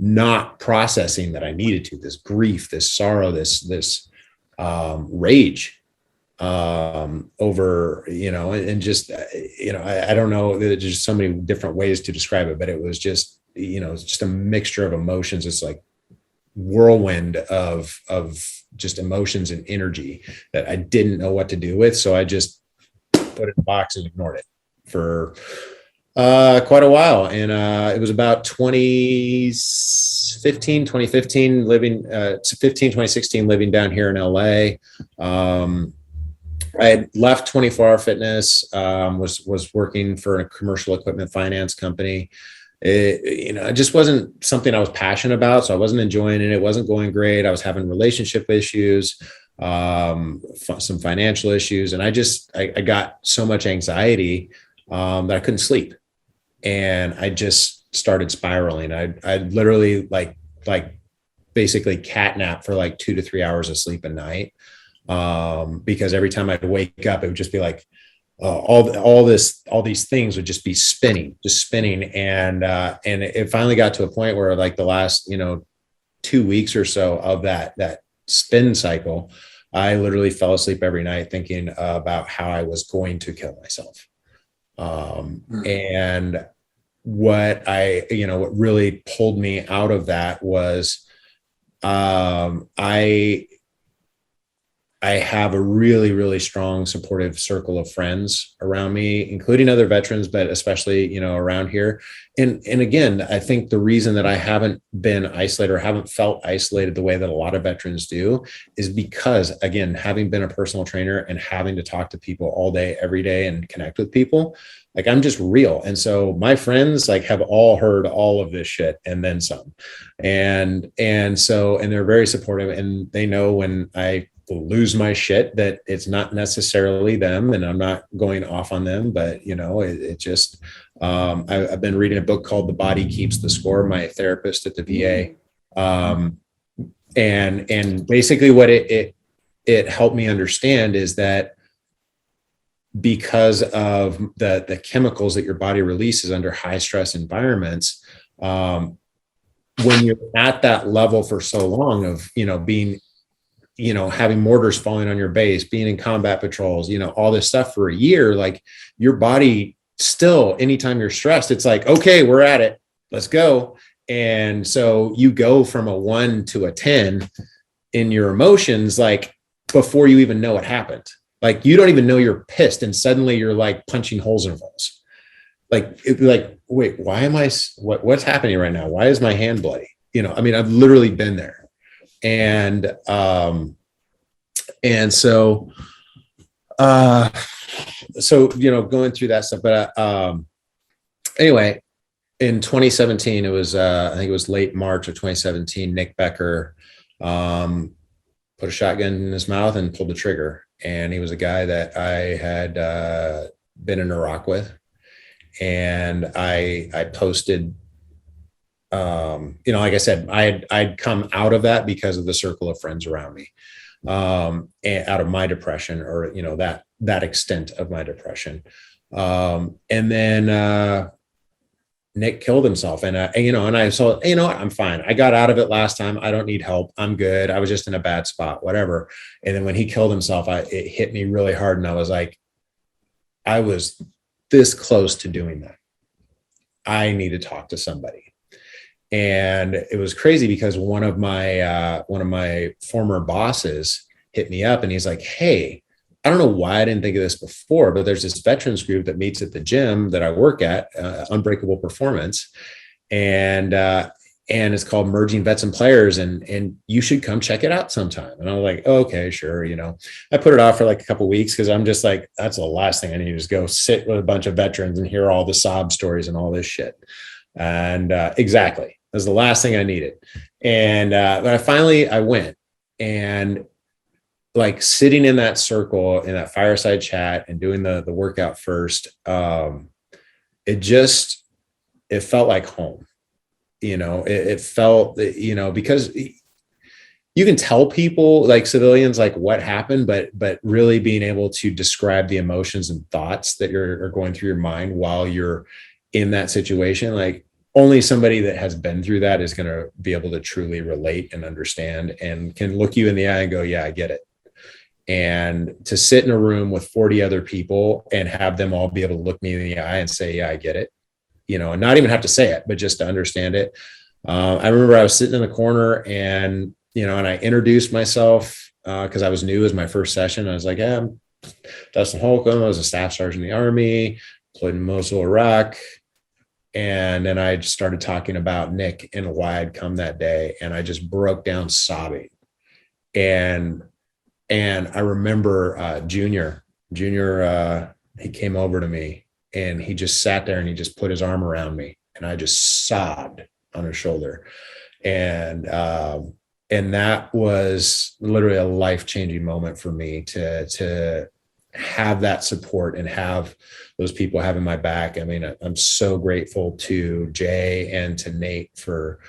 not processing that I needed to, this grief, this sorrow, this rage over, and just, I don't know, there's just so many different ways to describe it, but it was just, it's just a mixture of emotions. It's like whirlwind of just emotions and energy that I didn't know what to do with. So I just put it in a box and ignored it for quite a while. And it was about 2016 living down here in LA. I had left 24-hour fitness, was working for a commercial equipment finance company. It just wasn't something I was passionate about. So I wasn't enjoying it. It wasn't going great. I was having relationship issues, some financial issues. And I got so much anxiety that I couldn't sleep. And I just started spiraling. I literally like basically catnap for like 2 to 3 hours of sleep a night. Because every time I'd wake up, it would just be like, all these things would just be spinning. And it finally got to a point where like the last, 2 weeks or so of that spin cycle, I literally fell asleep every night thinking about how I was going to kill myself. And what really pulled me out of that was, I have a really, really strong supportive circle of friends around me, including other veterans, but especially, around here. And again, I think the reason that I haven't been isolated or haven't felt isolated the way that a lot of veterans do is because, again, having been a personal trainer and having to talk to people all day, every day and connect with people, like I'm just real. And so my friends like have all heard all of this shit and then some. And they're very supportive and they know when I lose my shit that it's not necessarily them and I'm not going off on them, but it just I've been reading a book called The Body Keeps the Score, my therapist at the VA, and basically what it helped me understand is that because of the chemicals that your body releases under high stress environments, when you're at that level for so long of being having mortars falling on your base, being in combat patrols, all this stuff for a year, like your body still, anytime you're stressed, it's like, okay, we're at it, let's go. And so you go from a 1 to a 10 in your emotions, like before you even know what happened. Like you don't even know you're pissed. And suddenly you're like punching holes in walls. Like, wait, why am what's happening right now? Why is my hand bloody? I mean, I've literally been there. And so, going through that stuff, but, anyway, in 2017, it was, I think it was late March of 2017, Nick Becker, put a shotgun in his mouth and pulled the trigger. And he was a guy that I had, been in Iraq with. And I posted, like I said, I'd come out of that because of the circle of friends around me, and out of my depression, or, that extent of my depression. And then, Nick killed himself, and I saw, I'm fine. I got out of it last time. I don't need help. I'm good. I was just in a bad spot, whatever. And then when he killed himself, it hit me really hard. And I was like, I was this close to doing that. I need to talk to somebody. And it was crazy because one of my former bosses hit me up, and he's like, hey, I don't know why I didn't think of this before, but there's this veterans group that meets at the gym that I work at, Unbreakable Performance. And it's called Merging Vets and Players. And you should come check it out sometime. And I was like, okay, sure. I put it off for like a couple of weeks, because I'm just like, that's the last thing I need, is go sit with a bunch of veterans and hear all the sob stories and all this shit. And exactly, that's the last thing I needed. And but I went, and like sitting in that circle, in that fireside chat, and doing the workout first, it felt like home. It felt, because you can tell people, like civilians, like what happened, but really being able to describe the emotions and thoughts that are going through your mind while you're in that situation, like only somebody that has been through that is going to be able to truly relate and understand, and can look you in the eye and go, yeah, I get it. And to sit in a room with 40 other people and have them all be able to look me in the eye and say, yeah, I get it, and not even have to say it, but just to understand it. I remember I was sitting in the corner, and, and I introduced myself, because I was new as my first session. I was like, yeah, I'm Dustin Holcomb. I was a staff sergeant in the Army, deployed in Mosul, Iraq. And then I just started talking about Nick and why I'd come that day. And I just broke down sobbing. And I remember Junior, he came over to me, and he just sat there, and he just put his arm around me, and I just sobbed on his shoulder. And that was literally a life-changing moment for me to have that support and have those people having my back. I mean, I'm so grateful to Jay and to Nate for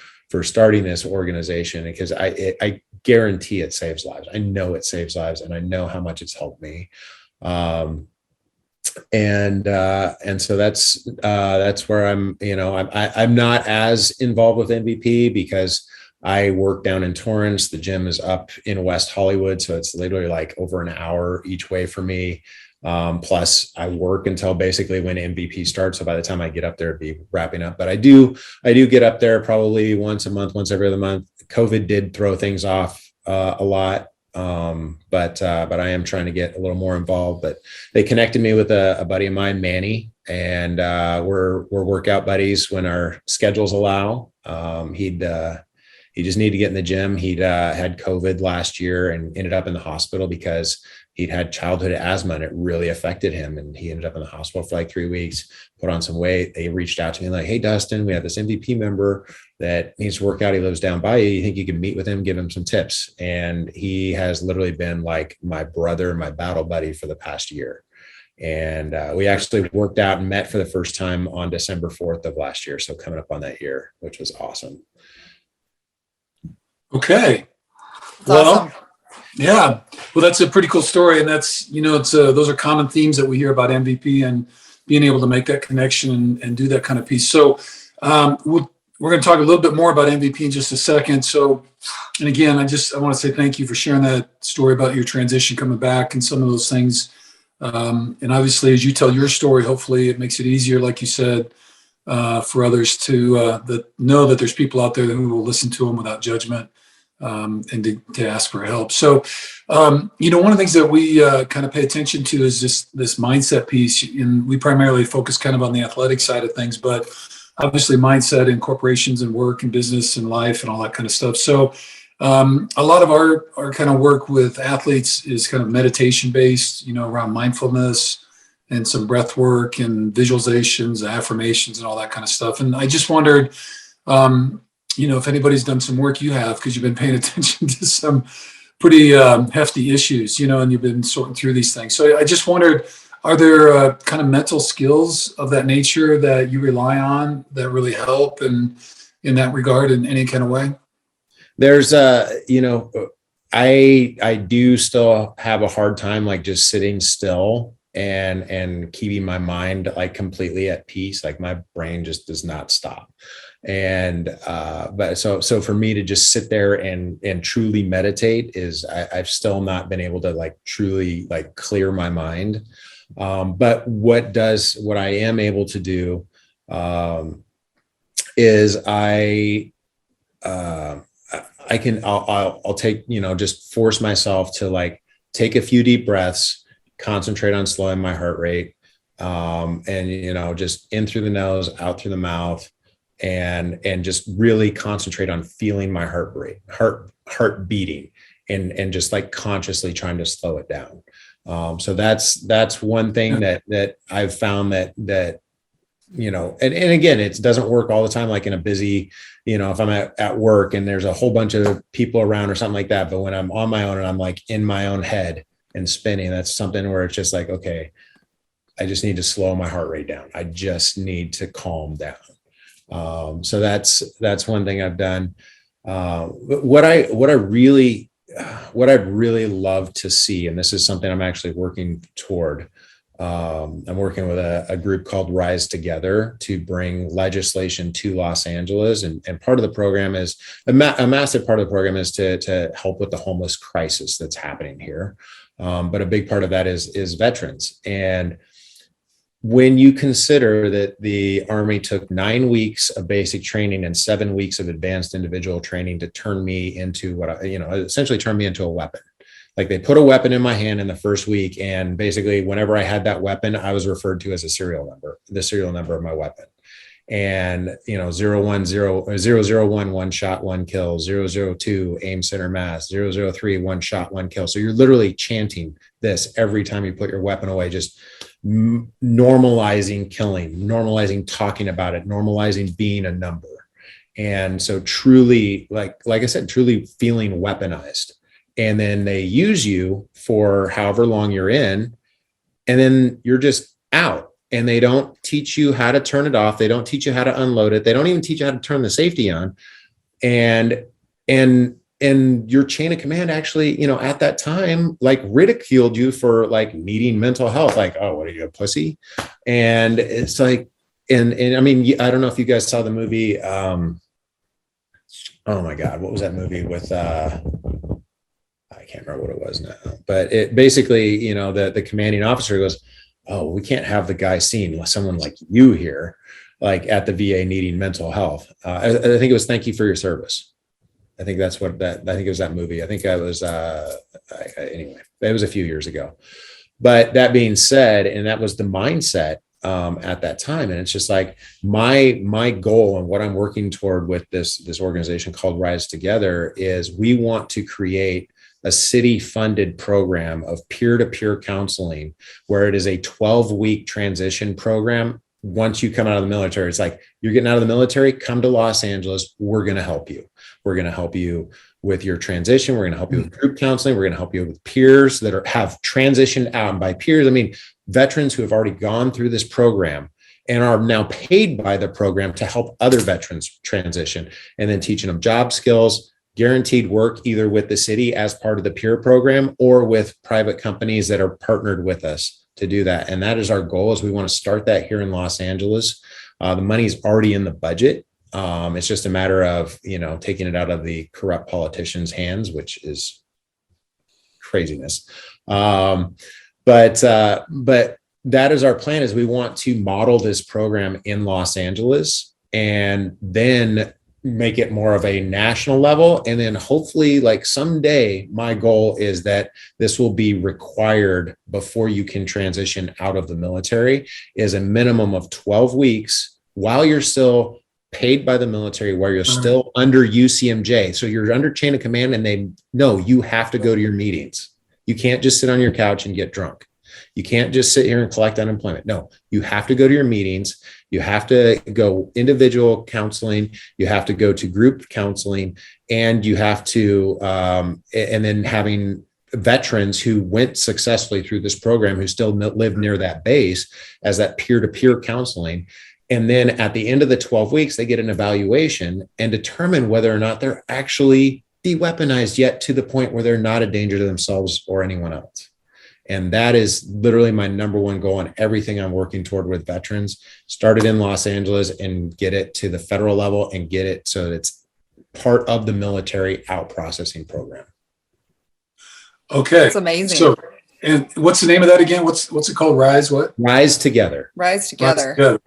starting this organization, because I guarantee it saves lives. I know it saves lives, and I know how much it's helped me. And so that's where I'm not as involved with MVP, because I work down in Torrance. The gym is up in West Hollywood, so it's literally like over an hour each way for me. Plus I work until basically when MVP starts. So by the time I get up there, it'd be wrapping up. But I do get up there probably once a month, once every other month. COVID did throw things off a lot. But I am trying to get a little more involved. But they connected me with a buddy of mine, Manny, and we're workout buddies when our schedules allow. He just needed to get in the gym. He'd had COVID last year and ended up in the hospital because he'd had childhood asthma, and it really affected him. And he ended up in the hospital for like 3 weeks, put on some weight. They reached out to me like, hey, Dustin, we have this MVP member that needs to work out. He lives down by you. You think you can meet with him, give him some tips? And he has literally been like my brother, my battle buddy for the past year. And we actually worked out and met for the first time on December 4th of last year. So coming up on that year, which was awesome. Okay. That's awesome. Yeah. Well, that's a pretty cool story. And that's, it's those are common themes that we hear about MVP and being able to make that connection and do that kind of piece. So we're going to talk a little bit more about MVP in just a second. So, and again, I want to say thank you for sharing that story about your transition coming back and some of those things. And obviously, as you tell your story, hopefully it makes it easier, like you said, for others to know that there's people out there who will listen to them without judgment. And to ask for help. So, one of the things that we kind of pay attention to is this mindset piece, and we primarily focus kind of on the athletic side of things. But obviously mindset in corporations and work and business and life and all that kind of stuff. So a lot of our kind of work with athletes is kind of meditation based, around mindfulness and some breath work and visualizations, affirmations and all that kind of stuff. And I just wondered, if anybody's done some work, you have, because you've been paying attention to some pretty hefty issues, and you've been sorting through these things. So I just wondered, are there kind of mental skills of that nature that you rely on that really help in that regard in any kind of way? There's I do still have a hard time like just sitting still and keeping my mind like completely at peace. Like my brain just does not stop. And but so for me to just sit there and truly meditate is I've still not been able to like truly like clear my mind. But what I am able to do is I'll take, just force myself to like take a few deep breaths, concentrate on slowing my heart rate, and just in through the nose, out through the mouth, and just really concentrate on feeling my heart beating, and just like consciously trying to slow it down. So that's one thing that I've found that and again, it doesn't work all the time, like in a busy, if I'm at work and there's a whole bunch of people around or something like that. But when I'm on my own and I'm like in my own head and spinning, that's something where it's just like, okay, I just need to slow my heart rate down. I just need to calm down. So that's one thing I've done. What I'd really love to see, and this is something I'm actually working toward. I'm working with a group called Rise Together to bring legislation to Los Angeles. And part of the program is a massive part of the program is to help with the homeless crisis that's happening here. But a big part of that is veterans. And when you consider that the Army took 9 weeks of basic training and 7 weeks of advanced individual training to turn me into essentially turn me into a weapon. Like they put a weapon in my hand in the first week, and basically whenever I had that weapon, I was referred to as the serial number of my weapon. And 010 one shot, one kill, 002 aim center mass, 003 one shot, one kill. So you're literally chanting this every time you put your weapon away, just normalizing killing, normalizing talking about it, normalizing being a number. And so truly, like I said, truly feeling weaponized. And then they use you for however long you're in, and then you're just out, and they don't teach you how to turn it off. They don't teach you how to unload it. They don't even teach you how to turn the safety on. And your chain of command actually, at that time, like ridiculed you for like needing mental health. Like, oh, what are you, a pussy? And it's like, and I mean, I don't know if you guys saw the movie. Oh my God, what was that movie with, I can't remember what it was now, but it basically, the commanding officer goes, oh, we can't have the guy seeing someone like you here, like at the VA needing mental health. I think it was Thank You for Your Service. I think that's I think it was that movie. I think I was, anyway, it was a few years ago. But that being said, and that was the mindset at that time. And it's just like my goal and what I'm working toward with this organization called Rise Together is we want to create a city-funded program of peer-to-peer counseling where it is a 12-week transition program. Once you come out of the military, it's like, you're getting out of the military, come to Los Angeles. We're going to help you. We're going to help you with your transition. We're going to help you with group counseling. We're going to help you with peers that have transitioned out. And by peers, I mean veterans who have already gone through this program and are now paid by the program to help other veterans transition, and then teaching them job skills, guaranteed work either with the city as part of the peer program or with private companies that are partnered with us to do that. And that is our goal, is we want to start that here in Los Angeles. The money's already in the budget. It's just a matter of, taking it out of the corrupt politicians' hands, which is craziness. But that is our plan, is we want to model this program in Los Angeles and then make it more of a national level. And then hopefully, like someday, my goal is that this will be required before you can transition out of the military, is a minimum of 12 weeks while you're still paid by the military, while you're still under UCMJ. So you're under chain of command, and they know you have to go to your meetings. You can't just sit on your couch and get drunk. You can't just sit here and collect unemployment. No, you have to go to your meetings. You have to go individual counseling. You have to go to group counseling, and you have to, and then having veterans who went successfully through this program who still live near that base as that peer-to-peer counseling. And then at the end of the 12 weeks, they get an evaluation and determine whether or not they're actually de-weaponized yet to the point where they're not a danger to themselves or anyone else. And that is literally my number one goal and everything I'm working toward with veterans. Started in Los Angeles and get it to the federal level and get it so it's part of the military out processing program. Okay. It's amazing. So, and what's the name of that again? What's it called? Rise what? Rise Together. Rise together. Rise Together.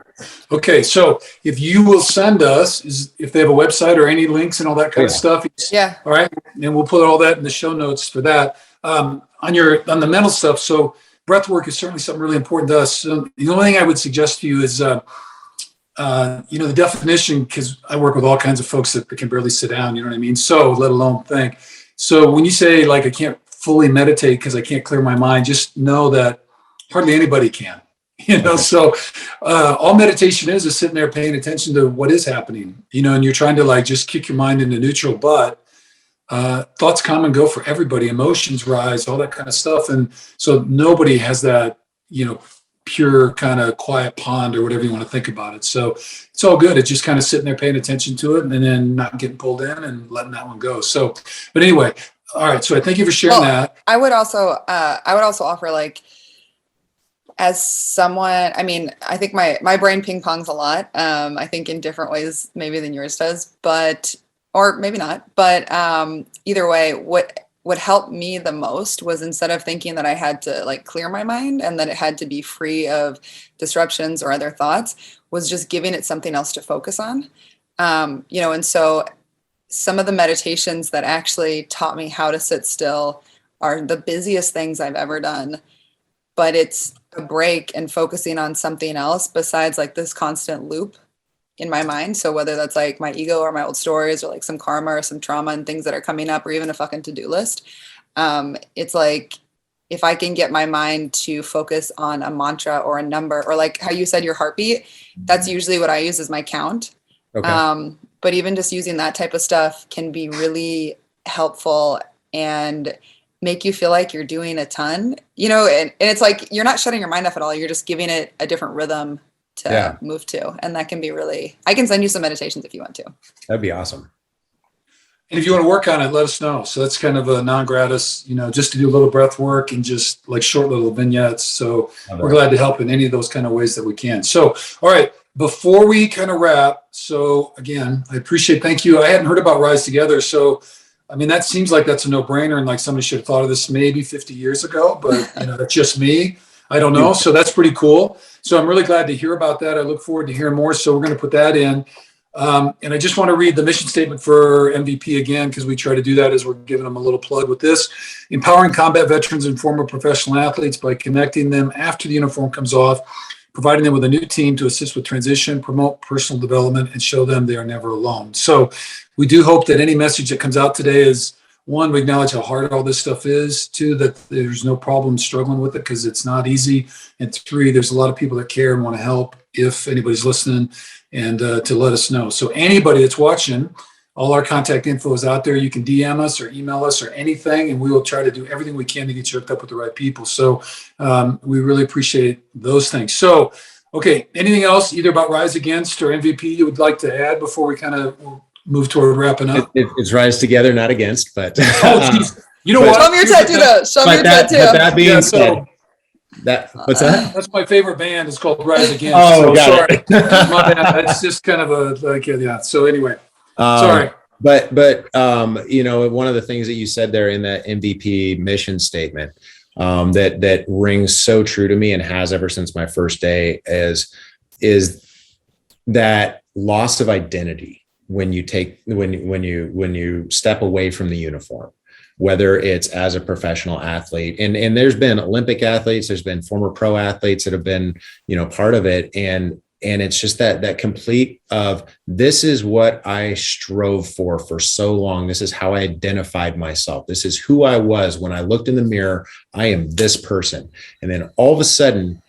Okay. So if you will send us, if they have a website or any links and all that kind of stuff. Yeah. All right. And we'll put all that in the show notes for that. On the mental stuff. So breath work is certainly something really important to us. So the only thing I would suggest to you is, the definition, because I work with all kinds of folks that can barely sit down, you know what I mean? So let alone think. So when you say like, I can't fully meditate because I can't clear my mind, just know that hardly anybody can, so all meditation is sitting there paying attention to what is happening, and you're trying to like just kick your mind into neutral, but thoughts come and go for everybody, emotions rise, all that kind of stuff. And so nobody has that, pure kind of quiet pond or whatever you want to think about it. So it's all good. It's just kind of sitting there paying attention to it and then not getting pulled in and letting that one go. So, but anyway, all right. So I thank you for sharing that. I would also offer, like, as someone, I mean, I think my brain ping pongs a lot. I think in different ways maybe than yours does, or maybe not, but either way, what helped me the most was, instead of thinking that I had to like clear my mind and that it had to be free of disruptions or other thoughts, was just giving it something else to focus on. And so some of the meditations that actually taught me how to sit still are the busiest things I've ever done, but it's a break and focusing on something else besides like this constant loop in my mind. So whether that's like my ego or my old stories or like some karma or some trauma and things that are coming up, or even a fucking to-do list, it's like, if I can get my mind to focus on a mantra or a number, or like how you said your heartbeat, that's usually what I use as my count. Okay. But even just using that type of stuff can be really helpful and make you feel like you're doing a ton, and it's like, you're not shutting your mind off at all. You're just giving it a different rhythm to move to. And that can be really, I can send you some meditations if you want to. That'd be awesome. And if you want to work on it, let us know. So that's kind of a non-gratis, just to do a little breath work and just like short little vignettes. So we're glad to help in any of those kind of ways that we can. So, all right, before we kind of wrap. So again, thank you. I hadn't heard about Rise Together. So, I mean, that seems like that's a no-brainer. And like somebody should have thought of this maybe 50 years ago, but that's just me. I don't know. So that's pretty cool. So I'm really glad to hear about that. I look forward to hearing more. So we're going to put that in. And I just want to read the mission statement for MVP again, because we try to do that as we're giving them a little plug with this. Empowering combat veterans and former professional athletes by connecting them after the uniform comes off, providing them with a new team to assist with transition, promote personal development, and show them they are never alone. So we do hope that any message that comes out today is, one, we acknowledge how hard all this stuff is. Two, that there's no problem struggling with it because it's not easy. And three, there's a lot of people that care and want to help if anybody's listening, and to let us know. So anybody that's watching, all our contact info is out there. You can DM us or email us or anything, and we will try to do everything we can to get you hooked up with the right people. So we really appreciate those things. So, okay, anything else either about Rise Against or MVP you would like to add before we kind of move toward wrapping up? It's Rise Together, not Against, but you know what? Show me your tattoo though. Show me your tattoo. But that being said, what's that? That's my favorite band. It's called Rise Against. Oh, so sorry. My bad. It's just kind of So anyway, sorry. But one of the things that you said there in that MVP mission statement that rings so true to me and has ever since my first day is that loss of identity when you step away from the uniform, whether it's as a professional athlete, and there's been Olympic athletes, there's been former pro athletes that have been, part of it. And it's just that complete of, this is what I strove for so long. This is how I identified myself. This is who I was when I looked in the mirror. I am this person. And then all of a sudden,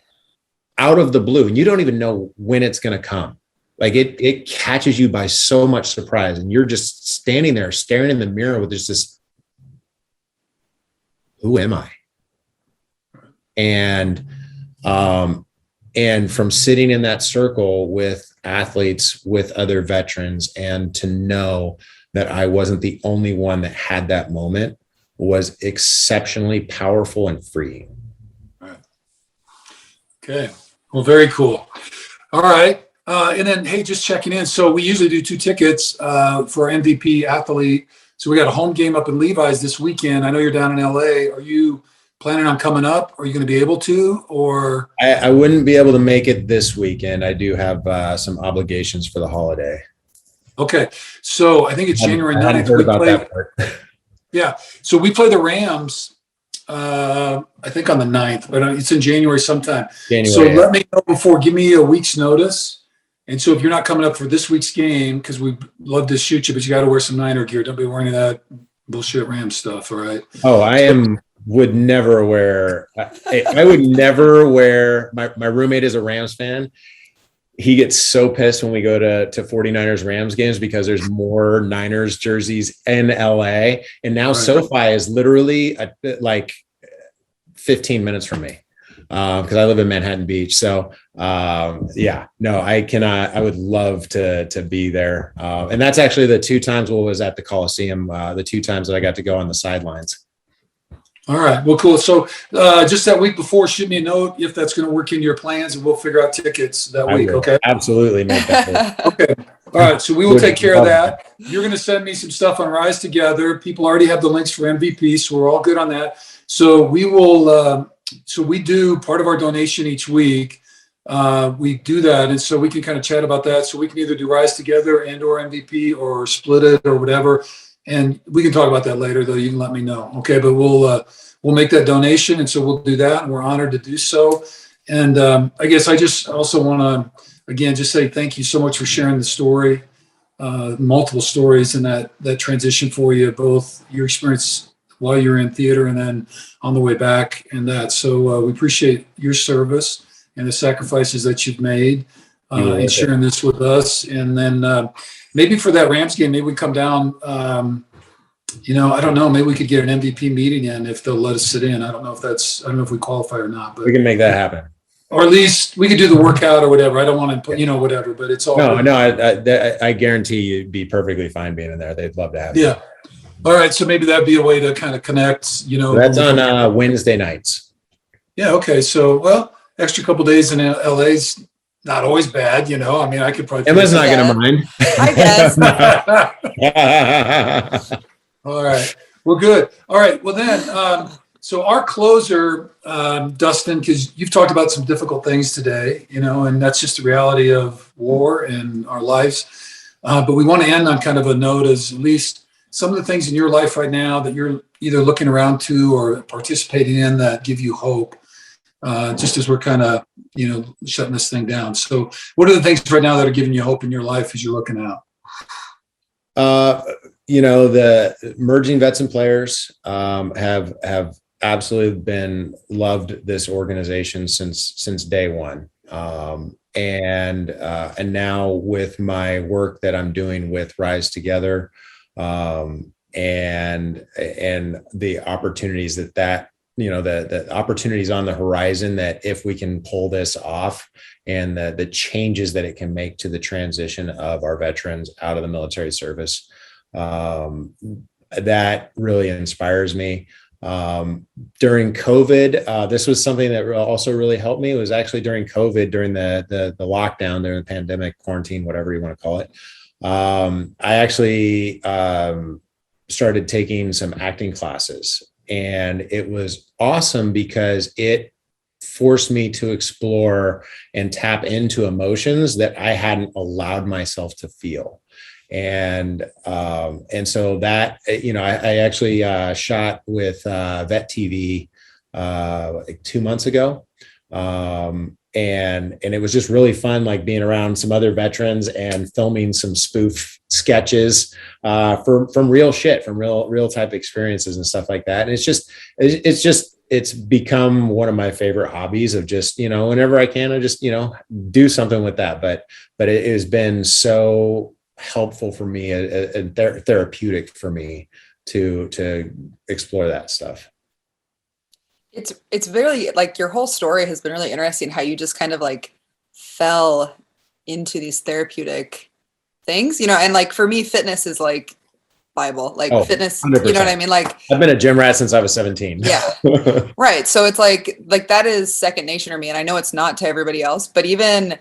out of the blue, and you don't even know when it's going to come. Like it catches you by so much surprise, and you're just standing there staring in the mirror with just this, who am I? And from sitting in that circle with athletes, with other veterans, and to know that I wasn't the only one that had that moment was exceptionally powerful and freeing. All right. Okay. Well, very cool. All right. And then, hey, just checking in. So we usually do 2 tickets for our MVP athlete. So we got a home game up in Levi's this weekend. I know you're down in LA. Are you planning on coming up? Are you going to be able to, or? I wouldn't be able to make it this weekend. I do have some obligations for the holiday. Okay. So I think it's January 9th. I haven't heard about that part. Yeah. So we play the Rams, I think on the 9th, but it's in January sometime. So let me know before, give me a week's notice. And so if you're not coming up for this week's game, because we'd love to shoot you, but you got to wear some Niner gear. Don't be wearing that bullshit Rams stuff. All right. Oh, would never wear, I would never wear, my roommate is a Rams fan. He gets so pissed when we go to 49ers Rams games because there's more Niners jerseys in LA. And now SoFi is literally like 15 minutes from me. Because I live in Manhattan Beach. So yeah, no, I cannot. I would love to be there. And that's actually the 2 times I was at the Coliseum, the 2 times that I got to go on the sidelines. All right. Well, cool. So just that week before, shoot me a note if that's going to work into your plans, and we'll figure out tickets that week. Okay. Absolutely make that. Okay. All right. So we will take care of that. You're going to send me some stuff on Rise Together. People already have the links for MVP, so we're all good on that. So we will. So we do part of our donation each week. We do that, and so we can kind of chat about that. So we can either do Rise Together and or MVP, or split it, or whatever. And we can talk about that later, though. You can let me know, okay? But we'll make that donation, and so we'll do that, and we're honored to do so. And I guess I just also want to again just say thank you so much for sharing the story, multiple stories, and that transition for you, both your experience while you're in theater and then on the way back, and that. So we appreciate your service and the sacrifices that you've made and sharing this with us. And then maybe for that Rams game, maybe we come down, I don't know, maybe we could get an MVP meeting in if they'll let us sit in. I don't know if we qualify or not, but we can make that happen. Or at least we could do the workout or whatever. I don't want to put, whatever, but it's all. No, I guarantee you'd be perfectly fine being in there. They'd love to have you. Yeah. All right. So maybe that'd be a way to kind of connect, That's on Wednesday nights. Yeah. Okay. So, well, extra couple days in LA's not always bad, I mean, I could probably. Emma's not going to mind. I guess. All right. Well, good. All right. Well, then, so our closer, Dustin, because you've talked about some difficult things today, and that's just the reality of war and our lives. But we want to end on kind of a note as at least some of the things in your life right now that you're either looking around to or participating in that give you hope, just as we're kind of, shutting this thing down. So what are the things right now that are giving you hope in your life as you're looking out? The emerging vets and players have absolutely been loved this organization since day one. And now with my work that I'm doing with Rise Together, and the opportunities that the opportunities on the horizon, that if we can pull this off, and the changes that it can make to the transition of our veterans out of the military service, that really inspires me. During COVID, this was something that also really helped me. It was actually during COVID, during the lockdown, during the pandemic, quarantine, whatever you want to call it. I actually started taking some acting classes, and it was awesome because it forced me to explore and tap into emotions that I hadn't allowed myself to feel. And so that, I actually shot with Vet TV like 2 months ago. and it was just really fun, like being around some other veterans and filming some spoof sketches from real shit, from real type experiences and stuff like that. And it's become one of my favorite hobbies of just, whenever I can, I just, do something with that. But it has been so helpful for me and therapeutic for me to explore that stuff. It's very, like, your whole story has been really interesting, how you just kind of like fell into these therapeutic things, and like for me, fitness is like Bible, like fitness, 100%. you know what I mean? Like, I've been a gym rat since I was 17. Yeah. Right. So it's like that is second nature to me. And I know it's not to everybody else, but even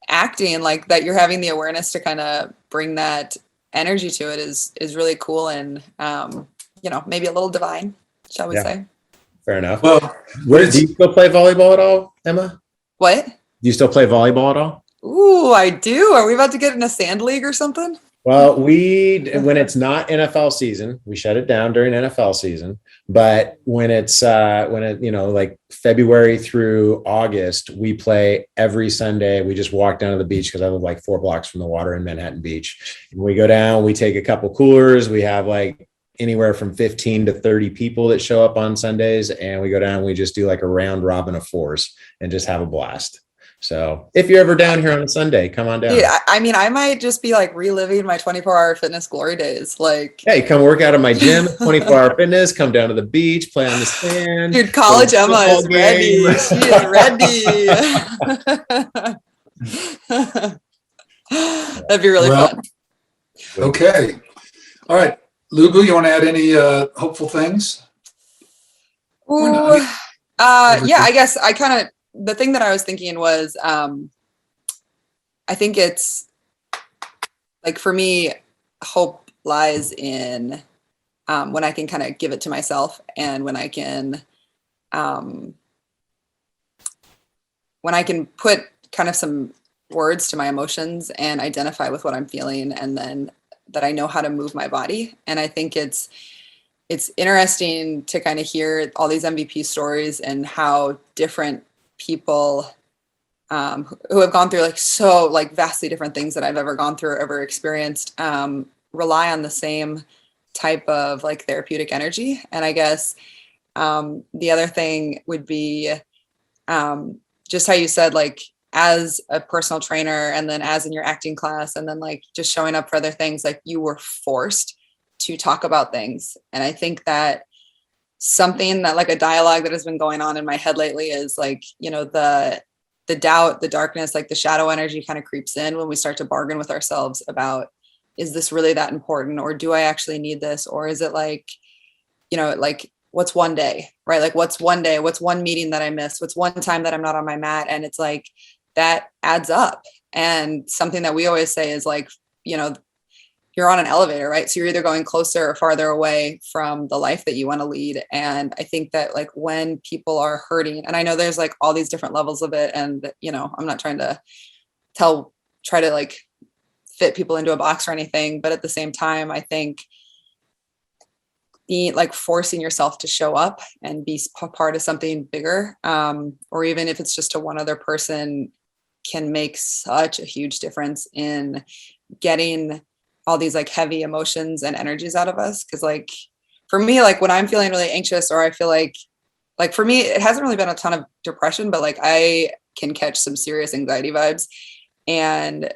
acting like that, you're having the awareness to kind of bring that energy to it is really cool. And, maybe a little divine, shall we say? Fair enough. Well, do you still play volleyball at all, Emma? What? Do you still play volleyball at all? Ooh, I do. Are we about to get in a sand league or something? Well, when it's not NFL season, we shut it down during NFL season. But when it's like February through August, we play every Sunday. We just walk down to the beach because I live like 4 blocks from the water in Manhattan Beach. And we go down, we take a couple coolers. We have like anywhere from 15 to 30 people that show up on Sundays, and we go down, we just do like a round robin of 4s and just have a blast. So if you're ever down here on a Sunday, come on down. Dude, I mean, I might just be like reliving my 24-hour fitness glory days. Like, hey, come work out at my gym, 24-hour fitness, come down to the beach, play on the sand. Dude, college Emma is ready. She is ready. That'd be really fun. Okay. All right. Lubu, you want to add any hopeful things? Ooh, yeah, I guess the thing that I was thinking was, I think it's like, for me, hope lies in when I can kind of give it to myself, and when I can put kind of some words to my emotions and identify with what I'm feeling, and then that I know how to move my body. And I think it's interesting to kind of hear all these MVP stories and how different people who have gone through like vastly different things that I've ever gone through or ever experienced rely on the same type of like therapeutic energy. And I guess the other thing would be just how you said, like, as a personal trainer, and then as in your acting class, and then like just showing up for other things, like you were forced to talk about things. And I think that something that, like, a dialogue that has been going on in my head lately is like, the doubt, the darkness, like the shadow energy kind of creeps in when we start to bargain with ourselves about, is this really that important? Or do I actually need this? Or is it like, like, what's one day, right? Like, what's one day, what's one meeting that I missed? What's one time that I'm not on my mat? And it's like, that adds up. And something that we always say is like, you're on an elevator, right? So you're either going closer or farther away from the life that you want to lead. And I think that, like, when people are hurting, and I know there's like all these different levels of it, and I'm not trying to try to like fit people into a box or anything, but at the same time, I think like forcing yourself to show up and be part of something bigger, or even if it's just to one other person, can make such a huge difference in getting all these like heavy emotions and energies out of us. Cause like, for me, like when I'm feeling really anxious, or I feel like for me, it hasn't really been a ton of depression, but like I can catch some serious anxiety vibes. And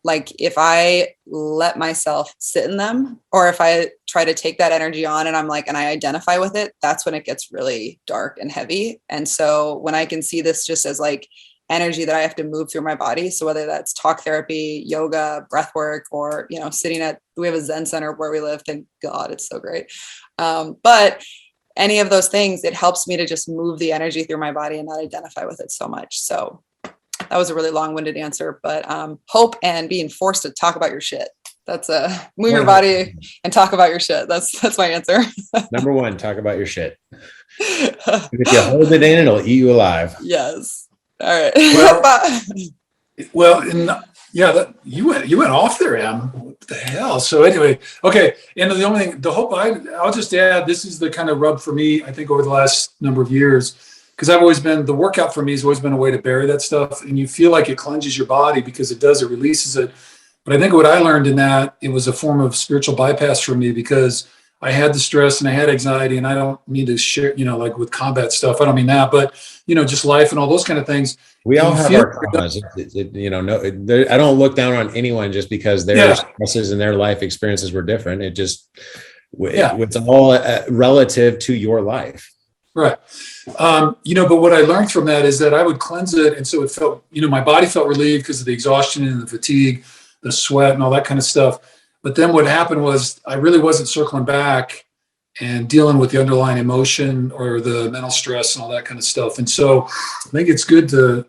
like, if I let myself sit in them, or if I try to take that energy on and and I identify with it, that's when it gets really dark and heavy. And so when I can see this just as like energy that I have to move through my body, so whether that's talk therapy, yoga, breath work, or, we have a Zen center where we live. Thank God, it's so great. But any of those things, it helps me to just move the energy through my body and not identify with it so much. So that was a really long-winded answer, but hope and being forced to talk about your shit. That's move your body and talk about your shit. That's my answer. Number one, talk about your shit. If you hold it in, it'll eat you alive. Yes. All right. You went off there, Em. What the hell? So anyway, okay. And the only thing, the hope I'll just add, this is the kind of rub for me, I think, over the last number of years, because I've always been, the workout for me has always been a way to bury that stuff. And you feel like it cleanses your body because it releases it. But I think what I learned in that, it was a form of spiritual bypass for me because I had the stress and I had anxiety, and I don't mean to share, like with combat stuff. I don't mean that, but just life and all those kind of things. We all have our traumas. I don't look down on anyone just because their stresses and their life experiences were different. It's all relative to your life. Right. But what I learned from that is that I would cleanse it. And so it felt, my body felt relieved because of the exhaustion and the fatigue, the sweat and all that kind of stuff. But then what happened was I really wasn't circling back and dealing with the underlying emotion or the mental stress and all that kind of stuff. And so I think it's good to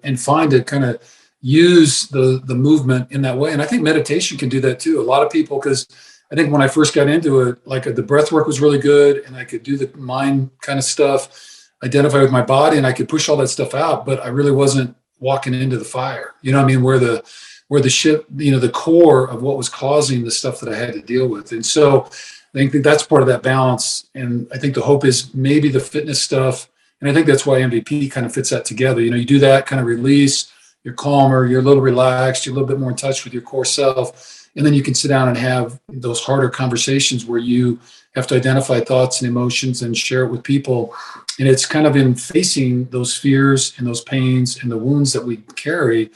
kind of use the movement in that way. And I think meditation can do that too. A lot of people, because I think when I first got into it, the breath work was really good, and I could do the mind kind of stuff, identify with my body, and I could push all that stuff out, but I really wasn't walking into the fire. Where the shit, the core of what was causing the stuff that I had to deal with. And so I think that's part of that balance. And I think the hope is maybe the fitness stuff. And I think that's why MVP kind of fits that together. You do that kind of release, you're calmer, you're a little relaxed, you're a little bit more in touch with your core self. And then you can sit down and have those harder conversations where you have to identify thoughts and emotions and share it with people. And it's kind of in facing those fears and those pains and the wounds that we carry,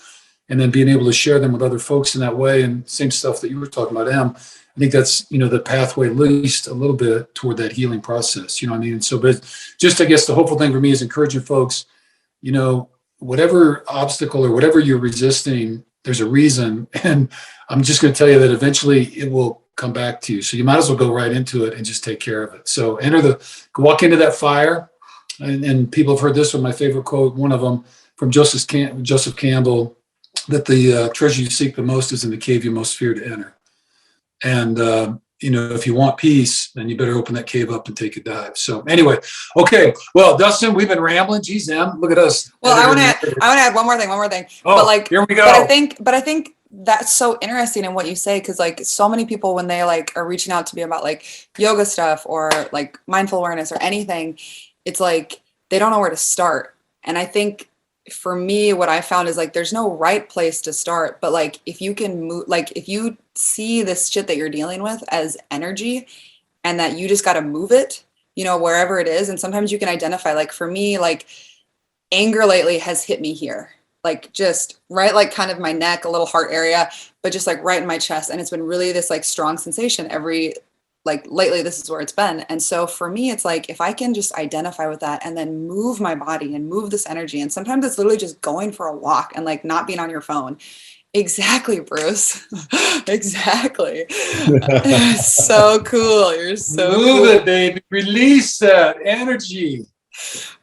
and then being able to share them with other folks in that way. And same stuff that you were talking about, Em. I think that's, the pathway at least a little bit toward that healing process, you know what I mean? So, but just, I guess the hopeful thing for me is encouraging folks, whatever obstacle or whatever you're resisting, there's a reason. And I'm just going to tell you that eventually it will come back to you. So you might as well go right into it and just take care of it. So walk into that fire. And people have heard this one, my favorite quote, one of them from Joseph Campbell, that the treasure you seek the most is in the cave you most fear to enter. And, if you want peace, then you better open that cave up and take a dive. So anyway, okay. Well, Dustin, we've been rambling. Geez, Em, look at us. Well, I want to add one more thing. Oh, here we go. But I think that's so interesting in what you say. Cause so many people, when they are reaching out to me about yoga stuff or mindful awareness or anything, it's they don't know where to start. And I think for me, what I found is there's no right place to start, but if you can move, if you see this shit that you're dealing with as energy and that you just got to move it, wherever it is. And sometimes you can identify, for me, anger lately has hit me here, just right, kind of my neck, a little heart area, but just right in my chest. And it's been really this strong sensation lately, this is where it's been. And so for me, it's if I can just identify with that and then move my body and move this energy. And sometimes it's literally just going for a walk and not being on your phone. Exactly, Bruce. Exactly. So cool. You're so move cool. it, baby. Release that energy.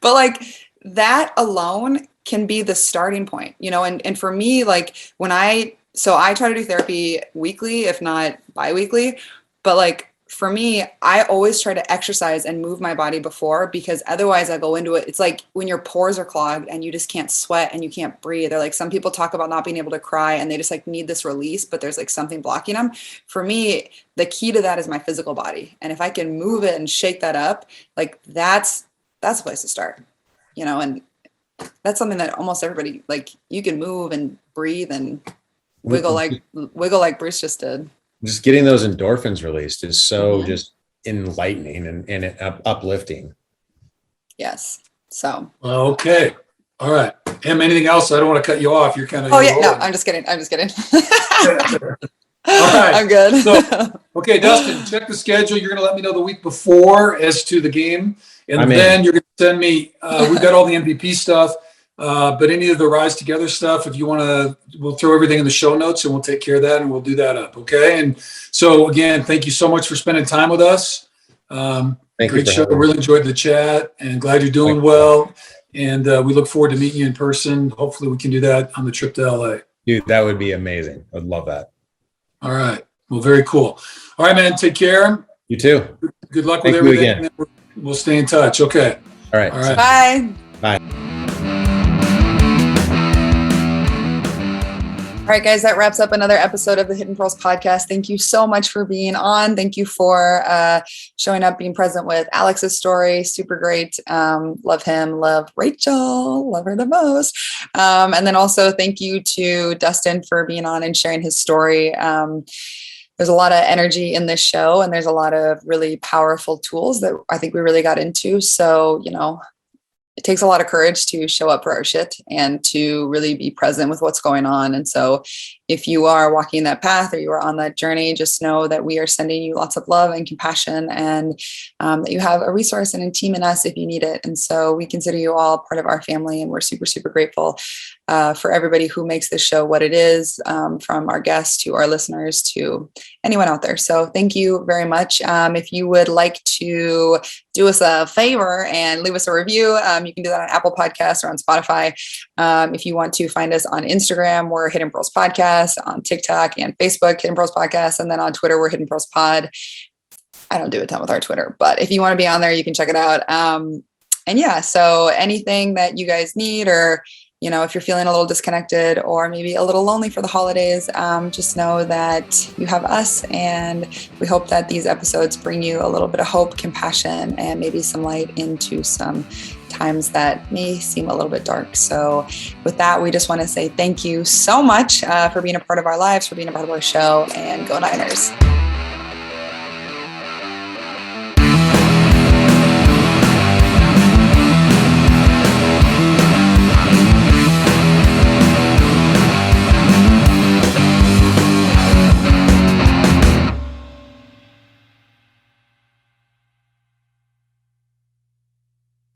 But that alone can be the starting point, and for me, when I try to do therapy weekly, if not bi-weekly, but for me, I always try to exercise and move my body before, because otherwise I go into it. It's when your pores are clogged and you just can't sweat and you can't breathe. Or some people talk about not being able to cry and they just need this release, but there's something blocking them. For me, the key to that is my physical body. And if I can move it and shake that up, that's a place to start, and that's something that almost everybody, you can move and breathe and wiggle like Bruce just did. Just getting those endorphins released is so just enlightening and uplifting. Yes. So. Okay. All right. Em, anything else? I don't want to cut you off. You're kind of. Oh yeah. No, I'm just kidding. All right. I'm good. So, okay, Dustin, check the schedule. You're going to let me know the week before as to the game. And then you're going to send me, we've got all the MVP stuff. But any of the Rise Together stuff, if you want to, we'll throw everything in the show notes and we'll take care of that and we'll do that up. Okay. And so again, thank you so much for spending time with us. Great show. Really enjoyed the chat and glad you're doing well. And we look forward to meeting you in person. Hopefully we can do that on the trip to LA. Dude, that would be amazing. I'd love that. All right. Well, very cool. All right, man. Take care. You too. Good luck with everything. We'll stay in touch. Okay. All right. Bye. Bye. right, guys, that wraps up another episode of the Hidden Pearls podcast. Thank you so much for being on. Thank you for showing up, being present with Alex's story. Super great. Love him. Love Rachel. Love her the most. And then also thank you to Dustin for being on and sharing his story. There's a lot of energy in this show, and there's a lot of really powerful tools that I think we really got into. So, it takes a lot of courage to show up for our shit and to really be present with what's going on. And so if you are walking that path or you are on that journey, just know that we are sending you lots of love and compassion, and that you have a resource and a team in us if you need it. And so we consider you all part of our family, and we're super, super grateful for everybody who makes this show what it is, from our guests to our listeners to anyone out there. So thank you very much. If you would like to do us a favor and leave us a review, you can do that on Apple Podcasts or on Spotify. If you want to find us on Instagram, we're Hidden Pearls Podcast, on TikTok and Facebook, Hidden Pearls Podcast, and then on Twitter, we're Hidden Pearls Pod. I don't do a ton with our Twitter, but if you want to be on there, you can check it out. And yeah, so anything that you guys need, or if you're feeling a little disconnected or maybe a little lonely for the holidays, just know that you have us, and we hope that these episodes bring you a little bit of hope, compassion, and maybe some light into some times that may seem a little bit dark. So with that, we just want to say thank you so much for being a part of our lives, for being a part of our show, and go Niners.